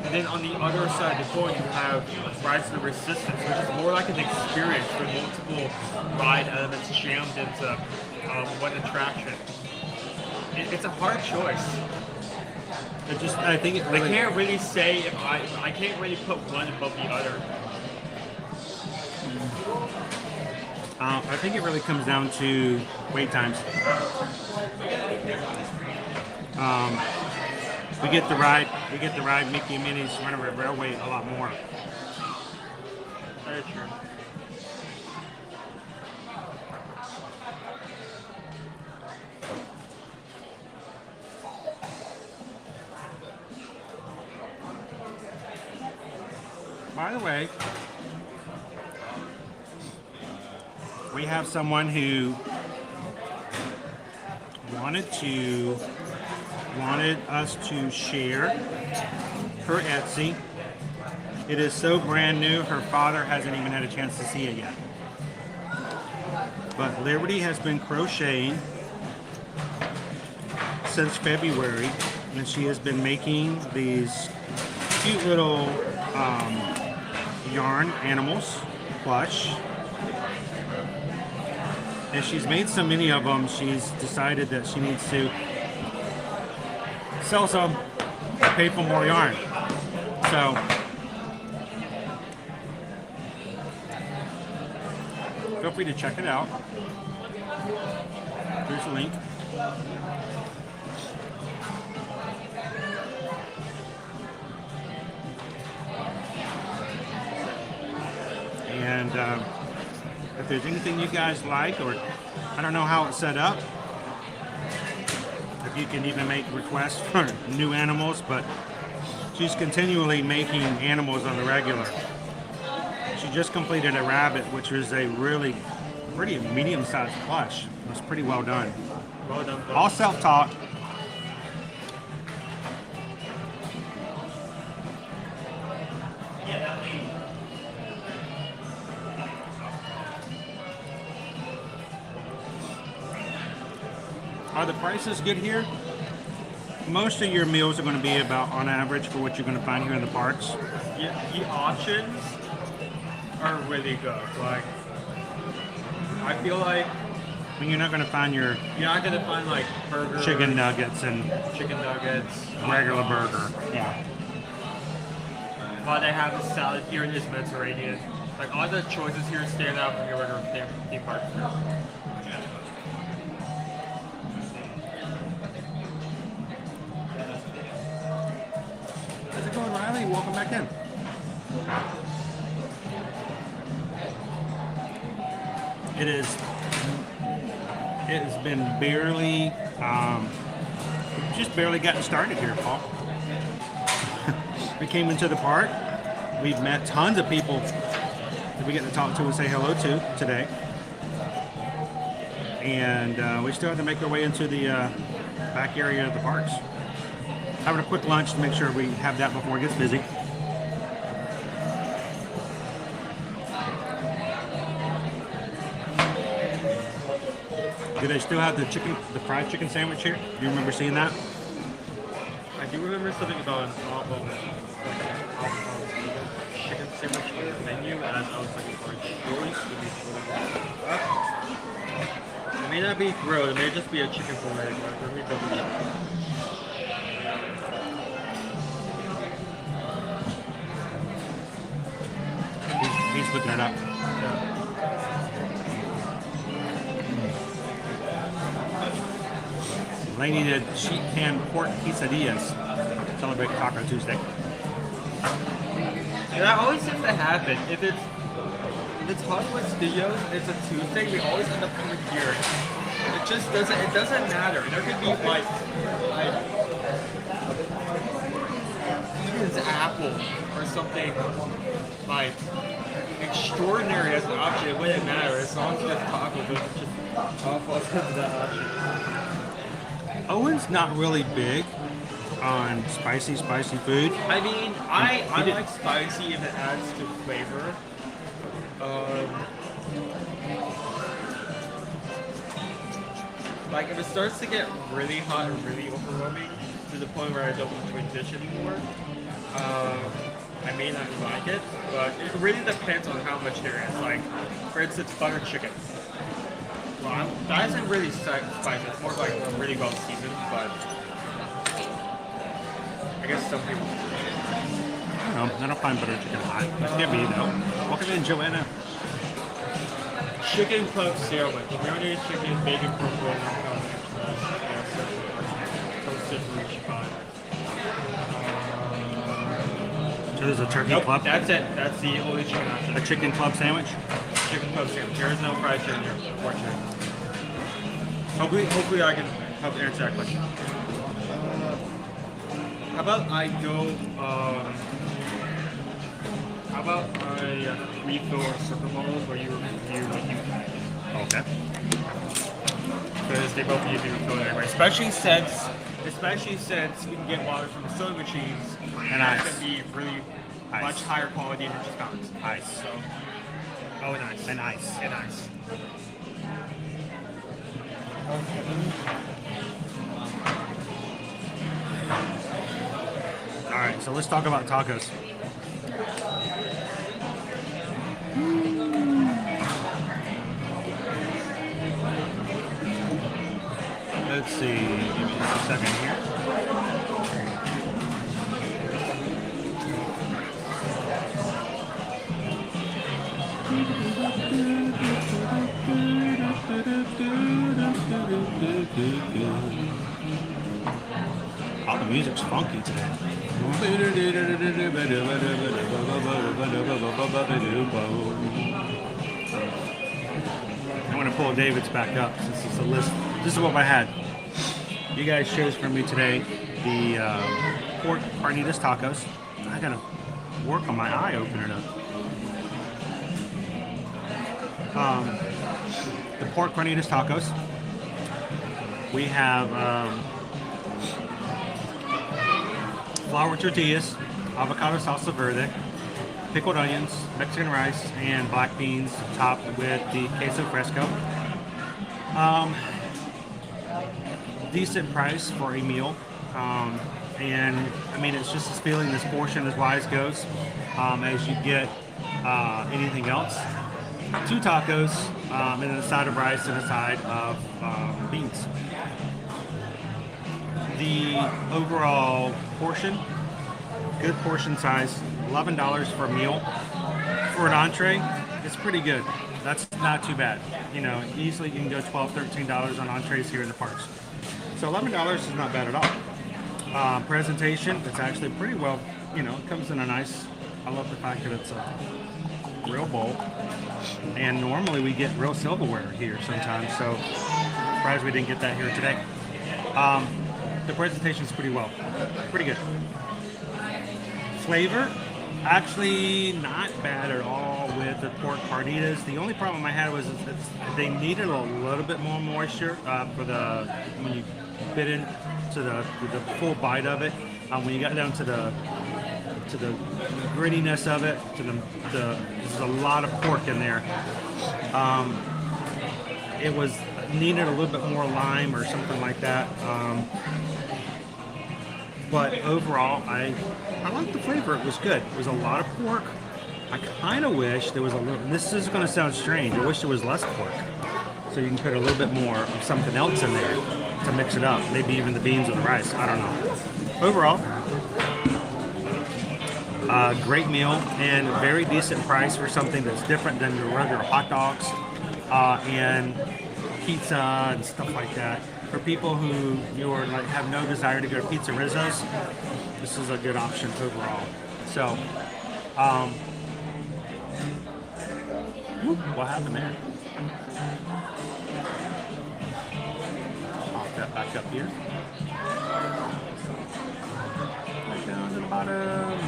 And then on the other side of the coin, you have Rise of the Resistance, which is more like an experience with multiple ride elements jammed into one attraction. It's a hard choice. I think it really, I can't really say if I can't really put one above the other. I think it really comes down to wait times. We get the ride Mickey and Minnie's Runaway Railway a lot more. Very true. By the way, we have someone who wanted us to share her Etsy. It is so brand new, her father hasn't even had a chance to see it yet. But Liberty has been crocheting since February, and she has been making these cute little yarn animals, plush. And she's made so many of them, she's decided that she needs to sell some, pay for more yarn. So, feel free to check it out. Here's the link. And if there's anything you guys like, or I don't know how it's set up, if you can even make requests for new animals, but she's continually making animals on the regular. She just completed a rabbit, which was a really pretty medium-sized plush. It was pretty well done. Well done. All self-taught. Are the prices good here? Most of your meals are going to be about on average for what you're going to find here in the parks. Yeah, the options are really good. Like, I feel like I mean, you're not going to find your you're not gonna find like burgers, chicken nuggets and chicken nuggets, regular burger. Yeah. But they have a salad here in this Mediterranean. Like all the choices here stand out from your regular theme park. How's it going, Riley? Welcome back in. It has been barely, just barely gotten started here, Paul. We came into the park. We've met tons of people that we get to talk to and say hello to today. And we still have to make our way into the back area of the parks. Having a quick lunch to make sure we have that before it gets busy. Do they still have the fried chicken sandwich here? Do you remember seeing that? I do remember something about an chicken sandwich on the menu as I was looking for choice. It may not be grilled, it may just be a chicken fillet. Let me double check. He's looking it up. Lainey did sheet pan pork quesadillas. Celebrate Taco Tuesday. And that always seems to happen. If it's Hollywood Studios, it's a Tuesday, we always end up coming here. It just doesn't matter. There could be like Eden's apple or something like extraordinary as an option. It wouldn't matter as long as it's tacos. It's just awful as that option. Owen's not really big on spicy food. I mean, I like spicy if it adds to flavor. Like if it starts to get really hot and really overwhelming to the point where I don't enjoy dish anymore, I may not like it, but it really depends on how much there is. Like, for instance, butter chicken. Well, that isn't really spicy, it's more like really well seasoned, but I guess some people. I don't know. I don't find butter chicken hot. That's good me though. Welcome in, Joanna. Chicken club sandwich. Marinated chicken, bacon, purple, toasted rich pie. So there's a turkey Nope, club? that's it. That's the only chicken option. A chicken club sandwich? Chicken club sandwich. There is no fried chicken here, unfortunately. Hopefully I can help answer that question. How about I go, how about I refill our circle bottles where you review what you Okay. Because they both need to be refilled anyway. Especially since we can get water from the soda machines And that ice. can be really Ice. much higher quality than just fountains. Ice. So, oh, and ice. And ice. And ice. All right, so let's talk about tacos. Let's see, give me just a second here. Oh, the music's funky today. I want to pull David's back up since it's a list. This is what I had. You guys chose for me today the pork carnitas tacos. I gotta work on my eye opener up. The pork carnitas tacos. We have flour tortillas, avocado salsa verde, pickled onions, Mexican rice, and black beans topped with the queso fresco. Decent price for a meal. And I mean, it's just as filling this portion as wise goes as you get anything else. 2 tacos, and then a side of rice and a side of beans. The overall portion, good portion size, $11 for a meal. For an entree, it's pretty good. That's not too bad. You know, easily you can go $12, $13 on entrees here in the parks. So $11 is not bad at all. Presentation, it's actually pretty well, you know, it comes in a nice, I love the fact that it's a real bowl. And normally we get real silverware here sometimes, so surprised we didn't get that here today. The presentation is pretty good. Flavor, actually not bad at all with the pork carnitas. The only problem I had was they needed a little bit more moisture for when you bit into the full bite of it. When you got down to the grittiness of it, there's a lot of pork in there. It was needed a little bit more lime or something like that. But overall, I liked the flavor. It was good. It was a lot of pork. I kind of wish there was a little, this is going to sound strange, I wish there was less pork. So you can put a little bit more of something else in there to mix it up. Maybe even the beans or the rice, I don't know. Overall, great meal and very decent price for something that's different than your regular hot dogs and pizza and stuff like that. For people who have no desire to go to Pizza Rizzo's, this is a good option overall. So, what happened there? Pop that back up here. Right down to the bottom.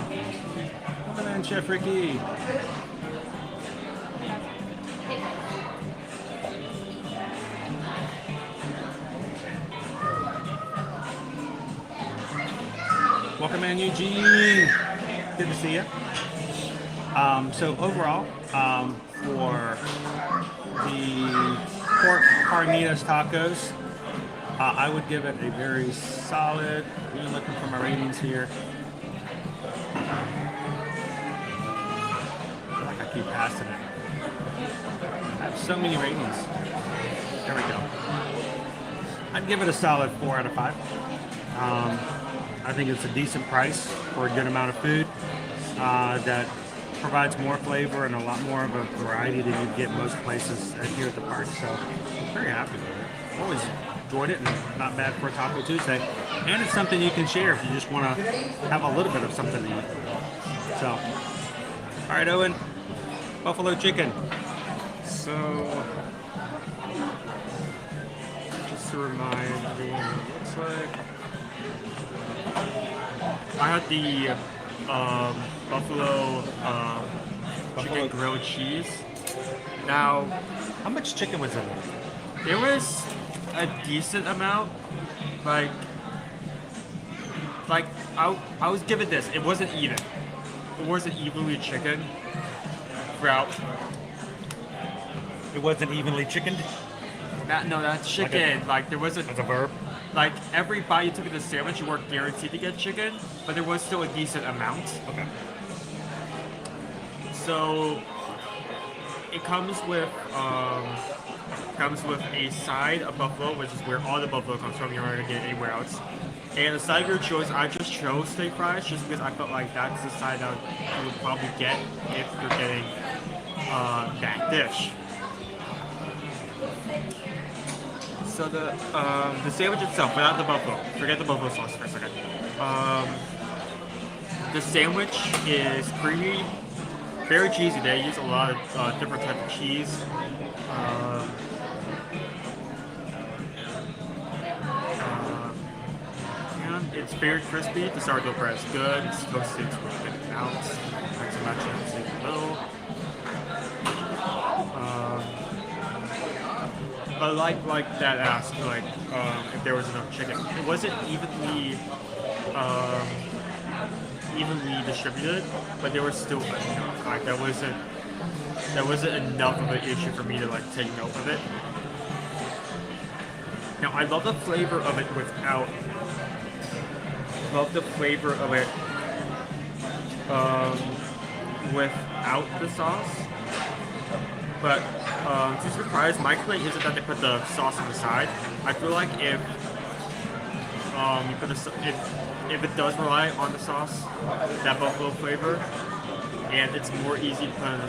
Come on, Chef Ricky. Welcome in, Eugene. Good to see you. So overall, for the pork carnitas tacos, I would give it a very solid. You're looking for my ratings here. Like I keep passing it. I have so many ratings. There we go. I'd give it a solid 4 out of 5. I think it's a decent price for a good amount of food that provides more flavor and a lot more of a variety than you get most places here at the park. So I'm very happy with it. Always enjoyed it and not bad for a Taco Tuesday. And it's something you can share if you just want to have a little bit of something to eat. So, all right, Owen, buffalo chicken. So, just to remind everyone what it looks like. I had the buffalo chicken grilled cheese. Now, how much chicken was in it? There was a decent amount. Like I was given this. It wasn't even. It wasn't evenly chicken throughout. It wasn't evenly chickened? No, that's chicken. Like there was a. That's a verb. Like every bite you took in the sandwich, you weren't guaranteed to get chicken, but there was still a decent amount. Okay. So it comes with a side of buffalo, which is where all the buffalo comes from. You're not gonna get it anywhere else. And the side of your choice, I just chose steak fries, just because I felt like that's the side that you would probably get if you're getting that dish. So the sandwich itself, without the buffalo, forget the buffalo sauce for a second. The sandwich is creamy, very cheesy. They use a lot of different types of cheese. And it's very crispy. The sourdough bread is good. It's toasted, it's really good out. Like some matcha in the middle. I like that asked, like if there was enough chicken. It wasn't evenly distributed, but there was still enough. Like that wasn't enough of an issue for me to like take note of it. Now I love the flavor of it without. Love the flavor of it without the sauce, but. To surprise, my complaint isn't that they put the sauce on the side. I feel like if you put if it does rely on the sauce, that buffalo flavor, and it's more easy to put on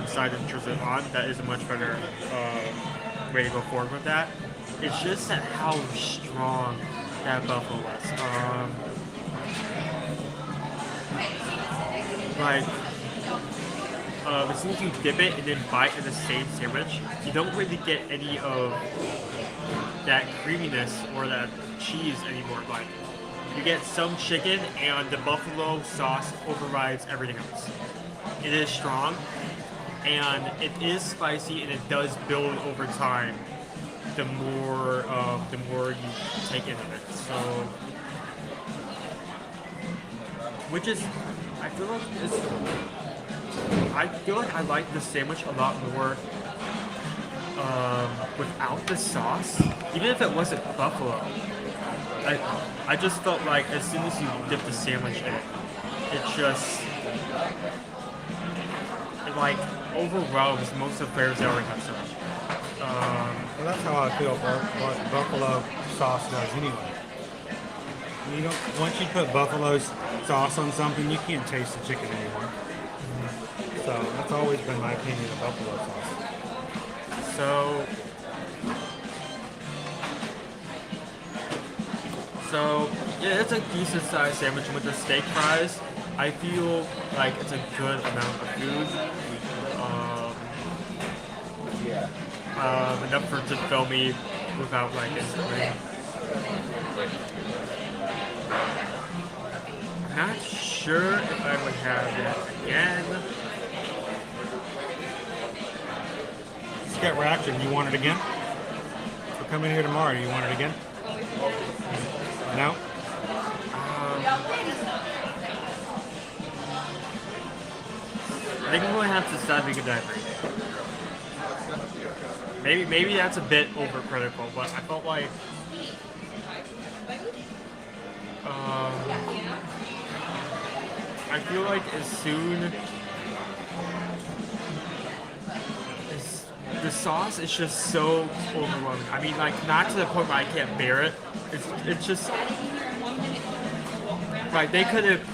the side than drizzle it on, that is a much better way to go forward with that. It's just that how strong that buffalo was. As soon as you dip it and then bite in the same sandwich, you don't really get any of that creaminess or that cheese anymore. Like, you get some chicken and the buffalo sauce overrides everything else. It is strong and it is spicy and it does build over time the more you take in of it. So, which is, I feel like I like this sandwich a lot more without the sauce, even if it wasn't buffalo, I just felt like as soon as you dip the sandwich in it, it just it like overwhelms most of the flavors they already have so much. Well, that's how I feel about what buffalo sauce does anyway. You don't, once you put buffalo sauce on something, you can't taste the chicken anymore. So that's always been my opinion of buffalo sauce. So yeah, it's a decent sized sandwich with the steak fries. I feel like it's a good amount of food. Enough for to fill me without like instantly. Not sure if I would have that again. Let's get reaction. You want it again? We're coming here tomorrow. You want it again? No? I think I'm going to have to stop being a diaper. Maybe that's a bit overcritical, but I felt like I feel like as soon as the sauce is just so overwhelming. I mean, like not to the point where I can't bear it. It's just like they could have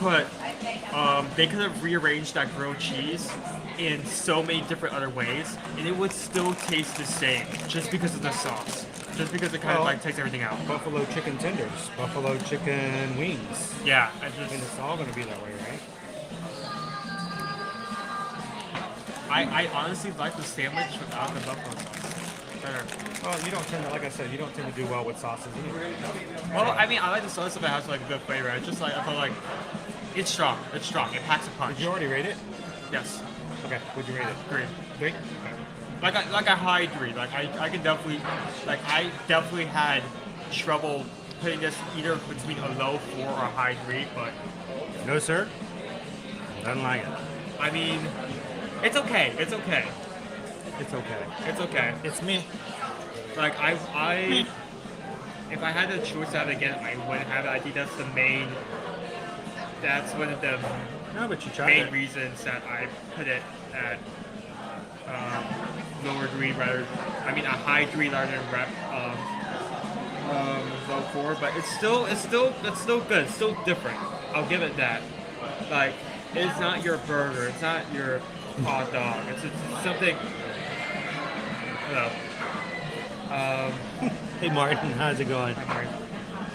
rearranged that grilled cheese in so many different other ways, and it would still taste the same just because of the sauce. Just because it kind of like takes everything out. Buffalo chicken tenders, buffalo chicken wings. Yeah, I mean, it's all going to be that way, right? I honestly like the sandwich without the buffalo sauce better. Well, you don't tend to, like I said, you don't tend to do well with sauces either. Well, I mean, I like the sauce if it has like a good flavor. It's just like I feel like it's strong. It's strong. It packs a punch. Did you already rate it? Yes. Okay. Would you rate it? 3. 3? Okay. Like a high 3. Like I can definitely I definitely had trouble putting this either between a low 4 or a high 3, but no sir. Doesn't like it. I mean, it's okay. It's okay. It's okay. It's okay. It's me. Like if I had the choice to have it again, I would have it. I think that's one of the main reasons that I put it at lower 3 rather. I mean a high 3 rather than low 4. But it's still good. It's still different. I'll give it that. Like it's not your burger. It's not your hot dog. It's something. Hello. Hey Martin, how's it going? Hi Martin.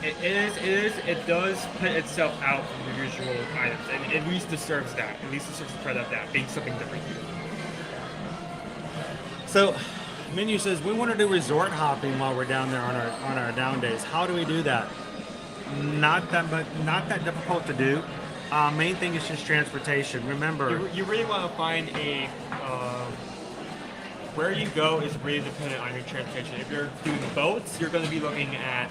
It does put itself out from the usual items, and at least deserves that. At least deserves the credit of that, being something different. So, menu says we want to do resort hopping while we're down there on our down days. How do we do that? Not that difficult to do. Main thing is just transportation. Remember, you really want to find a where you go is really dependent on your transportation. If you're doing boats, you're going to be looking at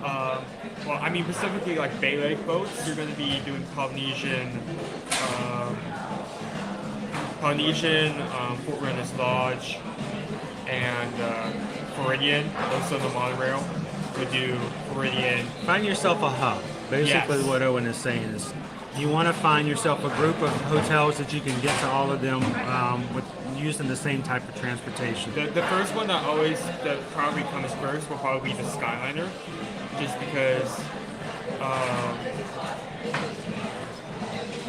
well, I mean specifically like Bay Lake boats. You're going to be doing Polynesian, Fort Reynolds Lodge, and Floridian. Also the monorail. We do Floridian. Find yourself a hub. Basically, yes. What Owen is saying is, you want to find yourself a group of hotels that you can get to all of them with using the same type of transportation. The first one that probably comes first will probably be the Skyliner, just because.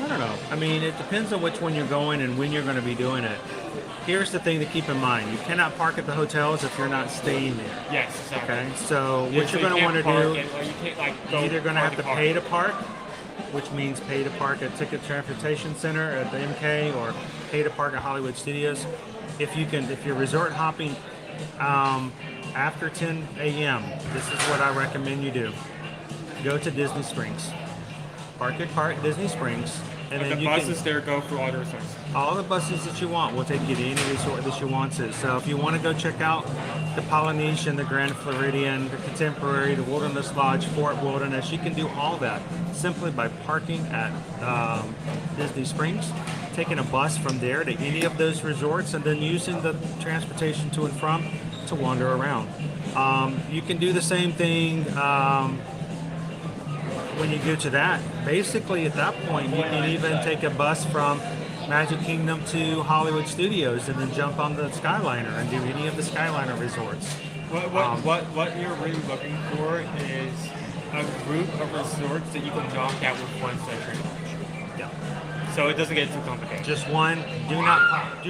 I don't know. I mean, it depends on which one you're going and when you're going to be doing it. Here's the thing to keep in mind. You cannot park at the hotels if you're not staying there. Yes, exactly. Okay, so what you're going to want to do, you're either going to have to pay to park, which means pay to park at Ticket Transportation Center at the MK or pay to park at Hollywood Studios. If you're resort hopping after 10 a.m., this is what I recommend you do. Go to Disney Springs. Park your car at Disney Springs. And the buses there go for all the resorts. All the buses that you want will take you to any resort that you want to. So if you want to go check out the Polynesian, the Grand Floridian, the Contemporary, the Wilderness Lodge, Fort Wilderness, you can do all that simply by parking at Disney Springs, taking a bus from there to any of those resorts, and then using the transportation to and from to wander around. You can do the same thing when you go to that. Basically, at that point, you can even take a bus from Magic Kingdom to Hollywood Studios and then jump on the Skyliner and do any of the Skyliner resorts. What you're really looking for is a group of resorts that you can knock out with one century. Yeah. So it doesn't get too complicated. Just one. Do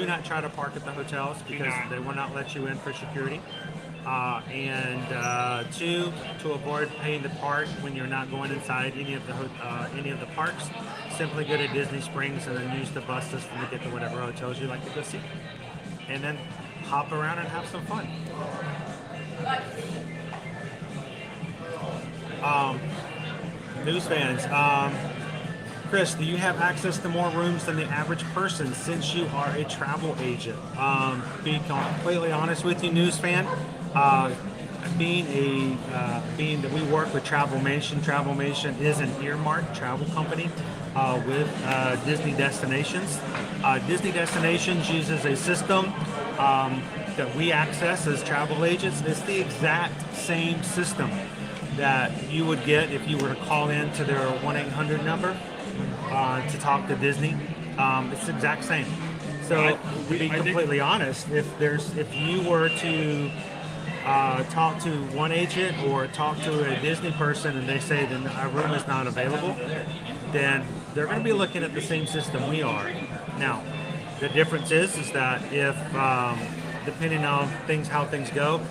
not try to park at the hotels because they will not let you in for security. And two, to avoid paying the park when you're not going inside any of the parks, simply go to Disney Springs and then use the bus system to get to whatever hotels you like to go see, and then hop around and have some fun. News fans, Chris, do you have access to more rooms than the average person since you are a travel agent? Being completely honest with you, news fan, being that we work with Travelmation is an earmarked travel company with Disney Destinations. Disney Destinations uses a system that we access as travel agents. It's the exact same system that you would get if you were to call in to their 1-800 number to talk to Disney. It's the exact same. So to be completely honest, if you were to talk to one agent or talk to a Disney person and they say that our room is not available, then they're going to be looking at the same system we are. Now, the difference is that if, depending on how things go,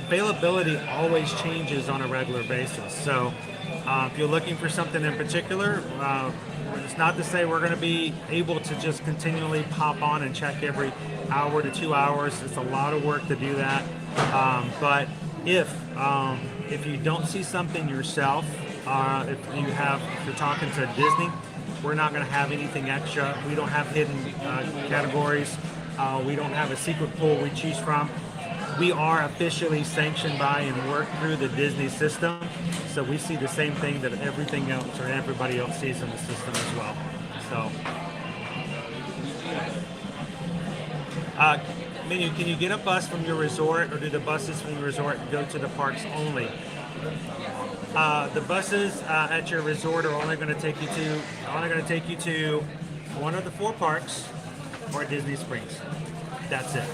availability always changes on a regular basis. So if you're looking for something in particular, it's not to say we're going to be able to just continually pop on and check every hour to 2 hours. It's a lot of work to do that. But if you don't see something yourself, if you're talking to Disney, we're not going to have anything extra. We don't have hidden categories. We don't have a secret pool we choose from. We are officially sanctioned by and work through the Disney system, so we see the same thing that everything else or everybody else sees in the system as well. So, Menu, can you get a bus from your resort, or do the buses from your resort go to the parks only? The buses at your resort are only going to take you to one of the 4 parks or Disney Springs. That's it.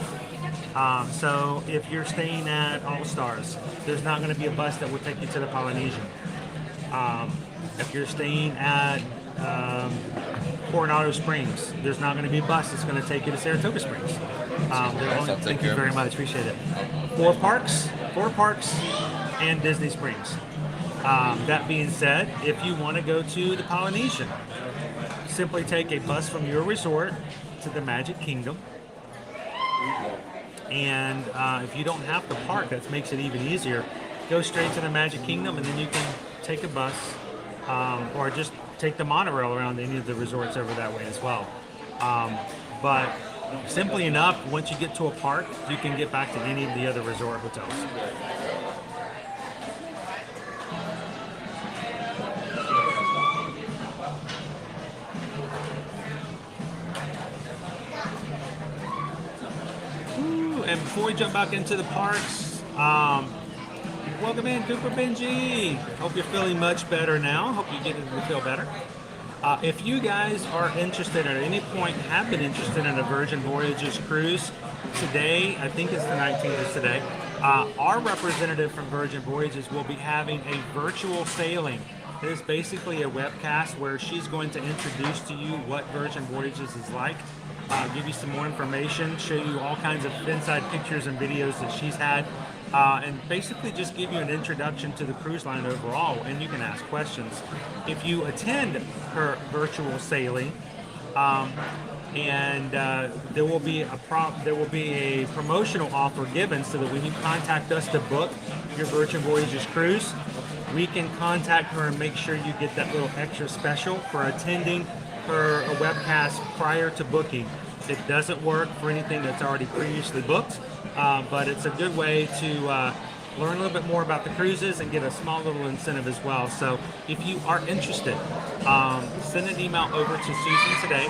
So if you're staying at All Stars, there's not going to be a bus that will take you to the Polynesian. If you're staying at Coronado Springs, there's not going to be a bus that's going to take you to Saratoga Springs. Thank you very much, appreciate it. 4 parks, and Disney Springs. That being said, if you want to go to the Polynesian, simply take a bus from your resort to the Magic Kingdom. And if you don't have to park, that makes it even easier. Go straight to the Magic Kingdom, and then you can take a bus or just take the monorail around any of the resorts over that way as well. But simply enough, once you get to a park, you can get back to any of the other resort hotels. And before we jump back into the parks, welcome in, Cooper Benji. Hope you're feeling much better now. Hope you're getting to feel better. If you guys are interested at any point, have been interested in a Virgin Voyages cruise, today, I think it's the 19th is today, our representative from Virgin Voyages will be having a virtual sailing. It is basically a webcast where she's going to introduce to you what Virgin Voyages is like. Give you some more information, show you all kinds of inside pictures and videos that she's had, and basically just give you an introduction to the cruise line overall, and you can ask questions. If you attend her virtual sailing, there will be a promotional offer given, so that when you contact us to book your Virgin Voyages cruise, we can contact her and make sure you get that little extra special for attending her webcast prior to booking. It doesn't work for anything that's already previously booked, but it's a good way to learn a little bit more about the cruises and get a small little incentive as well. So if you are interested, send an email over to Susan today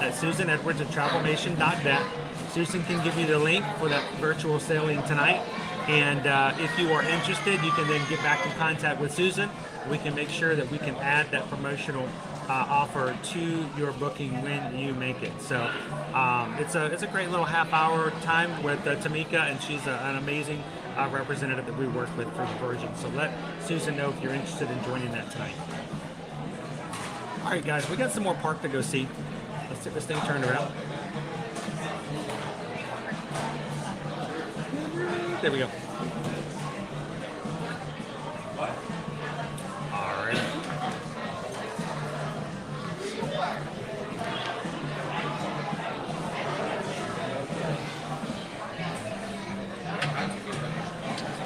at susanedwards@travelnation.net. Susan can give you the link for that virtual sailing tonight. And if you are interested, you can then get back in contact with Susan. We can make sure that we can add that promotional offer to your booking when you make it. So it's a great little half-hour time with Tamika, and she's an amazing representative that we work with for the Virgin. So let Susan know if you're interested in joining that tonight. All right, guys, we got some more park to go see. Let's get this thing turned around. There we go. All right.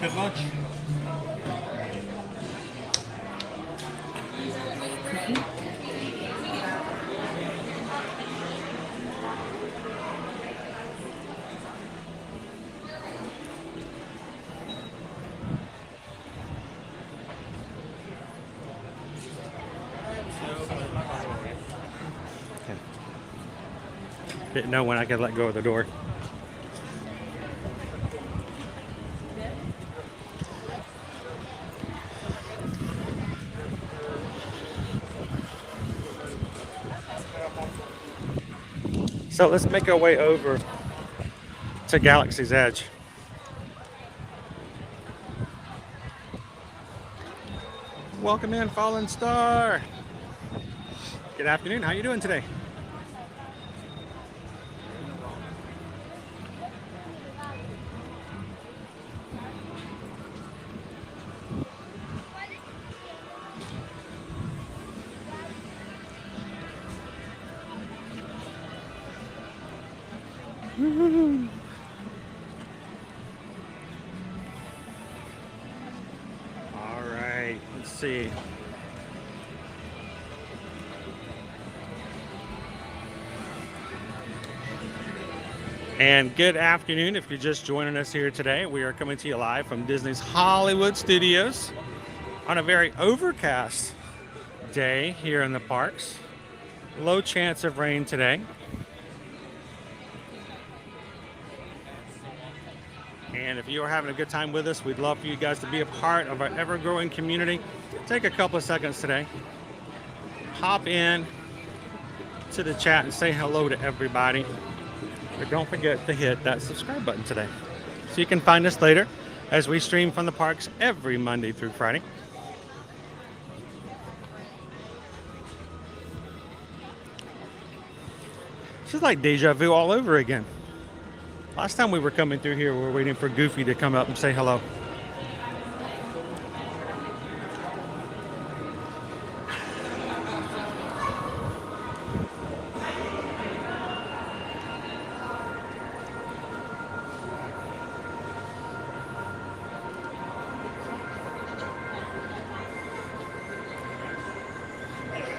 Good lunch. Didn't know when I could let go of the door. So let's make our way over to Galaxy's Edge. Welcome in, Fallen Star. Good afternoon. How you doing today? All right, let's see. And good afternoon if you're just joining us here today. We are coming to you live from Disney's Hollywood Studios on a very overcast day here in the parks. Low chance of rain today. And if you are having a good time with us, we'd love for you guys to be a part of our ever-growing community. Take a couple of seconds today. Hop in to the chat and say hello to everybody. But don't forget to hit that subscribe button today, so you can find us later as we stream from the parks every Monday through Friday. This is like deja vu all over again. Last time we were coming through here, we were waiting for Goofy to come up and say hello.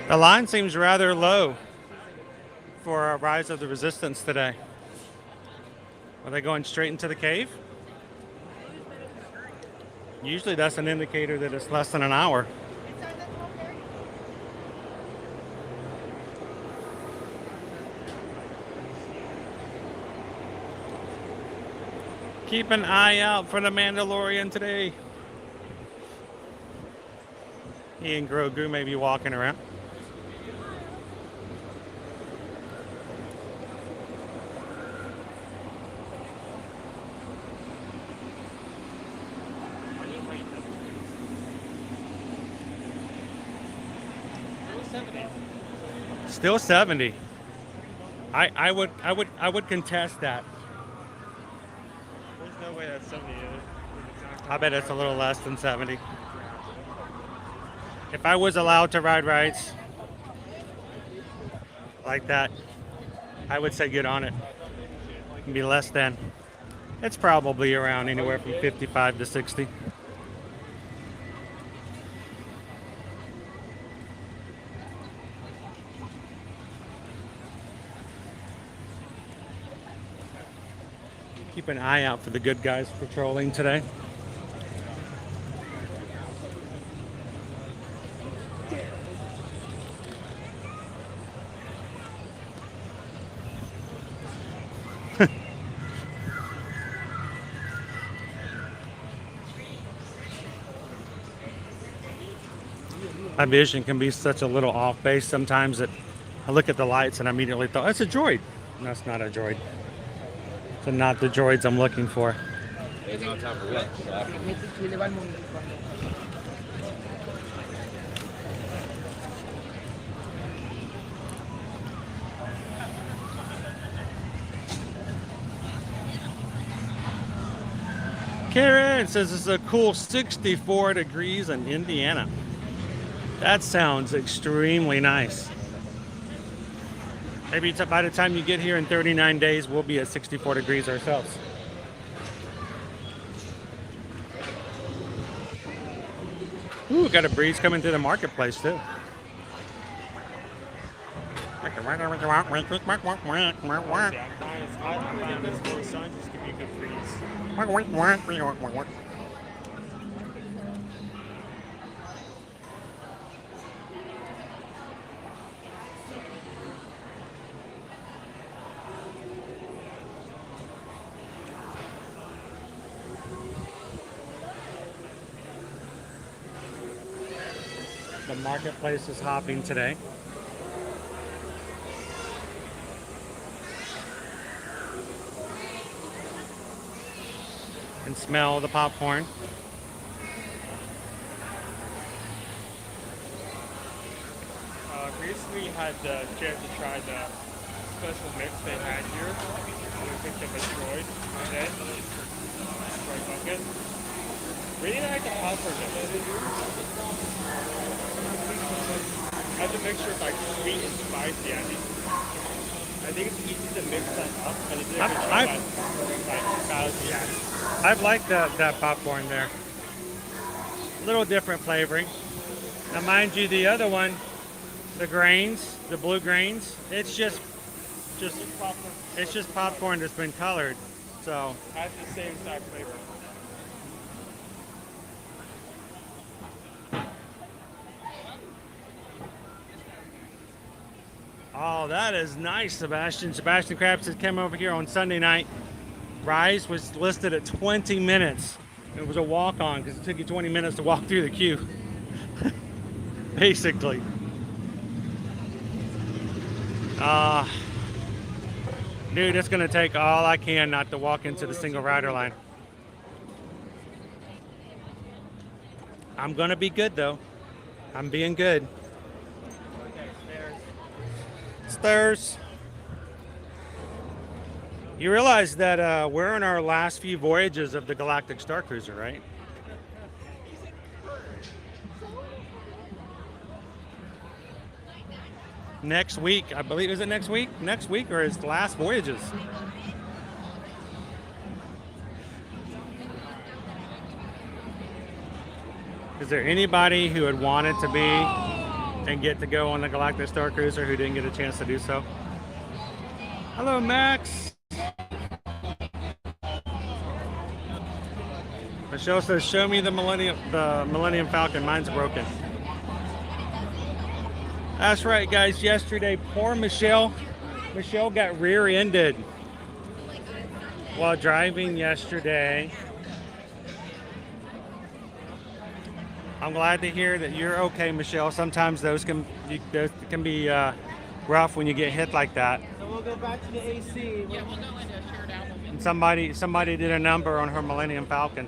The line seems rather low for Rise of the Resistance today. Are they going straight into the cave? Usually that's an indicator that it's less than an hour. Keep an eye out for the Mandalorian today. He and Grogu may be walking around. Still 70. I would contest that. There's no way that's 70 is. I bet it's a little less than 70. If I was allowed to ride rides like that, I would say get on it. It'd be less than. It's probably around anywhere from 55 to 60. Keep an eye out for the good guys patrolling today. My vision can be such a little off base sometimes that I look at the lights and I immediately thought, that's a droid. No, it's not a droid. So not the droids I'm looking for. Karen says it's a cool 64 degrees in Indiana. That sounds extremely nice. Maybe by the time you get here in 39 days, we'll be at 64 degrees ourselves. Ooh, got a breeze coming through the marketplace too. The marketplace is hopping today. And smell the popcorn. Recently had the chance to try the special mix they had here. We picked up a droid today. Droid bucket. Really like the popcorn. I have to mixture of like sweet and spicy. I think it's easy to mix that up, and it's I've liked that popcorn there. A little different flavoring. Now, mind you, the other one, the grains, the blue grains, it's just popcorn that's been colored. So has the same exact flavor. Oh, that is nice, Sebastian. Sebastian Krabs has come over here on Sunday night. Rise was listed at 20 minutes. It was a walk-on because it took you 20 minutes to walk through the queue. Basically. Dude, it's going to take all I can not to walk into the single rider line. I'm going to be good, though. I'm being good. Stairs. You realize that we're in our last few voyages of the Galactic Star Cruiser, right? Next week, I believe, is it next week? Next week or his last voyages? Is there anybody who had wanted to be and get to go on the Galactic Star Cruiser who didn't get a chance to do so? Hello, Max. Michelle says, "Show me the Millennium Falcon. Mine's broken." That's right, guys. Yesterday, poor Michelle. Michelle got rear-ended while driving yesterday. I'm glad to hear that you're okay, Michelle. Sometimes those can be rough when you get hit like that. So we'll go back to the AC. Yeah, we'll go into a shared album. And somebody did a number on her Millennium Falcon.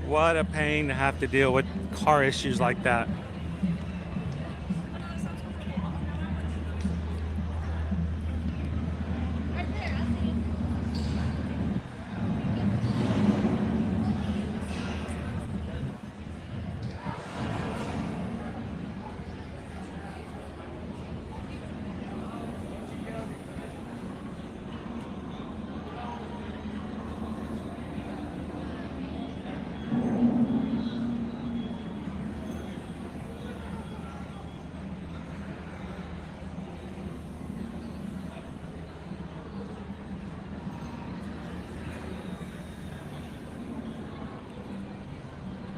What a pain to have to deal with car issues like that.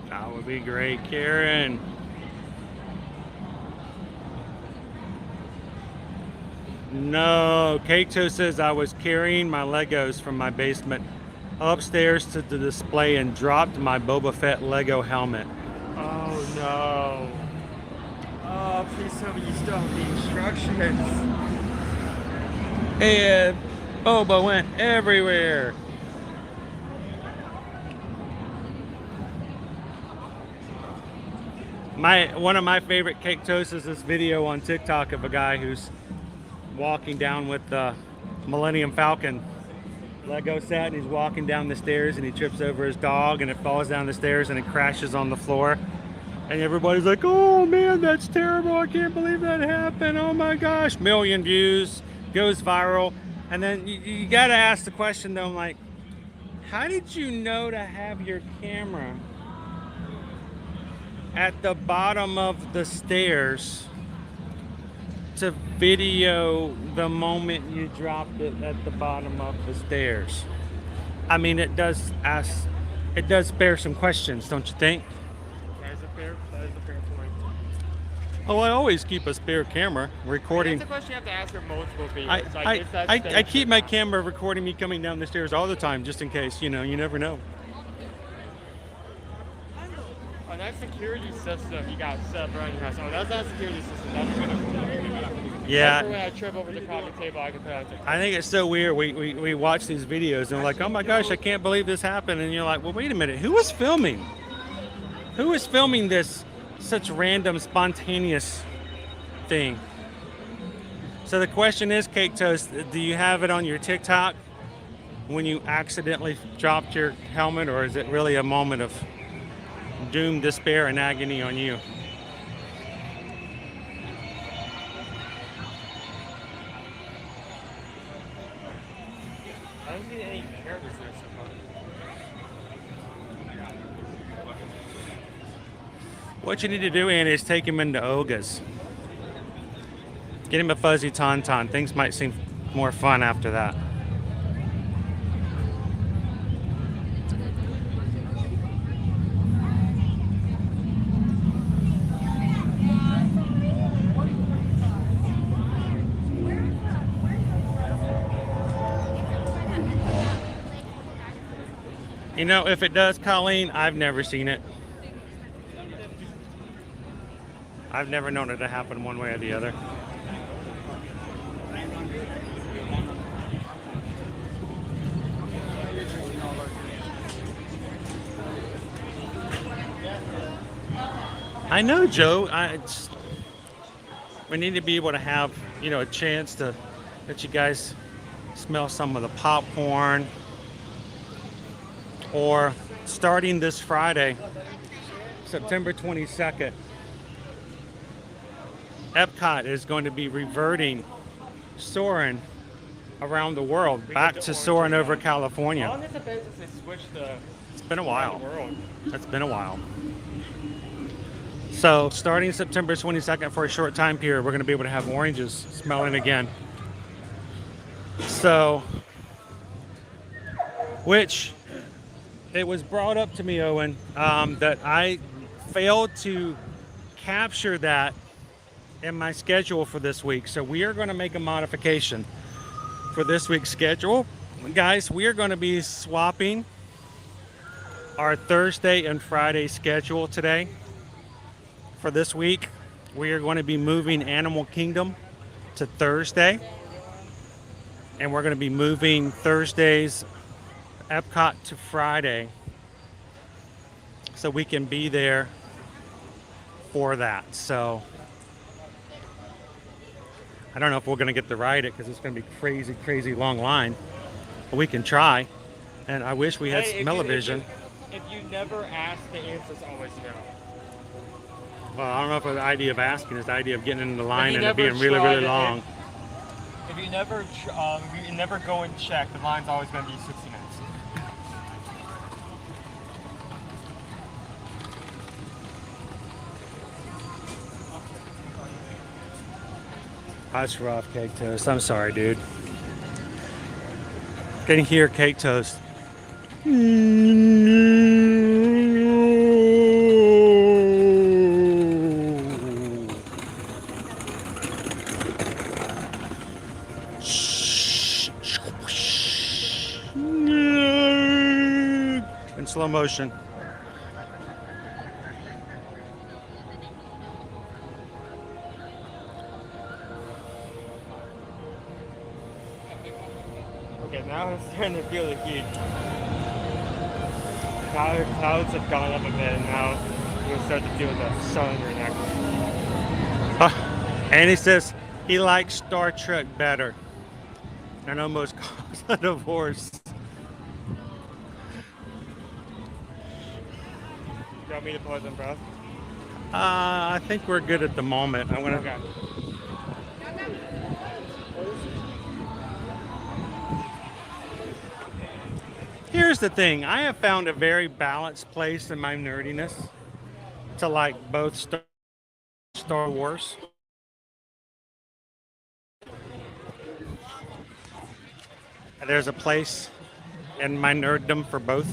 That would be great, Karen. No, Kato says I was carrying my Legos from my basement upstairs to the display and dropped my Boba Fett Lego helmet. Oh no. Oh, please tell me you still have the instructions. And Boba went everywhere. One of my favorite cake toasts is this video on TikTok of a guy who's walking down with the Millennium Falcon Lego set, and he's walking down the stairs and he trips over his dog and it falls down the stairs and it crashes on the floor, and everybody's like, oh man, that's terrible, I can't believe that happened, oh my gosh, million views, goes viral. And then you gotta ask the question though, I'm like, how did you know to have your camera at the bottom of the stairs to video the moment you dropped it at the bottom of the stairs? I mean, it does bear some questions, don't you think? That is a fair point. Oh, I always keep a spare camera recording. That's a question you have to ask for multiple videos. I keep my camera recording me coming down the stairs all the time, just in case, you know, you never know. Oh, that security system you got set up around your house. Oh, that's not a security system. That's really cool. Yeah. When I trip over the coffee table, I can put out I think it's so weird. We watch these videos and we're like, oh my gosh, I can't believe this happened. And you're like, well, wait a minute. Who was filming? Who was filming this such random, spontaneous thing? So the question is, Cake Toast, do you have it on your TikTok when you accidentally dropped your helmet, or is it really a moment of doom, despair, and agony on you? I don't need any characters there so far. What you need to do, Annie, is take him into Oga's. Get him a fuzzy tauntaun. Things might seem more fun after that. You know, if it does, Colleen, I've never seen it. I've never known it to happen one way or the other. I know, Joe. We need to be able to have, you know, a chance to let you guys smell some of the popcorn. Or starting this Friday, September 22nd, Epcot is going to be reverting Soarin' around the world back to Soarin' over California. How long has it been since they switched the It's been a while. world? It's been a while. So starting September 22nd for a short time period, we're going to be able to have oranges smelling again. So, which it was brought up to me, Owen, that I failed to capture that in my schedule for this week. So we are going to make a modification for this week's schedule. Guys, we are going to be swapping our Thursday and Friday schedule today. For this week, we are going to be moving Animal Kingdom to Thursday. And we're going to be moving Thursday's Epcot to Friday, so we can be there for that. So I don't know if we're going to get to ride it because it's going to be crazy long line, but we can try. And I wish we had smell-o-vision. If you never ask, the answer's always no. Well, I don't know if the idea of asking is the idea of getting in the line and it never being really long. If you never go and check, the line's always going to be 60 minutes. That's rough, Cake Toast. I'm sorry, dude. Can you hear Cake Toast? slow motion. Okay, now I'm starting to feel the heat. Now the clouds have gone up a bit, and now you can start to feel the sun on your neck. And he says he likes Star Trek better. And almost caused a divorce. You want me to pause them, bro? I think we're good at the moment. I'm gonna. Okay. Here's the thing. I have found a very balanced place in my nerdiness to like both Star Wars. There's a place in my nerddom for both.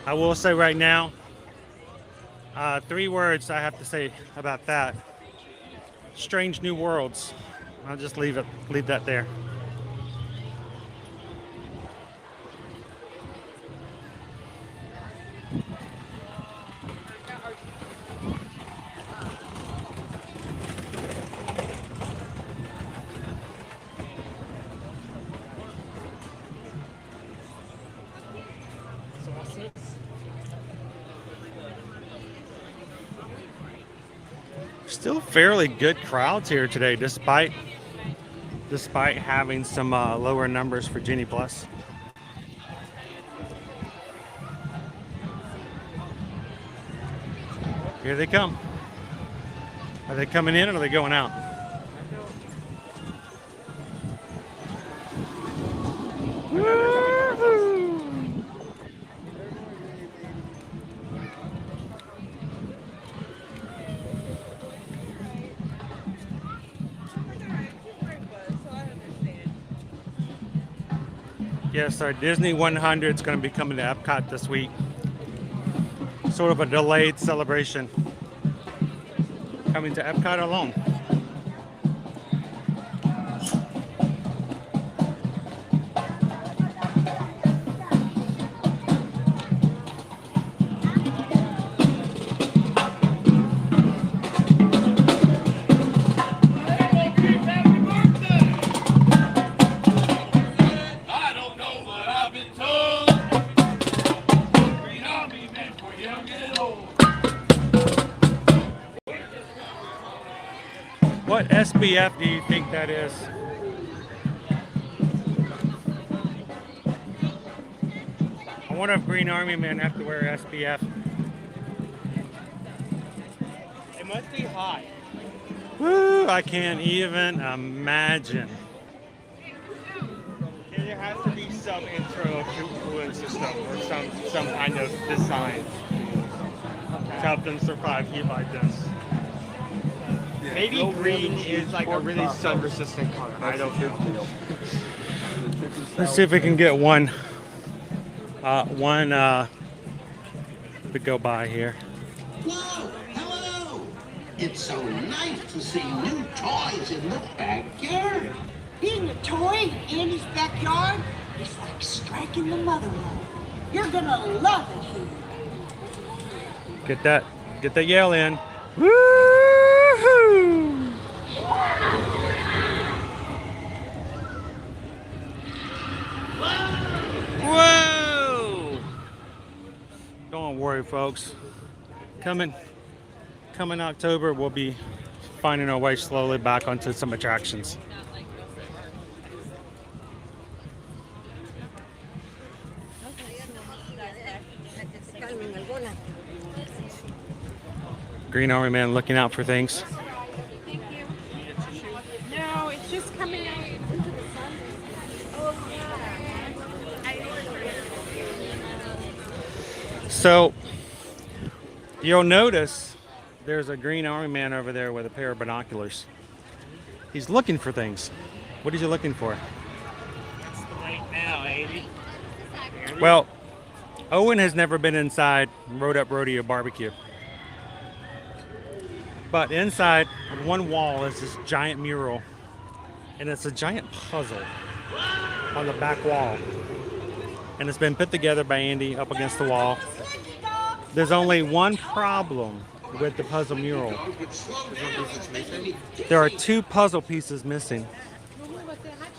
I will say right now, 3 words I have to say about that. Strange New Worlds. I'll just leave that there. Still fairly good crowds here today, despite having some lower numbers for Genie Plus. Here they come. Are they coming in or are they going out? Yes, our Disney 100 is going to be coming to Epcot this week. Sort of a delayed celebration. Coming to Epcot alone. What SBF do you think that is? I wonder if Green Army men have to wear SBF. It must be hot. Woo, I can't even imagine. And there has to be some internal cooling system or some kind of design to help them survive heat like this. Maybe green is like a really sun-resistant color. I don't know. Let's see if we can get one to go by here. Whoa, hello! It's so nice to see new toys in the backyard. Being a toy in Andy's backyard is like striking the motherland. You're gonna love it here. Get that yell in. Woo-hoo! Whoa! Don't worry, folks. Coming October, we'll be finding our way slowly back onto some attractions. Green Army man looking out for things. No, it's just coming out into the sun. Oh, yeah. So you'll notice there's a Green Army man over there with a pair of binoculars. He's looking for things. What is he looking for? Right now, Andy. Well, Owen has never been inside Road Up Rodeo Barbecue. But inside one wall is this giant mural, and it's a giant puzzle. on the back wall. And it's been put together by Andy up against the wall. There's only one problem with the puzzle mural. There are 2 puzzle pieces missing.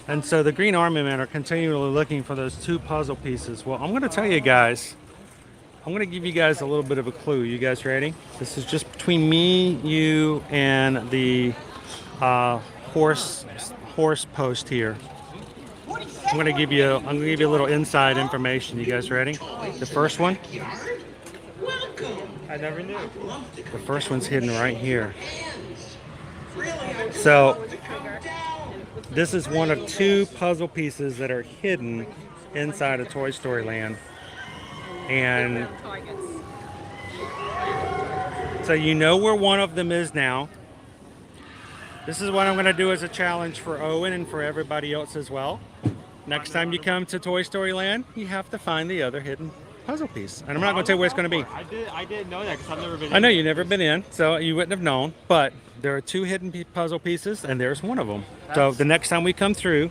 And so the Green Army Men are continually looking for those 2 puzzle pieces. Well, I'm going to tell you guys, I'm going to give you guys a little bit of a clue. You guys ready? This is just between me, you, and the horse post here. I'm going to give you a little inside information. You guys ready? The first one? I never knew. The first one's hidden right here. So this is one of 2 puzzle pieces that are hidden inside of Toy Story Land. And so you know where one of them is now. This is what I'm going to do as a challenge for Owen and for everybody else as well. Next time you come to Toy Story Land, you have to find the other hidden puzzle piece. And I'm not going to tell you where it's going to be. I didn't know that because I've never been in. I know you've never been in, so you wouldn't have known. But there are 2 hidden puzzle pieces, and there's one of them. So the next time we come through,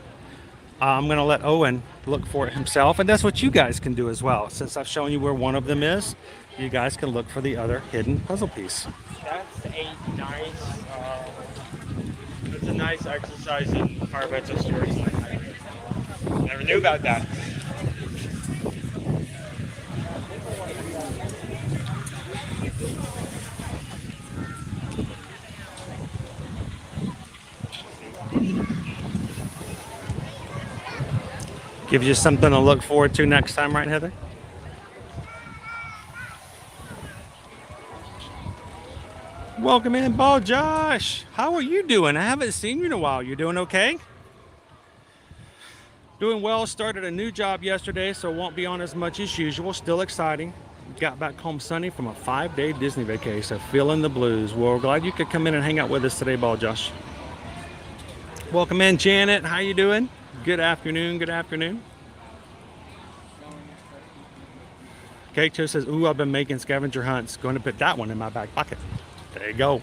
I'm going to let Owen look for it himself. And that's what you guys can do as well. Since I've shown you where one of them is, you guys can look for the other hidden puzzle piece. That's a nice, it's a nice exercise in environmental storytelling. Never knew about that. Gives you something to look forward to next time, right, Heather? Welcome in, Ball Josh. How are you doing? I haven't seen you in a while. You doing okay? Doing well. Started a new job yesterday, so won't be on as much as usual. Still exciting. Got back home Sunday from a 5-day Disney vacation, so feeling the blues. Well, we're glad you could come in and hang out with us today, Ball Josh. Welcome in, Janet. How you doing? Good afternoon. Good afternoon. Keiko says, ooh, I've been making scavenger hunts. Going to put that one in my back pocket. There you go.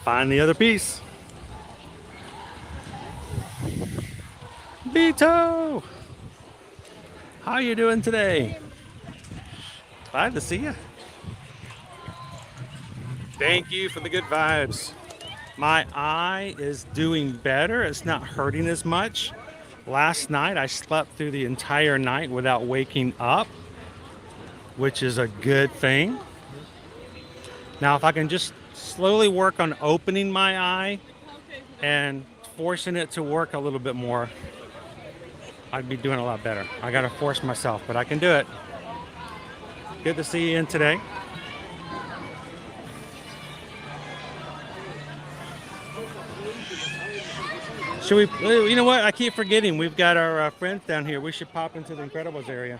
Find the other piece. Beto! How you doing today? Glad to see you. Thank you for the good vibes. My eye is doing better. It's not hurting as much. Last night I slept through the entire night without waking up, which is a good thing. Now if I can just slowly work on opening my eye and forcing it to work a little bit more, I'd be doing a lot better. I gotta force myself, but I can do it. Good to see you in today. Should we, you know what, I keep forgetting, we've got our friends down here. We should pop into the Incredibles area.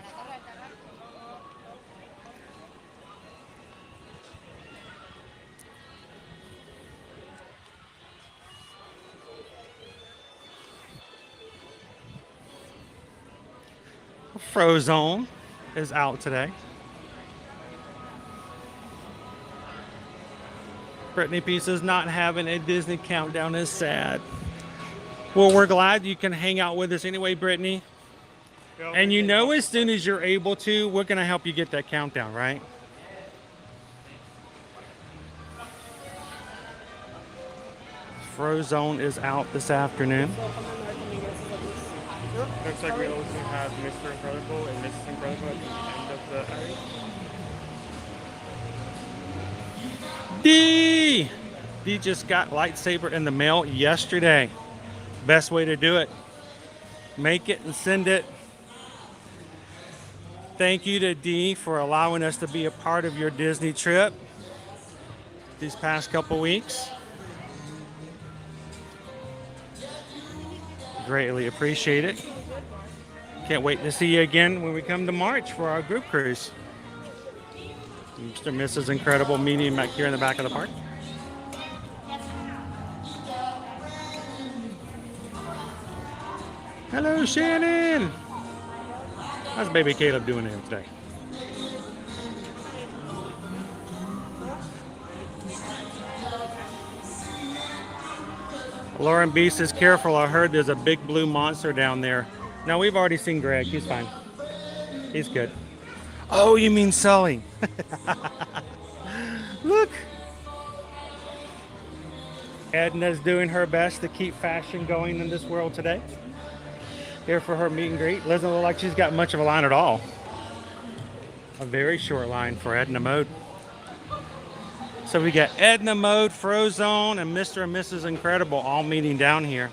Frozone is out today. Brittany Pieces not having a Disney countdown is sad. Well, we're glad you can hang out with us anyway, Brittany. And you know, as soon as you're able to, we're going to help you get that countdown, right? Frozone is out this afternoon. Looks like we also have Mr. Incredible and Mrs. Incredible at the end of the area. D just got lightsaber in the mail yesterday. Best way to do it. Make it and send it. Thank you to D for allowing us to be a part of your Disney trip these past couple weeks. Greatly appreciate it. Can't wait to see you again when we come to March for our group cruise. Mr. and Mrs. Incredible meeting back here in the back of the park. Hello, Shannon. How's baby Caleb doing here today? Lauren B says, careful, I heard there's a big blue monster down there. No, we've already seen Greg. He's fine. He's good. Oh, you mean Sully? Look. Edna's doing her best to keep fashion going in this world today. Here for her meet and greet. Doesn't look like she's got much of a line at all. A very short line for Edna Mode. So we got Edna Mode, Frozone, and Mr. and Mrs. Incredible all meeting down here.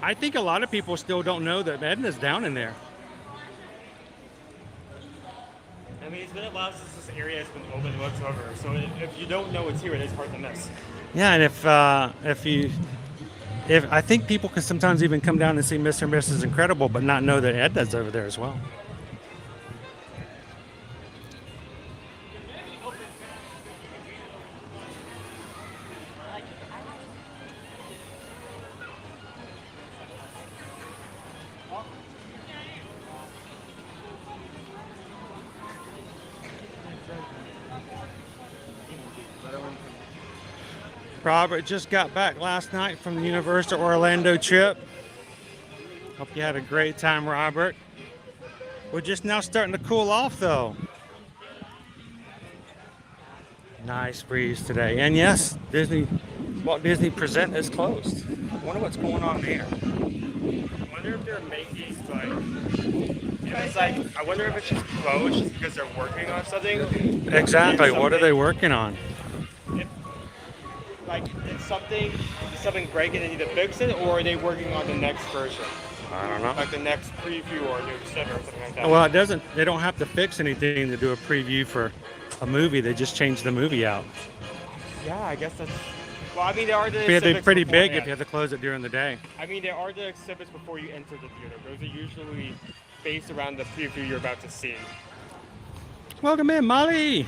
I think a lot of people still don't know that Edna's down in there. I mean, it's been a while since this area has been open whatsoever, so if you don't know it's here, it is hard to miss. Yeah, and if I think people can sometimes even come down and see Mr. and Mrs. Incredible, but not know that Edna's over there as well. Robert just got back last night from the Universal Orlando trip. Hope you had a great time, Robert. We're just now starting to cool off, though. Nice breeze today. And yes, Walt Disney Present is closed. I wonder what's going on there. I wonder if they're making it's like, I wonder if it's just closed just because they're working on something. Exactly. What are they working on? Like, it's something breaking and need to fix it, or are they working on the next version? I don't know. Like the next preview or new center or something like that. Well, they don't have to fix anything to do a preview for a movie. They just change the movie out. Yeah, I guess that's... Well, I mean, there are the It'd be exhibits pretty big beforehand. if you had to close it during the day. I mean, there are the exhibits before you enter the theater. Those are usually based around the preview you're about to see. Welcome in, Molly.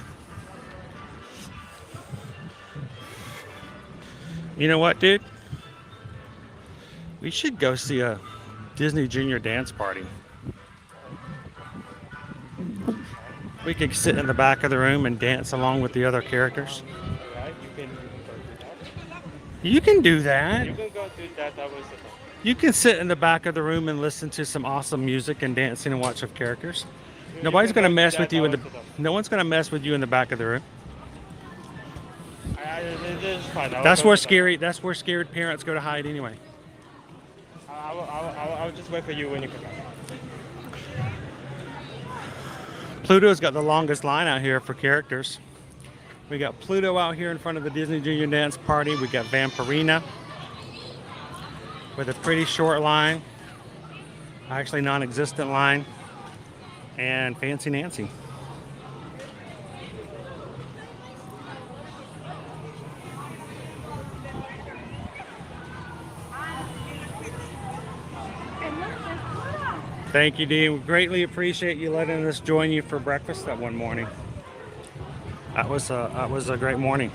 You know what, dude? We should go see a Disney Junior dance party. We could sit in the back of the room and dance along with the other characters. Right? You can do that. You can go do that. That was the thing. You can sit in the back of the room and listen to some awesome music and dancing and watch with characters. Nobody's going to mess with you no one's going to mess with you in the back of the room. That's where scared parents go to hide anyway. I'll just wait for you when you come back. Pluto's got the longest line out here for characters. We got Pluto out here in front of the Disney Junior Dance Party. We got Vampirina with a pretty short line, actually non-existent line, and Fancy Nancy. Thank you, Dean. We greatly appreciate you letting us join you for breakfast that one morning. That was a great morning.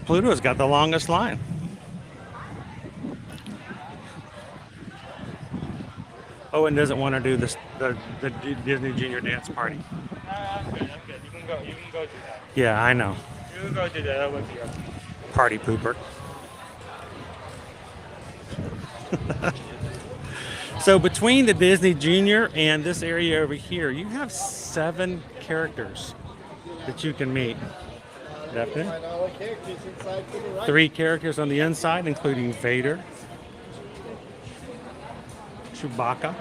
Pluto's got the longest line. Owen doesn't want to do this the Disney Junior Dance Party. I'm good. You can go do that. Yeah, I know. You can go do that. I'll wait for you. Party pooper. So between the Disney Junior and this area over here, you have 7 characters that you can meet. Definitely. 3 characters on the inside, including Vader, Chewbacca,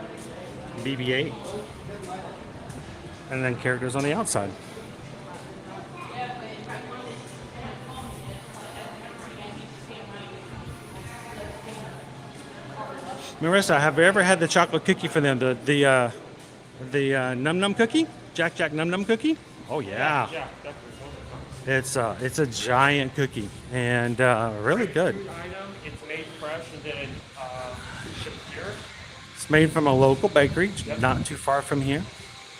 BB-8, and then characters on the outside. Marissa, have you ever had the chocolate cookie for them? The Num Num cookie? Jack Num Num cookie? Oh yeah. Yeah, definitely. It's a giant cookie and really good. It's made fresh and then shipped here. It's made from a local bakery, not too far from here,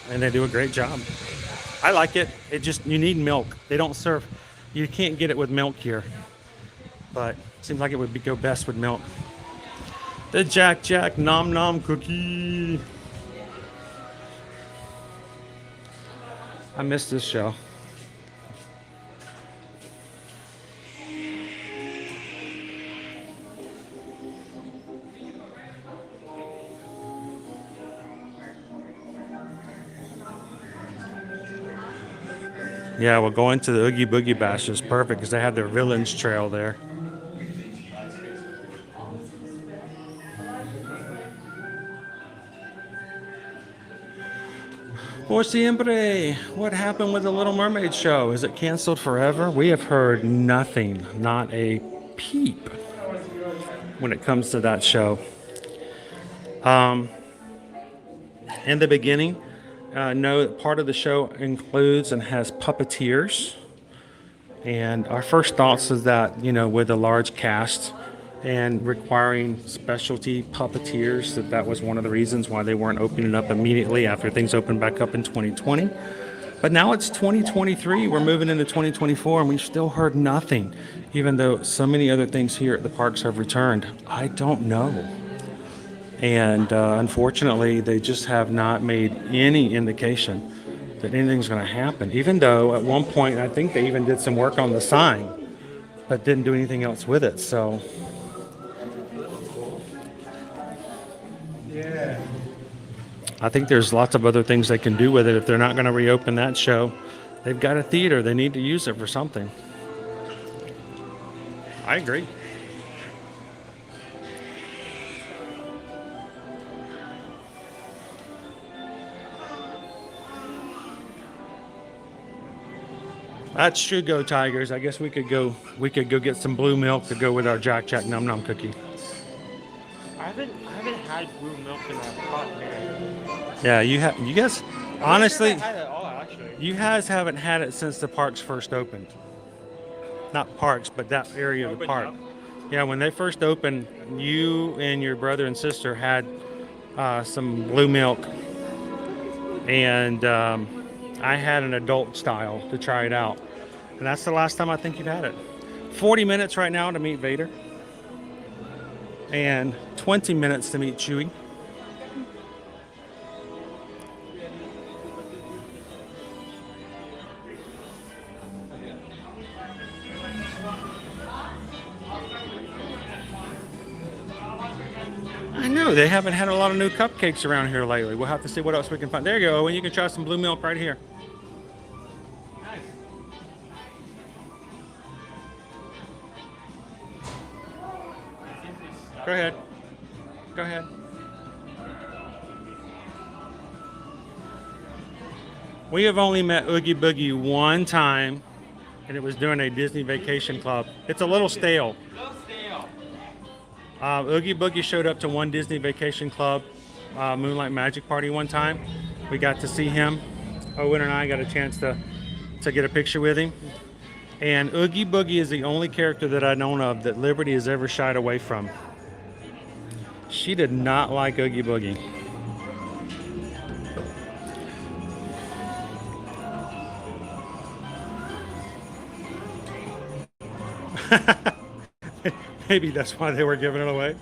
and they do a great job. I like it. You need milk. They don't serve. You can't get it with milk here, but it seems like it would go best with milk. The Jack Nom Nom cookie. I missed this show. Yeah, well, going to the Oogie Boogie Bash is perfect because they have their Villains Trail there. Por siempre. What happened with the Little Mermaid show? Is it canceled forever? We have heard nothing, not a peep, when it comes to that show. In the beginning, know that part of the show includes and has puppeteers. And our first thoughts is that, you know, with a large cast and requiring specialty puppeteers, that was one of the reasons why they weren't opening up immediately after things opened back up in 2020. But now it's 2023, we're moving into 2024, and we've still heard nothing, even though so many other things here at the parks have returned. I don't know. And unfortunately, they just have not made any indication that anything's going to happen, even though at one point I think they even did some work on the sign, but didn't do anything else with it. So yeah, I think there's lots of other things they can do with it. If they're not going to reopen that show, they've got a theater, they need to use it for something. I agree. That's true, Go Tigers. I guess we could go get some blue milk to go with our Jack Jack Num Num cookie. I haven't had blue milk in that pot, man. Yeah, you guys, honestly, Had it all, actually. you guys haven't had it since the parks first opened. Not parks, but that area of the park. Up. Yeah, when they first opened, you and your brother and sister had some blue milk, and I had an adult style to try it out. And that's the last time I think you've had it. 40 minutes right now to meet Vader. And 20 minutes to meet Chewie. I know, they haven't had a lot of new cupcakes around here lately. We'll have to see what else we can find. There you go, Owen. You can try some blue milk right here. Go ahead. Go ahead. We have only met Oogie Boogie one time, and it was during a Disney Vacation Club. It's a little stale. Oogie Boogie showed up to one Disney Vacation Club Moonlight Magic Party one time. We got to see him. Owen and I got a chance to get a picture with him. And Oogie Boogie is the only character that I know of that Liberty has ever shied away from. She did not like Oogie Boogie. Maybe that's why they were giving it away.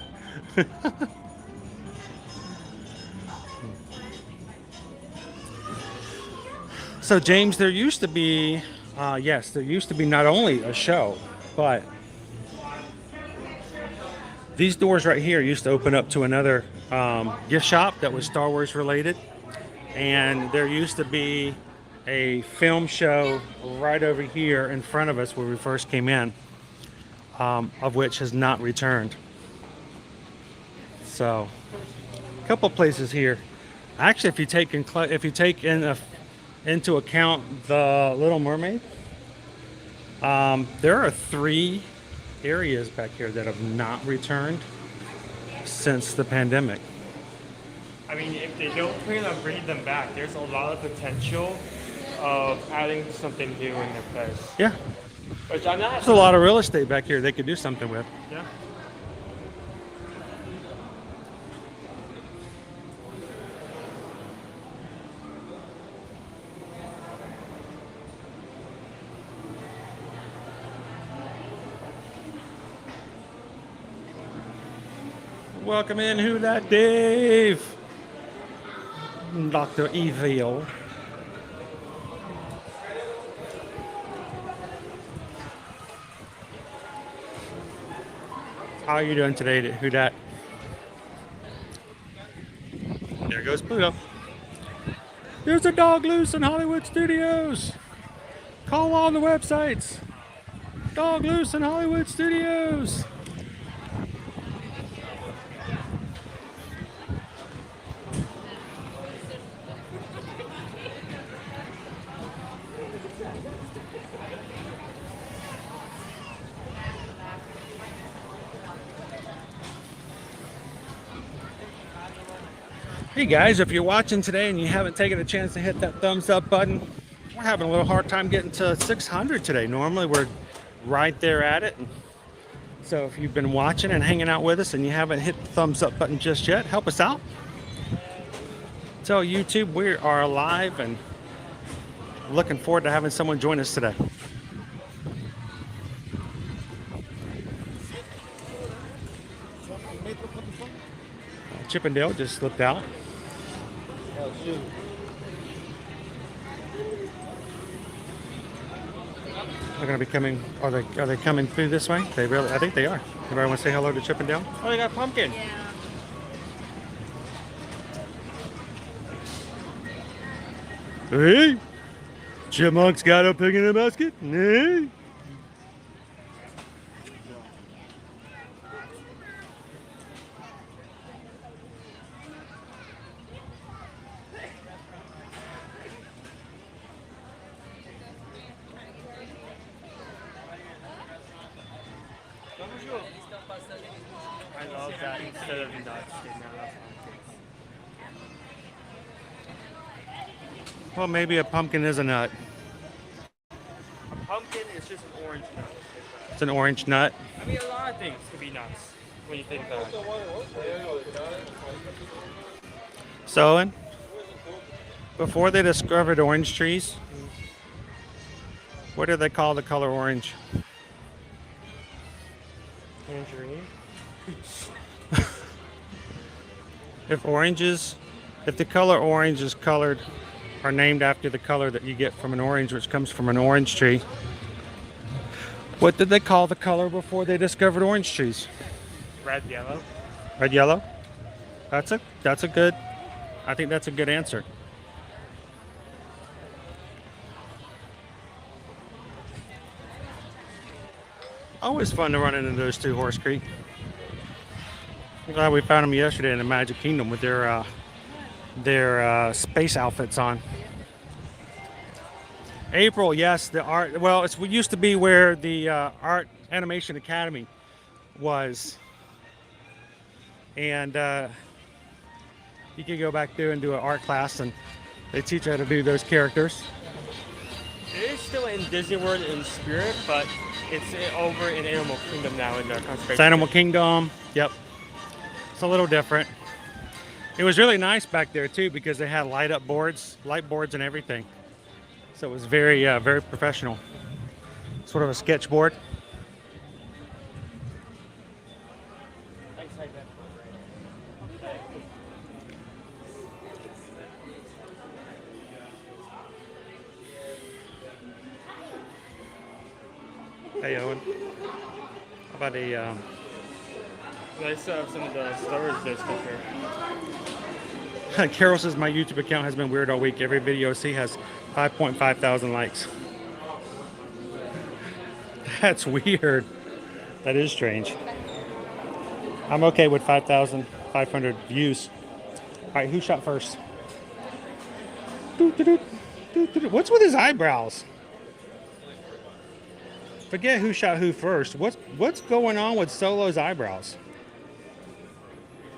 So James, there used to be, yes, there used to be not only a show, but these doors right here used to open up to another gift shop that was Star Wars related. And there used to be a film show right over here in front of us where we first came in, of which has not returned. So, a couple places here. Actually, if you take into account the Little Mermaid, there are 3 areas back here that have not returned since the pandemic. I mean, if they don't plan on bringing them back, there's a lot of potential of adding something new in their place. Yeah. Which I'm not. There's a lot of real estate back here they could do something with. Yeah. Welcome in, who that Dave? Dr. Evil. How are you doing today, who dat? There goes Pluto. There's a dog loose in Hollywood Studios. Call all the websites. Dog loose in Hollywood Studios. Hey guys, if you're watching today and you haven't taken a chance to hit that thumbs up button, we're having a little hard time getting to 600 today. Normally we're right there at it. So if you've been watching and hanging out with us and you haven't hit the thumbs up button just yet, help us out. Tell YouTube we are live and looking forward to having someone join us today. Chippendale just slipped out. They're going to be coming. Are they coming through this way? They really? I think they are. Everybody want to say hello to Chippendale? Oh, they got pumpkin. Yeah. Hey, Chipmunk's got a pig in a basket. Hey. I love that instead of nuts. Well, maybe a pumpkin is a nut. A pumpkin is just an orange nut. It's an orange nut. I mean, a lot of things could be nuts when you think about it. So, Owen, before they discovered orange trees, what did they call the color orange? Tangerine. If the color orange is colored or named after the color that you get from an orange, which comes from an orange tree, what did they call the color before they discovered orange trees? Red, yellow. Red, yellow. That's a good. I think that's a good answer. Always fun to run into those two, Horse Creek. I'm glad we found them yesterday in the Magic Kingdom with their space outfits on. April, yes, the art. Well, it used to be where the Art Animation Academy was, and you could go back there and do an art class, and they teach you how to do those characters. It is still in Disney World in spirit, but it's over in Animal Kingdom now in the conservation. It's Animal Kingdom. Yep. It's a little different. It was really nice back there too because they had light boards and everything. So it was very, very professional. Sort of a sketchboard. Hey Owen, how about a I still have some of the storage discs here. Carol says my YouTube account has been weird all week. Every video I see has 5.5 thousand likes. That's weird. That is strange. I'm okay with 5,500 views. All right, who shot first? What's with his eyebrows? Forget who shot who first. What's going on with Solo's eyebrows?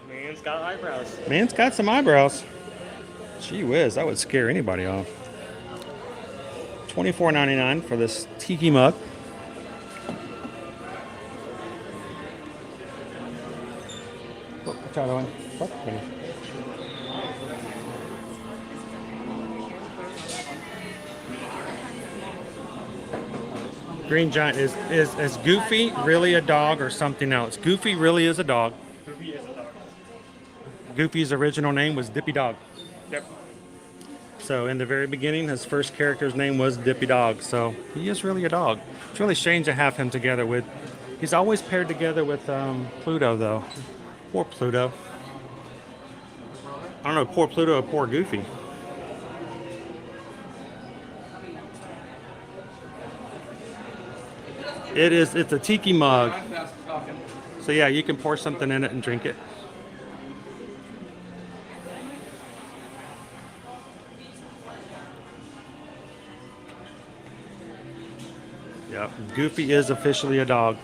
Man's got eyebrows. Man's got some eyebrows. Gee whiz, that would scare anybody off. $24.99 for this tiki mug. Oh, watch out, Owen. Green Giant is Goofy really a dog or something else? Goofy really is a dog. Goofy is a dog. Goofy's original name was Dippy Dog. Yep. So in the very beginning, his first character's name was Dippy Dog. So he is really a dog. It's really strange to have him together with. He's always paired together with Pluto, though. Poor Pluto. I don't know, poor Pluto or poor Goofy. It's a tiki mug. So yeah, you can pour something in it and drink it. Yep, Goofy is officially a dog.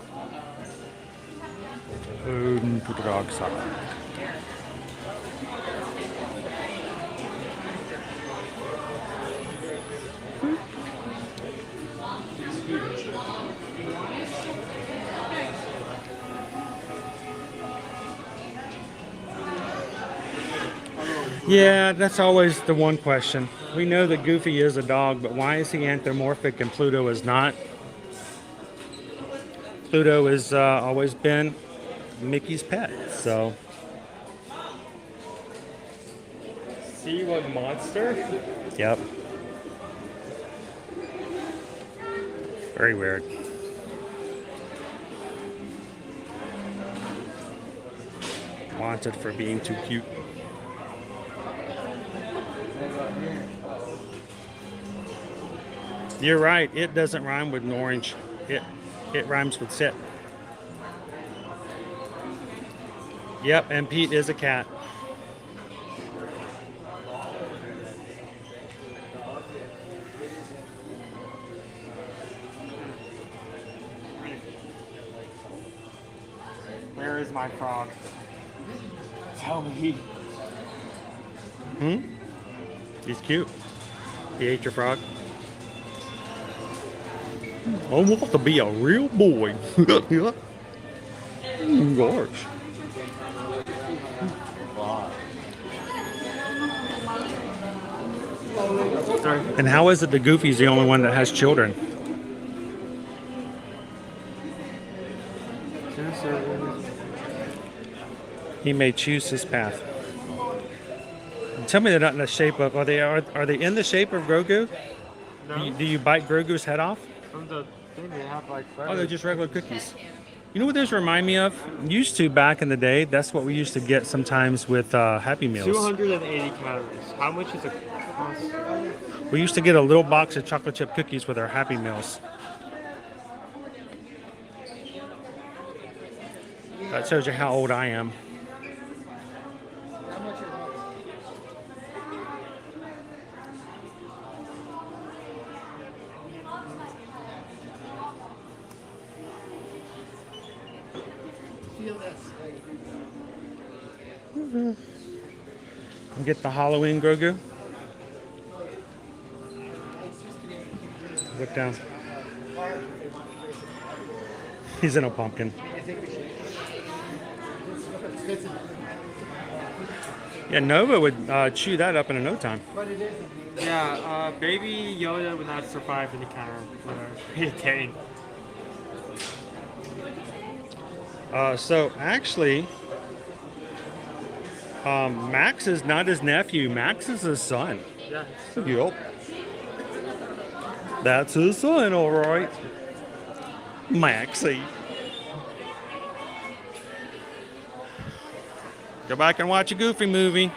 Food and put the dog side. Yeah, that's always the one question. We know that Goofy is a dog, but why is he anthropomorphic and Pluto is not? Pluto has always been Mickey's pet, so. See what monster? Yep. Very weird. Wanted for being too cute. You're right, it doesn't rhyme with orange. It rhymes with sit. Yep, and Pete is a cat. Where is my frog? Tell me. He's cute. He ate your frog. I want to be a real boy. Gosh. And how is it that Goofy's the only one that has children? He may choose his path. Tell me they're not in the shape of. Are they in the shape of Grogu? No. Do you bite Grogu's head off? From the thing they have like. Oh, they're just regular cookies. You know what those remind me of? Used to back in the day. That's what we used to get sometimes with Happy Meals. 280 calories. How much is it cost? We used to get a little box of chocolate chip cookies with our Happy Meals. That shows you how old I am. Get the Halloween Grogu. Look down. He's in a pumpkin. Yeah, Nova would chew that up in no time. Yeah, baby Yoda would not survive any kind of hurricane. So actually, Max is not his nephew. Max is his son. Yeah. Yup. That's his son, all right. Maxie. Go back and watch a Goofy movie.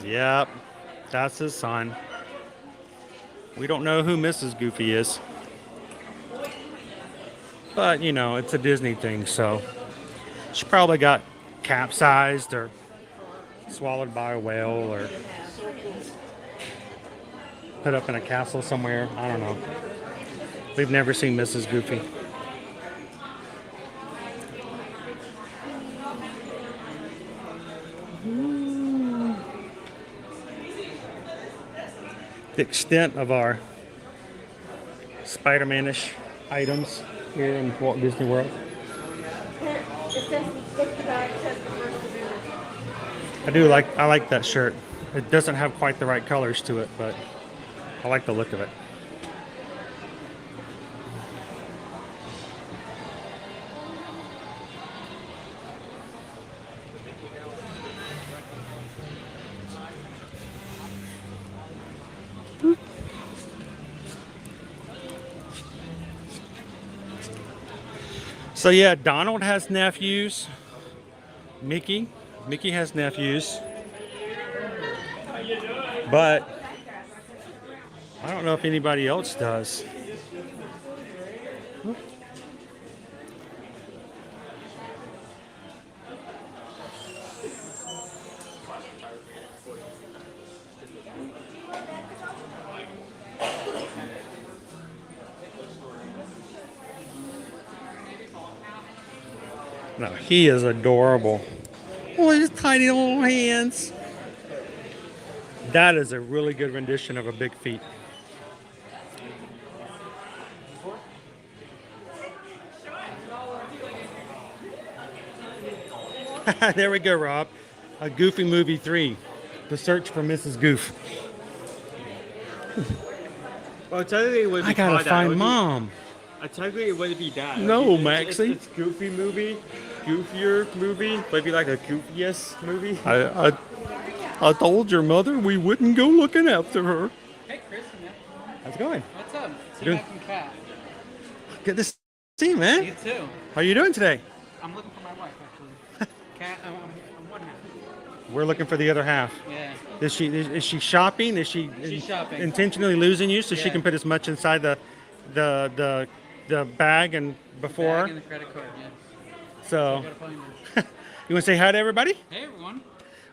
Yep, that's his son. We don't know who Mrs. Goofy is. But, you know, it's a Disney thing, so she probably got capsized or swallowed by a whale or put up in a castle somewhere. I don't know. We've never seen Mrs. Goofy. The extent of our Spider-Man-ish items here in Walt Disney World. I like that shirt. It doesn't have quite the right colors to it, but I like the look of it. So yeah, Donald has nephews. Mickey has nephews. But I don't know if anybody else does. No, he is adorable. Oh, his tiny little hands. That is a really good rendition of a big feet. There we go, Rob. A Goofy Movie 3. The Search for Mrs. Goof. Well, technically it would be I gotta called that. find It would be- Mom. Technically it wouldn't be that. It would No, be- Maxie. It's Goofy movie, goofier movie, but it'd be like a goofiest movie. I told your mother we wouldn't go looking after her. Hey, Chris. Man. How's it going? What's up? See Good. Mac and Kat. Good to see you, man. You too. How you doing today? I'm looking for my wife, actually. Kat, I'm one half. We're looking for the other half. Yeah. Is she shopping? Is she She's shopping. intentionally losing you so she Yeah. can put as much inside the bag and before? Bag and the credit card, yeah. So, I gotta find her. you want to say hi to everybody? Hey, everyone.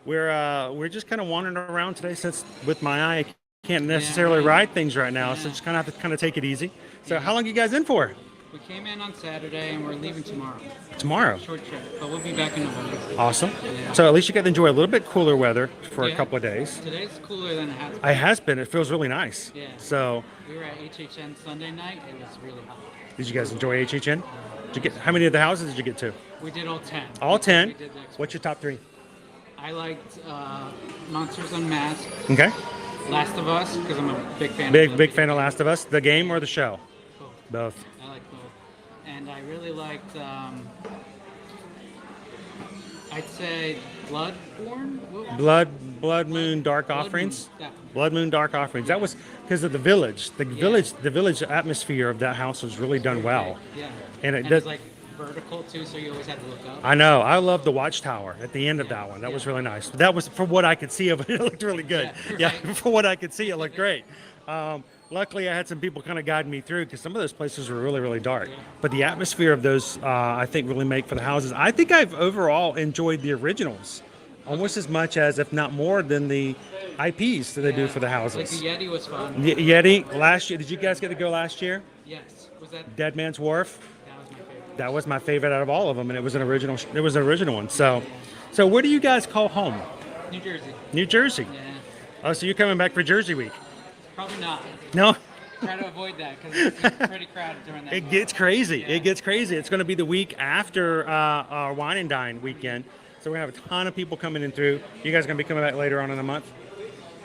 We're just kind of wandering around today since with my eye I can't necessarily ride things right now, so just kind of have to kind of take it easy. So, how long you guys in for? We came in on Saturday and we're leaving tomorrow. Tomorrow. Short trip, but we'll be back in November. Awesome. Yeah. So at least you get to enjoy a little bit cooler weather for a Yeah. couple of days. Today's cooler than it has been. It has been. It feels really nice. Yeah. So, We were at HHN Sunday night. It was really hot. did you guys enjoy HHN? Did you get how many of the houses did you get to? We did all 10. All 10. We did the expo. What's your top 3? I liked Monsters Unmasked. Okay. Last of Us, because I'm a big fan. Big fan of Last of Us. The game or the show? Both. Both. I like both. And I really liked, I'd say Bloodborne? Blood Moon Dark Blood Moon, Offerings. that one. Blood Moon Dark Offerings. That was because of the village. The village atmosphere of that house was really done well. Yeah. And it it's does. like vertical too, so you always have to look up. I know. I love the watchtower at the end of that one. That was really nice. That was for what I could see of it. It looked really good. Yeah, for what I could see, it looked great. Luckily, I had some people kind of guide me through because some of those places were really, really dark. But the atmosphere of those, I think, really make for the houses. I think I've overall enjoyed the originals almost as much as, if not more, than the IPs that they do for the houses. Like the Yeti was fun. Yeti last year. Did you guys get to go last year? Yes. Was that? Dead Man's Wharf. That was my favorite. That was my favorite out of all of them, and it was an original. It was an original one. So where do you guys call home? New Jersey. New Jersey. Yeah. Oh, so you're coming back for Jersey Week? Probably not. No. Try to avoid that because it's pretty crowded during that. It gets crazy. Yeah. It gets crazy. It's going to be the week after our Wine and Dine weekend, so we're going to have a ton of people coming in through. You guys going to be coming back later on in the month?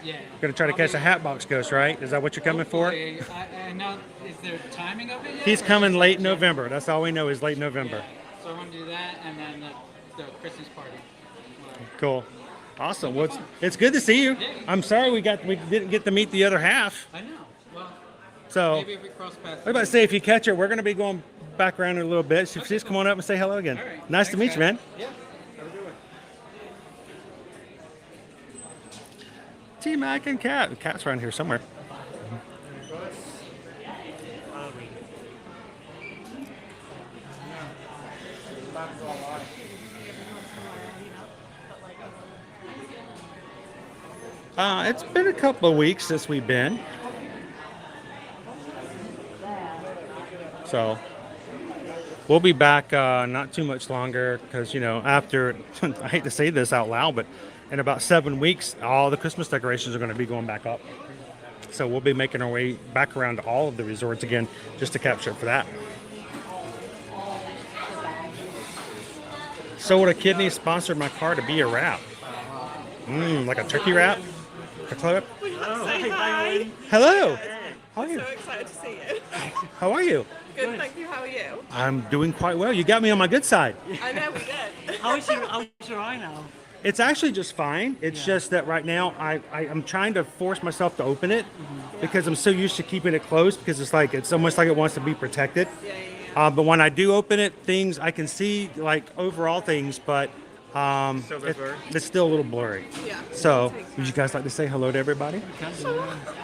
Yeah. Going to try to catch a Hatbox Ghost, right? Is that what you're coming for? Hopefully. I know. Is there timing of it yet? He's coming late November. That's all we know is late November. Yeah. So I want to do that and then the Christmas party. Cool. Awesome. Well, it's good to see you. I'm sorry we didn't get to meet the other half. I know. Well, So maybe if we cross paths. I was about to say, if you catch her, we're going to be going back around in a little bit. So just come on up and say hello again. All right. Nice to meet you, man. Yeah. Have a good one. T-Mac and Cat. The cat's around here somewhere. It's been a couple of weeks since we've been. So we'll be back not too much longer because, you know, after, I hate to say this out loud, but in about 7 weeks, all the Christmas decorations are going to be going back up. So we'll be making our way back around to all of the resorts again just to capture for that. Soda Kidney sponsored my car to be a wrap. Like a turkey wrap? A club? Oh, say hi. Hello. How are I'm you? so excited to see you. How are you? Good, thank you. How are you? I'm doing quite well. You got me on my good side. I know we did. How's your eye now? It's actually just fine. It's just that right now I'm trying to force myself to open it because I'm so used to keeping it closed because it's almost like it wants to be protected. But when I do open it, I can see like overall things, but it's still a little blurry. Yeah. So would you guys like to say hello to everybody?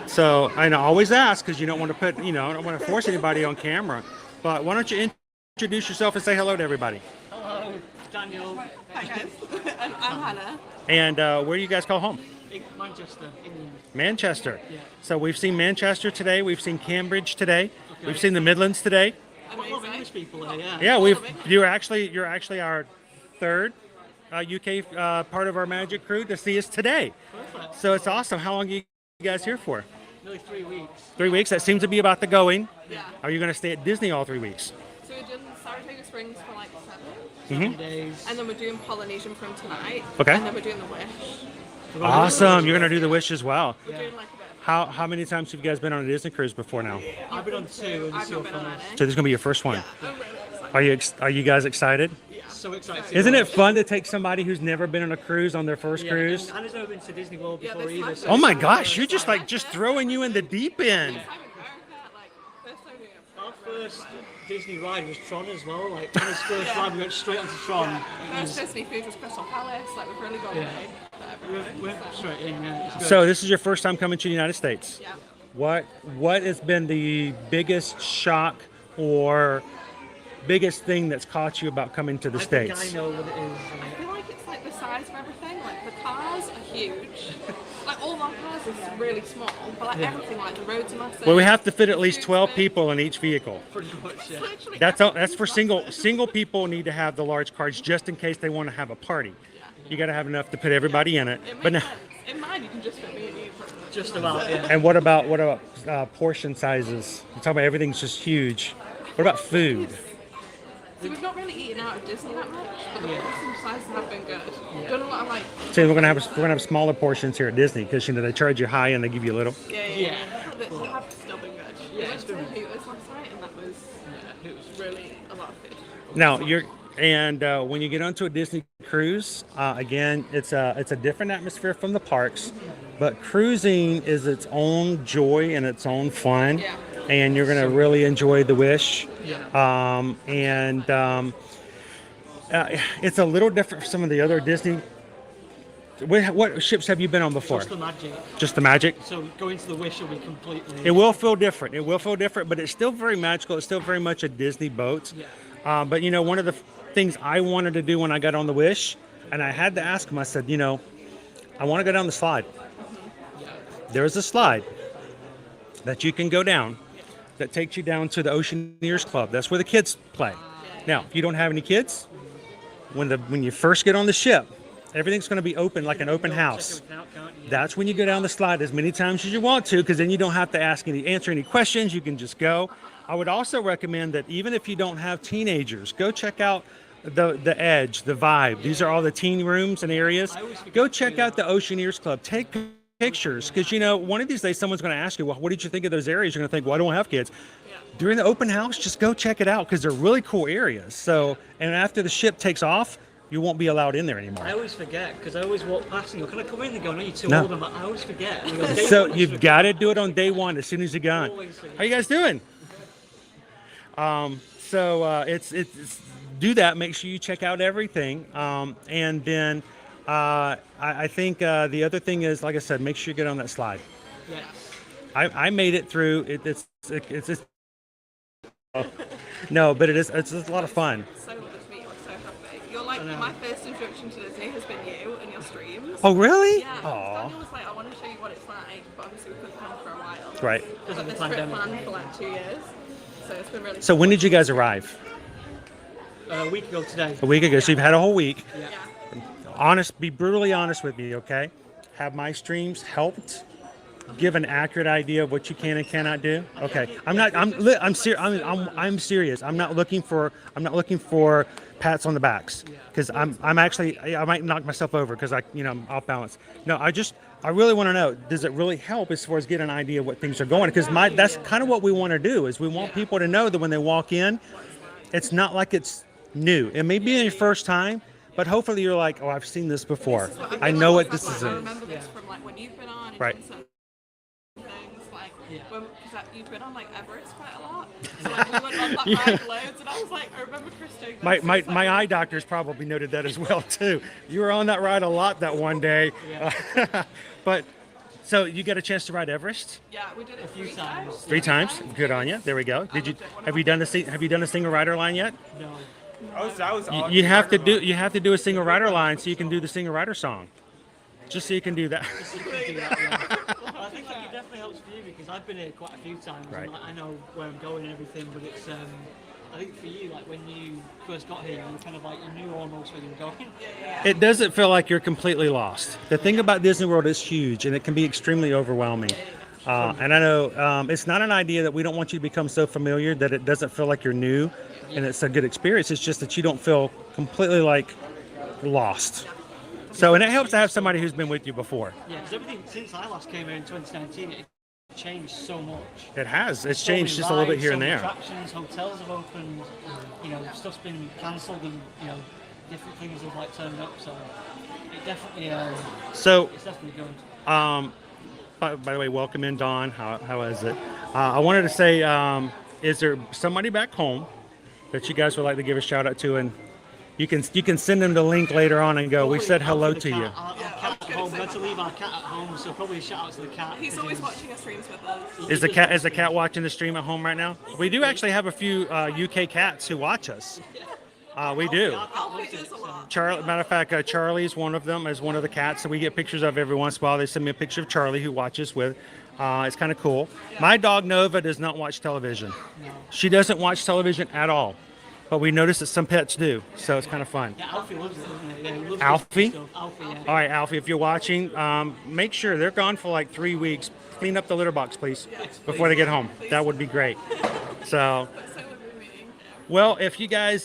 So I always ask because you don't want to I don't want to force anybody on camera. But why don't you introduce yourself and say hello to everybody? Hello, Daniel. Hi guys. I'm Hannah. And where do you guys call home? Manchester, England. Manchester. Yeah. So we've seen Manchester today. We've seen Cambridge today. We've seen the Midlands today. A lot of English people here, yeah. Yeah, you're actually our third UK part of our Magic crew to see us today. Perfect. So it's awesome. How long are you guys here for? Nearly 3 weeks. 3 weeks. That seems to be about the going. Yeah. Are you going to stay at Disney all 3 weeks? So we're doing Saratoga Springs for like 7 days. and then we're doing Polynesian from tonight. Okay. And then we're doing the Wish. Awesome. You're going to do the Wish as well. We're doing like a bit. How many times have you guys been on a Disney cruise before now? I've been on 2 and I've not been on any. So this is going to be your first one. I'm really excited. Are you guys excited? So excited. Isn't it fun to take somebody who's never been on a cruise on their first cruise? And has never been to Disney World before either. So Oh my gosh, you're just throwing you in the deep end. our first Disney ride was Tron as well. Like on his first ride, we went straight onto Tron. First Disney food was Crystal Palace. Like we've really gone away. We went straight in. Yeah, it's good. So this is your first time coming to the United States. Yeah. What has been the biggest shock or biggest thing that's caught you about coming to the States? I know what it is. I feel like it's like the size of everything. Like the cars are huge. Like all our cars is really small, but like everything, like the roads are massive. Well, we have to fit at least 12 people in each vehicle. Pretty much, yeah. That's for single people need to have the large cars just in case they want to have a party. You got to have enough to put everybody in it. But now, in mine, you can just fit me and you. Just about, yeah. and what about portion sizes? You talk about everything's just huge. What about food? So we've not really eaten out of Disney that much, but the portion sizes have been good. Done a lot of like. So we're gonna have smaller portions here at Disney because they charge you high and they give you a little. Yeah. But they have still been good. We went to the Hooters last night, and that was it was really a lot of food. Now when you get onto a Disney cruise, again, it's a different atmosphere from the parks, but cruising is its own joy and its own fun, and you're gonna really enjoy the Wish. It's a little different from some of the other Disney. What ships have you been on before? Just the Magic. Just the Magic? So going to the Wish will be completely. It will feel different. But it's still very magical. It's still very much a Disney boat. Yeah. But one of the things I wanted to do when I got on the Wish, and I had to ask him, I said, I want to go down the slide. There's a slide that you can go down that takes you down to the Oceaneers Club. That's where the kids play. Now, if you don't have any kids, when you first get on the ship, everything's going to be open like an open house. That's when you go down the slide as many times as you want to, because then you don't have to answer any questions. You can just go. I would also recommend that even if you don't have teenagers, go check out the Edge, the Vibe. These are all the teen rooms and areas. Go check out the Oceaneers Club. Take pictures, because one of these days someone's going to ask you, well, what did you think of those areas? You're going to think, well, I don't have kids. During the open house, just go check it out, because they're really cool areas. So, and after the ship takes off, you won't be allowed in there anymore. I always forget, because I always walk past and go, can I come in? They go, no, you're too No. old. I'm like, I always forget. And they go, So you've got to do it on day one as soon as you get on. How you guys doing? It's do that. Make sure you check out everything, and then I think the other thing is, like I said, make sure you get on that slide. Yes. I made it through. It's no, but it's a lot of fun. So good to meet you. I'm so happy. You're like my first introduction to Disney has been you and your streams. Oh, really? Yeah. Aw. Daniel was like, I want to show you what it's like, but obviously we couldn't come for a while. Right. We've got this trip planned for like 2 years, so it's been really. So when did you guys arrive? A week ago today. A week ago. So you've had a whole week. Yeah. Be brutally honest with me, okay? Have my streams helped give an accurate idea of what you can and cannot do? Okay. I'm serious. I'm not looking for pats on the backs, because I'm actually, I might knock myself over because I'm off balance. No, I really want to know, does it really help as far as get an idea of what things are going? Because that's kind of what we want to do, is we want people to know that when they walk in, it's not like it's new. It may be your first time, but hopefully you're like, oh, I've seen this before. I know what this is. I remember this from like when you've been on. Right. Things like because you've been on like Everest quite a lot. So like we went on that ride loads, and I was like, I remember Chris doing that. My eye doctors probably noted that as well too. You were on that ride a lot that one day. But so you got a chance to ride Everest? Yeah, we did it a few times. 3 times. Good on you. There we go. Have you done a single rider line yet? No. You have to do a single rider line so you can do the single rider song. Just so you can do that. I think it definitely helps for you, because I've been here quite a few times. Right. And I know where I'm going and everything, but I think for you, like when you first got here, you were kind of like, you knew almost where you were going. It doesn't feel like you're completely lost. The thing about Disney World is huge, and it can be extremely overwhelming. And I know it's not an idea that we don't want you to become so familiar that it doesn't feel like you're new, and it's a good experience. It's just that you don't feel completely like lost. So, and it helps to have somebody who's been with you before. Yeah, because everything since I last came here in 2019, it changed so much. It has. It's So many changed just a little bit rides, here so and many there. Attractions, hotels have opened. You know, stuff's been cancelled, and you know, different things have like turned up. So it definitely. So, it's definitely good. By the way, welcome in, Dawn. How is it? I wanted to say, is there somebody back home that you guys would like to give a shout out to? And you can send them the link later on and go, we said hello to you. Our cat at home. We had to leave our cat at home, so probably a shout out to the cat. He's always watching our streams with us. Is the cat watching the stream at home right now? We do actually have a few UK cats who watch us. We do. Matter of fact, Charlie's one of them, is one of the cats that we get pictures of every once in a while. They send me a picture of Charlie, who watches with. It's kind of cool. My dog Nova does not watch television. She doesn't watch television at all. But we notice that some pets do, so it's kind of fun. Yeah, Alfie loves it, doesn't he? Yeah, he loves Alfie? stuff. Alfie, yeah. All right, Alfie, if you're watching, make sure they're gone for like 3 weeks. Clean up the litter box, please, before they get home. That would be great. So, well, if you guys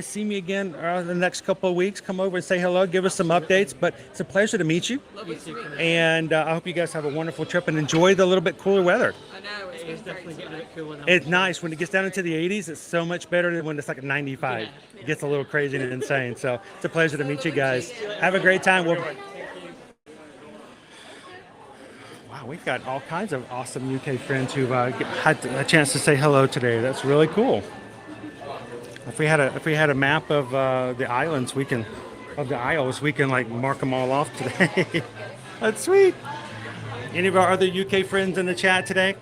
see me again in the next couple of weeks, come over and say hello, give us some updates. But it's a pleasure to meet you. And I hope you guys have a wonderful trip and enjoy the little bit cooler weather. I know, It's definitely getting a bit cooler now. It's nice when it gets down into the 80s. It's so much better than when it's like 95. It gets a little crazy and insane. So it's a pleasure to meet you guys. Have a great time. Wow, we've got all kinds of awesome UK friends who've had a chance to say hello today. That's really cool. If we had a map of the islands, of the Isles, we can like mark them all off today. That's sweet. Any of our other UK friends in the chat today?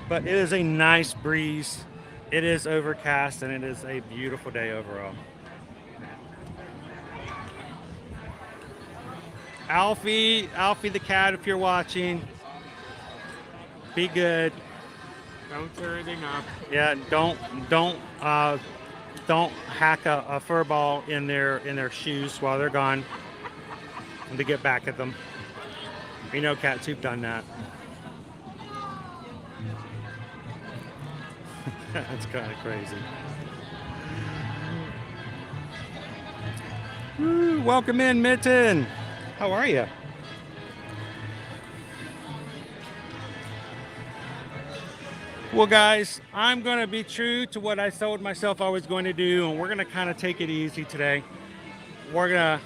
But it is a nice breeze. It is overcast, and it is a beautiful day overall. Alfie the cat, if you're watching, be good. Don't tear anything up. Yeah, don't hack a fur ball in their shoes while they're gone, and to get back at them. You know, cats who've done that. That's kind of crazy. Woo, welcome in, Mitten. How are you? Well, guys, I'm going to be true to what I told myself I was going to do, and we're going to kind of take it easy today. We're going to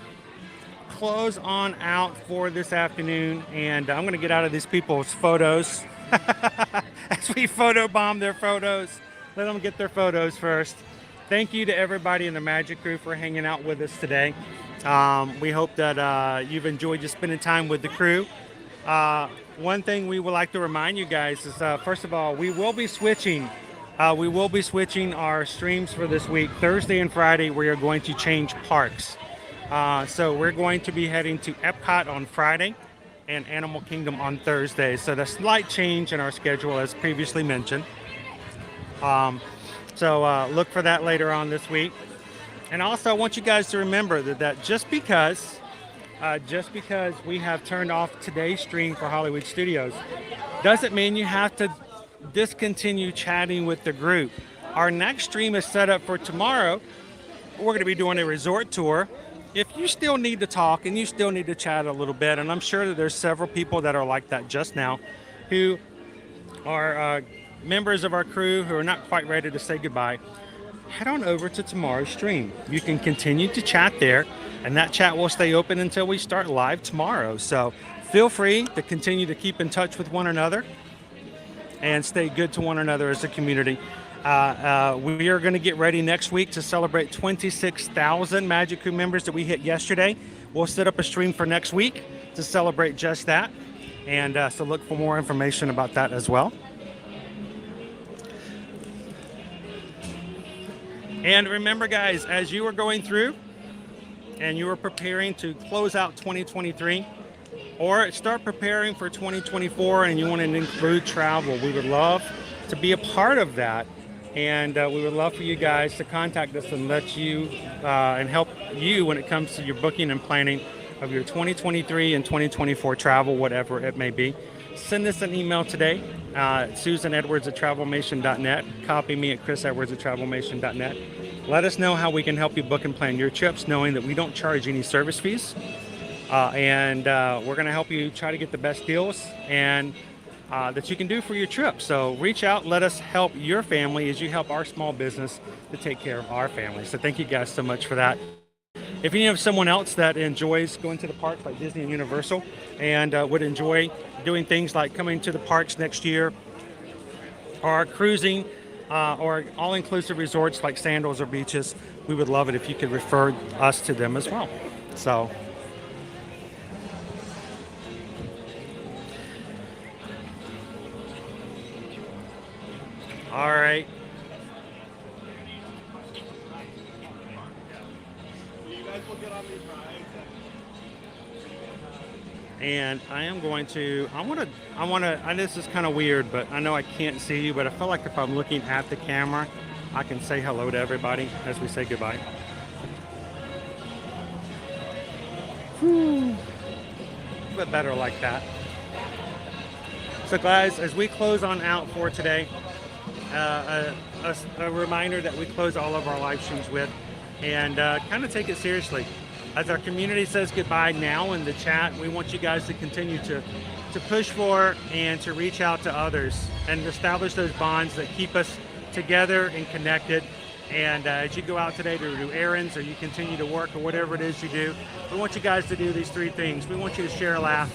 close on out for this afternoon, and I'm going to get out of these people's photos as we photobomb their photos. Let them get their photos first. Thank you to everybody in the Magic Crew for hanging out with us today. We hope that you've enjoyed just spending time with the crew. One thing we would like to remind you guys is, first of all, we will be switching our streams for this week. Thursday and Friday, we are going to change parks. So we're going to be heading to Epcot on Friday and Animal Kingdom on Thursday. So the slight change in our schedule, as previously mentioned. So look for that later on this week. And also, I want you guys to remember that just because we have turned off today's stream for Hollywood Studios doesn't mean you have to discontinue chatting with the group. Our next stream is set up for tomorrow. We're going to be doing a resort tour. If you still need to talk and you still need to chat a little bit, and I'm sure that there's several people that are like that just now, who are members of our crew who are not quite ready to say goodbye, head on over to tomorrow's stream. You can continue to chat there, and that chat will stay open until we start live tomorrow. So feel free to continue to keep in touch with one another and stay good to one another as a community. We are going to get ready next week to celebrate 26,000 Magic Crew members that we hit yesterday. We'll set up a stream for next week to celebrate just that. And so look for more information about that as well. And remember, guys, as you are going through and you are preparing to close out 2023, or start preparing for 2024 and you want to include travel, we would love to be a part of that. And we would love for you guys to contact us and let you and help you when it comes to your booking and planning of your 2023 and 2024 travel, whatever it may be. Send us an email today, susanedwards@travelmation.net. Copy me at chrisedwards@travelmation.net. Let us know how we can help you book and plan your trips, knowing that we don't charge any service fees. And we're going to help you try to get the best deals and that you can do for your trip. So reach out, let us help your family as you help our small business to take care of our family. So thank you guys so much for that. If you have someone else that enjoys going to the parks like Disney and Universal and would enjoy doing things like coming to the parks next year or cruising or all-inclusive resorts like Sandals or beaches, we would love it if you could refer us to them as well. So all right. And I am going to, I want to, and this is kind of weird, but I know I can't see you, but I feel like if I'm looking at the camera, I can say hello to everybody as we say goodbye. Whew. A bit better like that. So guys, as we close on out for today, a reminder that we close all of our live streams with, and kind of take it seriously. As our community says goodbye now in the chat, we want you guys to continue to push for and to reach out to others and establish those bonds that keep us together and connected. And as you go out today to do errands or you continue to work or whatever it is you do, we want you guys to do these three things. We want you to share a laugh.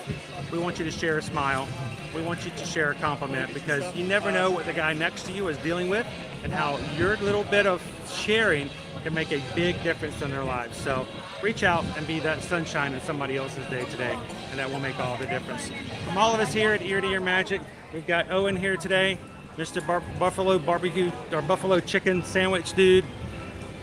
We want you to share a smile. We want you to share a compliment, because you never know what the guy next to you is dealing with and how your little bit of sharing can make a big difference in their lives. So reach out and be that sunshine in somebody else's day today, and that will make all the difference. From all of us here at Ear to Ear Magic, we've got Owen here today, Mr. Buffalo Barbecue or Buffalo Chicken Sandwich Dude,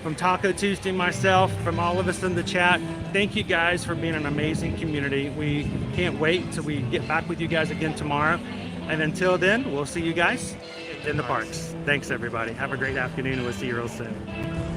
from Taco Tuesday, myself, from all of us in the chat. Thank you guys for being an amazing community. We can't wait till we get back with you guys again tomorrow. And until then, we'll see you guys in the parks. Thanks, everybody. Have a great afternoon, and we'll see you real soon.